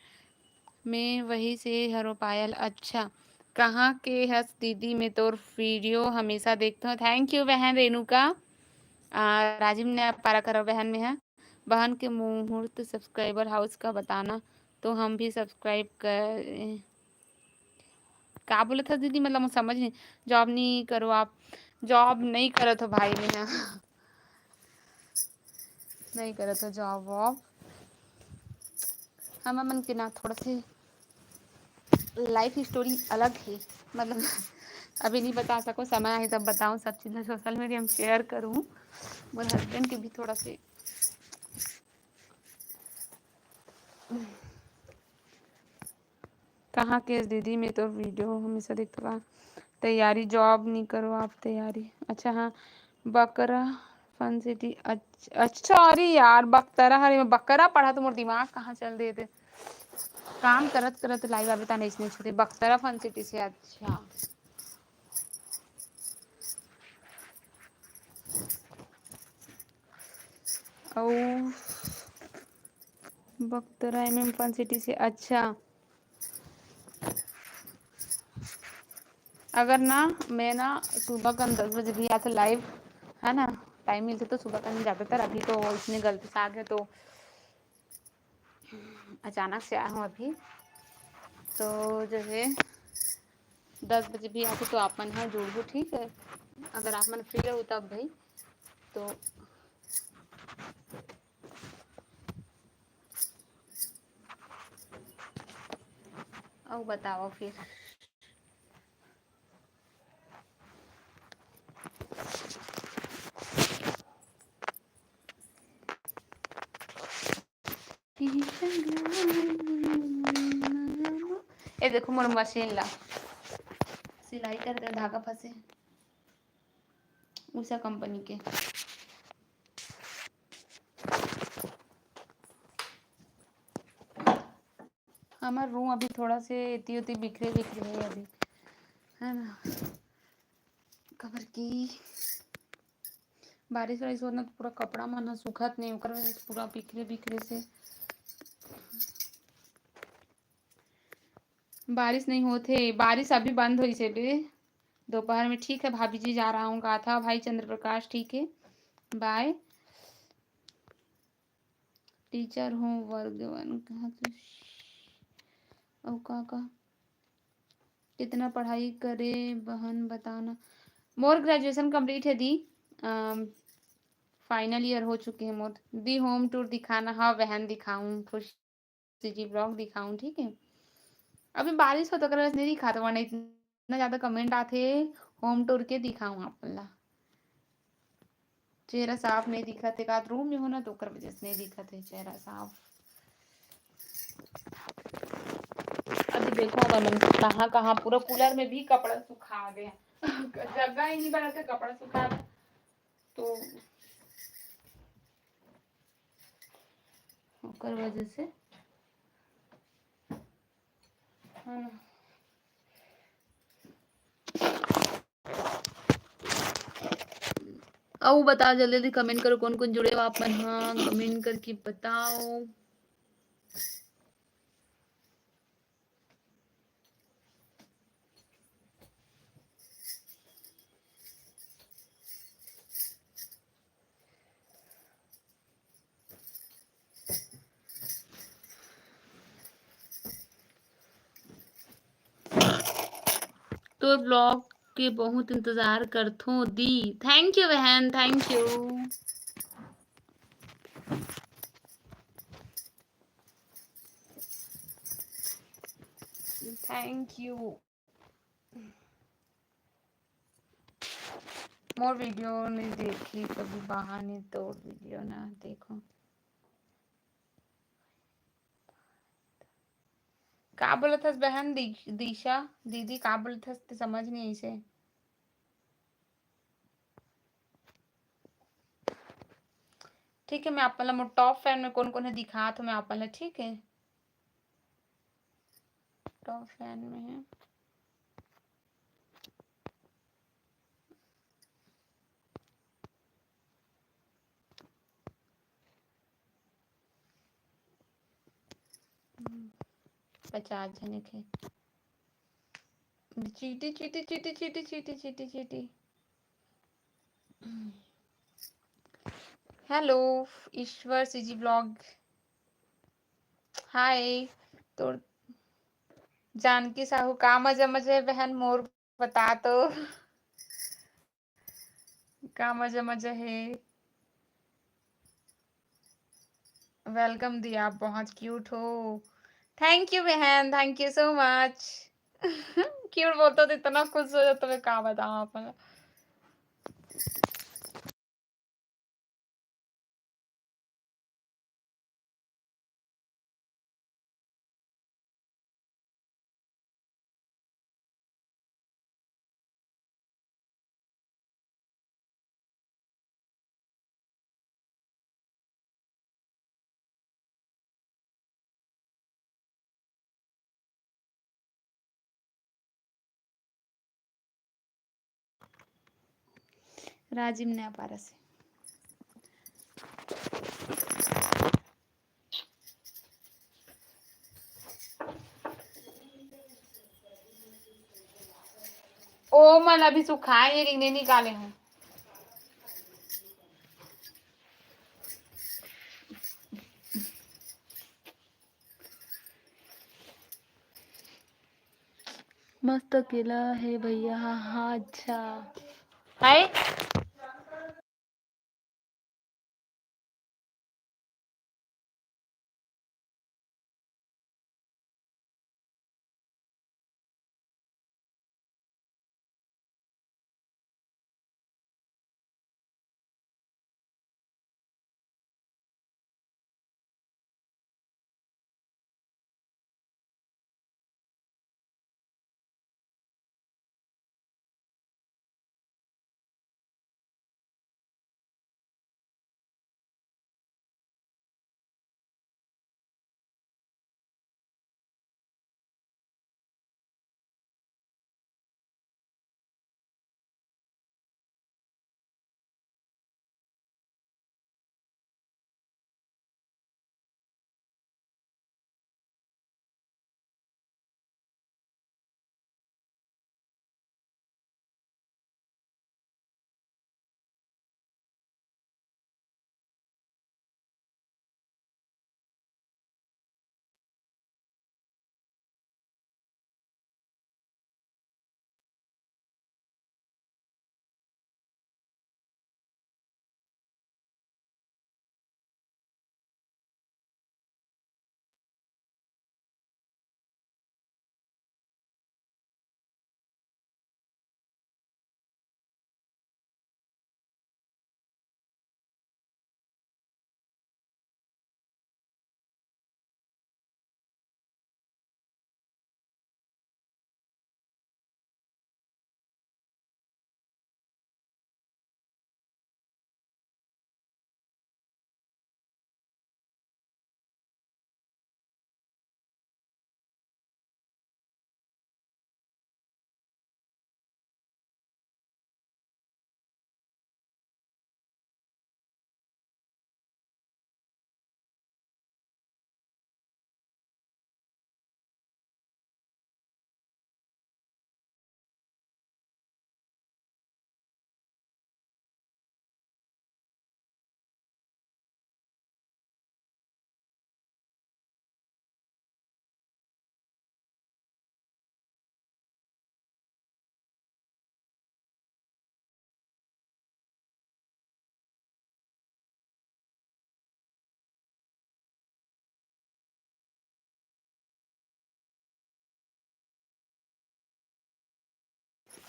Speaker 1: मैं वही से हरो पायल अच्छा कहाँ के हस दीदी मैं तो वीडियो हमेशा देखता हूँ थैंक यू बहन रेणुका राजीव ने पारा करो बहन में है बहन के मुहूर्त सब्सक्राइबर हाउस का बताना तो हम भी सब्सक्राइब कर क्या बोला था दीदी मतलब समझ नहीं जॉब नहीं करो आप जॉब नहीं करो तो भाई में है नहीं करो तो जॉब वॉब हम मन के ना थोड़ा से लाइफ स्टोरी अलग है मतलब अभी नहीं बता सको समय है तब बताऊँ सब चीज़ें सोशल मीडिया में शेयर करूँ मेरे हस्बैंड के भी थोड़ा से कहाँ के दीदी मैं तो वीडियो हमेशा देखता हूँ तैयारी जॉब नहीं करो आप तैयारी अच्छा हाँ बकरा फन सिटी अच्छा अरे यार बकतरा हरे मैं बकरा पढ़ा तो मोर दिमाग कहाँ चल रहे थे काम करत करत लाइव आवे ता नहीं छूटे बकतरा फन सिटी से अच्छा और बकतरा एम फन सिटी से अच्छा अगर ना मैं ना सुबह का 10 बजे भी आता लाइव है ना टाइम मिलते तो सुबह का नहीं ज़्यादातर अभी तो इतने गलती से आ गए तो अचानक से आया हूँ अभी तो जो है 10 बजे भी आते तो आप मन हाँ जुड़ दो ठीक है अगर आप मन फ्री रहो तब भाई तो और बताओ फिर ये देखो मोर मशीन ला सिलाई करते धागा फंसे उषा कंपनी के। हमारा रूम अभी थोड़ा से इतनी उतनी बिखरे बिखरे है अभी, है ना। खबर की बारिश वारिश होना तो पूरा कपड़ा माना सूखत नहीं, ओकर वजह से पूरा बिखरे बिखरे से। बारिश नहीं होते, बारिश अभी बंद हुई से बे दोपहर में। ठीक है भाभी जी, जा रहा हूँ। कहा था भाई चंद्र प्रकाश, ठीक है बाय। टीचर हूँ वर्ग 1 कहा तो और का कितना पढ़ाई करे बहन बताना। मोर ग्रेजुएशन कंप्लीट है दी, फाइनल ईयर हो चुके हैं मोर। दी होम टूर दिखाना, हाँ बहन दिखाऊं, खुशी जी ब्लॉग दिखाऊं, ठीक है। अभी बारिश हो तो कर नहीं दिखा तो वरना इतना ज्यादा कमेंट आते होम टूर के दिखाऊं आपला। चेहरा साफ नहीं दिखा थे, का रूम में होना तो कर वजह से नहीं दिखा थे चेहरा साफ। अभी देखो मन कहाँ कहाँ पूरा कूलर में भी कपड़ा सुखा गया जगह ही नहीं बना के कपड़ा सुखा तो ओकर वजह से, है ना। अब बताओ जल्दी जल्दी कमेंट करो कौन कौन जुड़े हो आप मन। हाँ कमेंट करके बताओ। तो ब्लॉग के बहुत इंतजार करथो दी। थैंक यू बहन, thank you. Thank you. More video नहीं देखी कभी, बहाने तो वीडियो ना देखो। का बोला था बहन दिशा दीदी, का बोला था समझ नहीं इसे। ठीक है मैं आप वाला टॉप फैन में कौन कौन है दिखा तो मैं आप वाला, ठीक है टॉप फैन में है। पचास जने के चीटी चीटी चीटी चीटी चीटी चीटी चीटी। हेलो ईश्वर सीजी ब्लॉग, हाय। तो जानकी साहू का मजा मजा है बहन मोर, बता तो का मजा मजा है। वेलकम दिया, आप बहुत क्यूट हो। थैंक यू बहन, thank you so much cute बोलते तो इतना खुश हो जाता, मैं क्या बताऊं आप। राजीव ने पारा से ओ मन अभी सुखाए ये नहीं निकाले हूँ। मस्त अकेला है भैया, हाँ अच्छा है।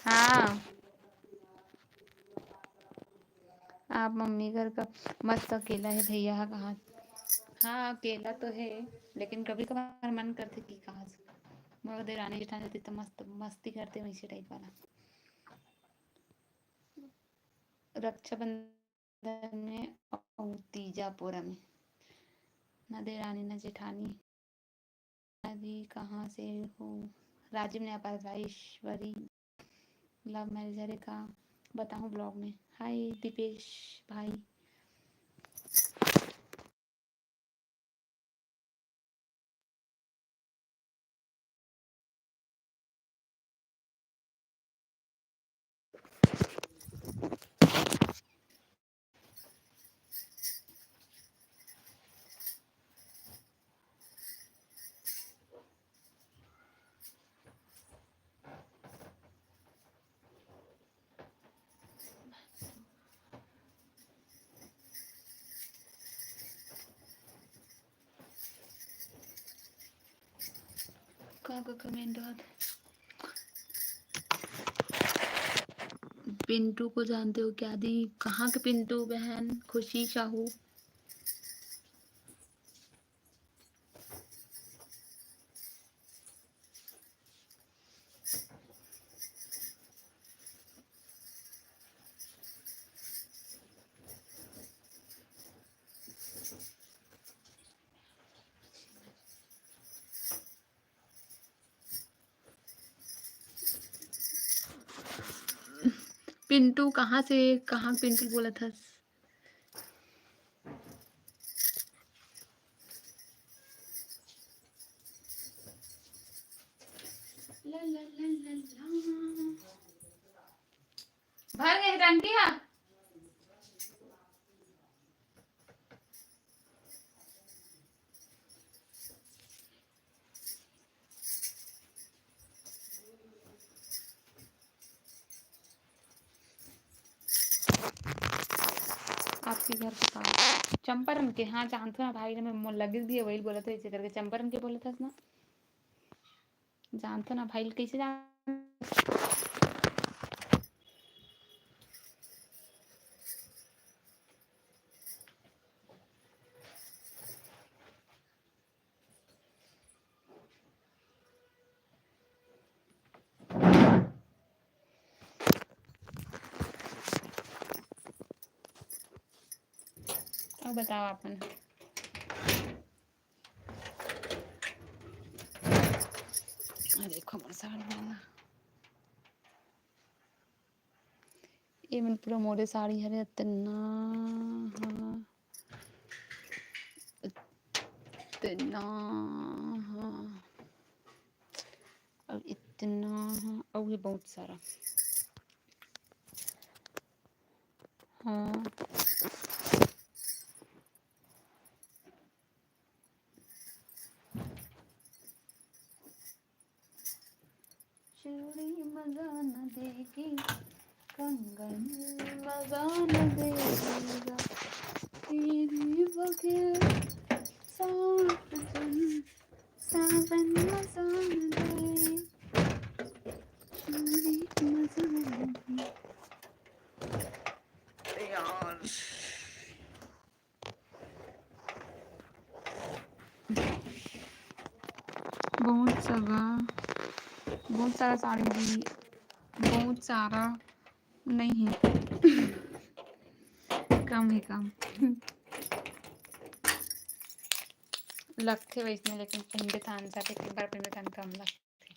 Speaker 1: हाँ आप मम्मी घर का मस्त अकेला है भैया कहाँ। हाँ अकेला तो है लेकिन कभी कभार मन करते कि कहाँ मगर देर आने जेठानी रहती तो मस्त मस्ती करते वैसे टाइप वाला। रक्षाबंधन में और तीजापुरा में न देरानी न जेठानी। अभी कहाँ से हो। राजीव ने पास भाई ईश्वरी लव मैरिज है का बताऊँ ब्लॉग में। हाय दीपेश भाई। कहाँ का कमेंट पिंटू को जानते हो क्या दी। कहाँ के पिंटू बहन खुशी शाहू। पिंटू कहाँ से कहाँ पिंटू बोला था। ला ला ला ला ला। भर गए टंकी हाँ। आपके घर के पास चंपारण के। हाँ जानते हो ना भाई ने मैं लगे भी है वही बोला था इसे करके चंपारण के बोला था ना। जानते हो ना भाई कैसे जान। अब बताओ आपने। देखो हमारे साड़ी वाला ये मैंने पूरा मोरे साड़ी है इतना। हाँ इतना। हाँ और इतना। हाँ और ये बहुत सारा। हाँ चूड़ी मजा न देगी कंगन मजा न देगा तेरे बगैर साथ चल सावन मजा न दे चूड़ी मजा न देगी। यार बहुत सारा साड़ी दी बहुत सारा नहीं कम ही कम लगते वैसने लेकिन पहनते थान जाते एक बार पहनते थान कम लगते।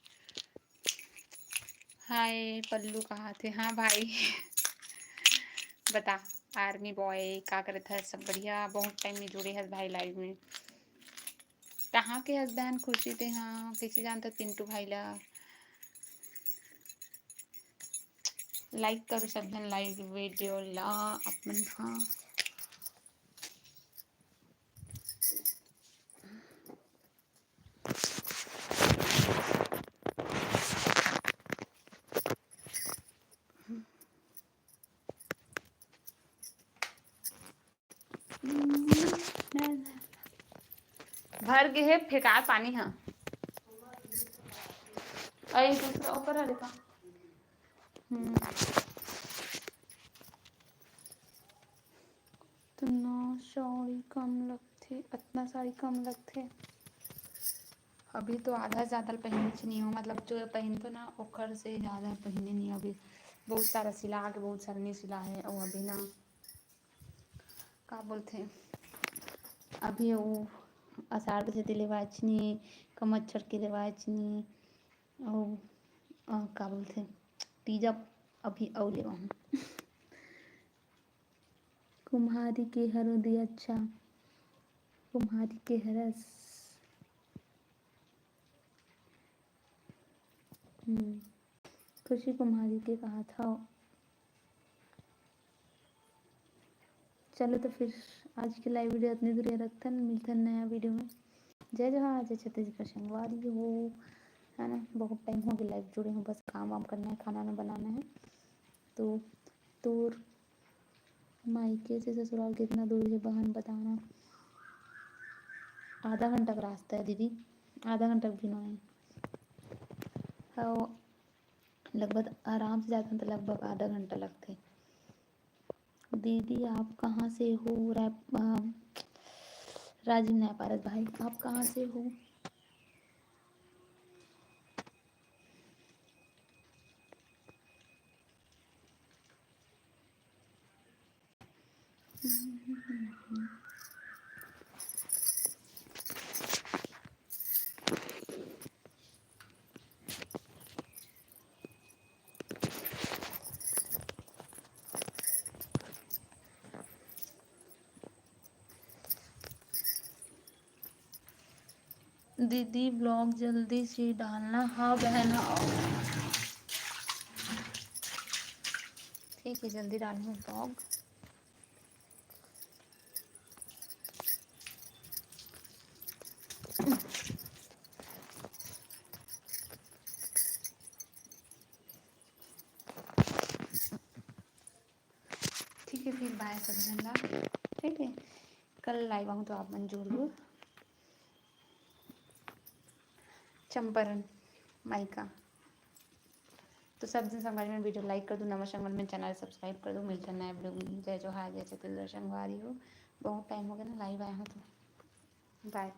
Speaker 1: हाय पल्लू कहाँ थे। हाँ भाई बता आर्मी बॉय क्या करे था सब बढ़िया बहुत टाइम में जुड़े हस भाई लाइव में। कहाँ के हस्बैंड खुशी थे। हाँ किसी जानता पिंटू भाई ला लाइक करो सब जन लाइव वीडियो ला अपन। हाँ भर के है फेंका पानी। हाँ अरे दूसरा ऊपर देखा इतना साड़ी कम लगते, इतना साड़ी कम लगते। अभी तो आधा से ज़्यादा पहने नहीं हो, मतलब जो पहन तो ना ओकर से ज़्यादा पहने नहीं। अभी बहुत सारा सिला के बहुत सारा नहीं सिला है। और अभी ना का बोलते हैं, अभी वो आषाढ़ से दिलवाचनी कमच्छर के दिलवाचनी और का बोलते हैं तीजा अभी और लेवा हूँ। कुम्हारी के हरदी, अच्छा कुम्हारी के हरस। खुशी कुम्हारी के कहा था। चलो तो फिर आज की लाइव वीडियो इतनी दूर रखते हैं, मिलते हैं नया वीडियो में। जय जोहार, जय छत्तीसगढ़ संगवारी हो, है ना। बहुत टाइम हो गया लाइव जुड़े हूँ, बस काम वाम करना है, खाना ना बनाना है। तो दूर मायके से ससुराल कितना दूर है बहन बताना। आधा घंटा का रास्ता है दीदी, आधा घंटा भी नहीं है। लगभग आराम से जाते हैं तो लगभग आधा घंटा लगते। दीदी आप कहाँ से हो? राजीव न्यायपारस भाई आप कहाँ से हो? दीदी ब्लॉग जल्दी से डालना। हाँ बहन, हाँ ठीक है, जल्दी डालूँ ब्लॉग। ठीक है फिर बाय सब धन्यवाद। ठीक है, कल लाइव आऊँ तो आप मंजूर चंपारण माइका। तो सब दिन संगवारी में वीडियो लाइक कर दो, नमः संगवारी में चैनल सब्सक्राइब कर दो। मिलते हैं नए वीडियो। जय जोहार, जय छत्तीसगढ़ संगवारी हो। बहुत टाइम हो गया ना लाइव आया हूँ तो बाय।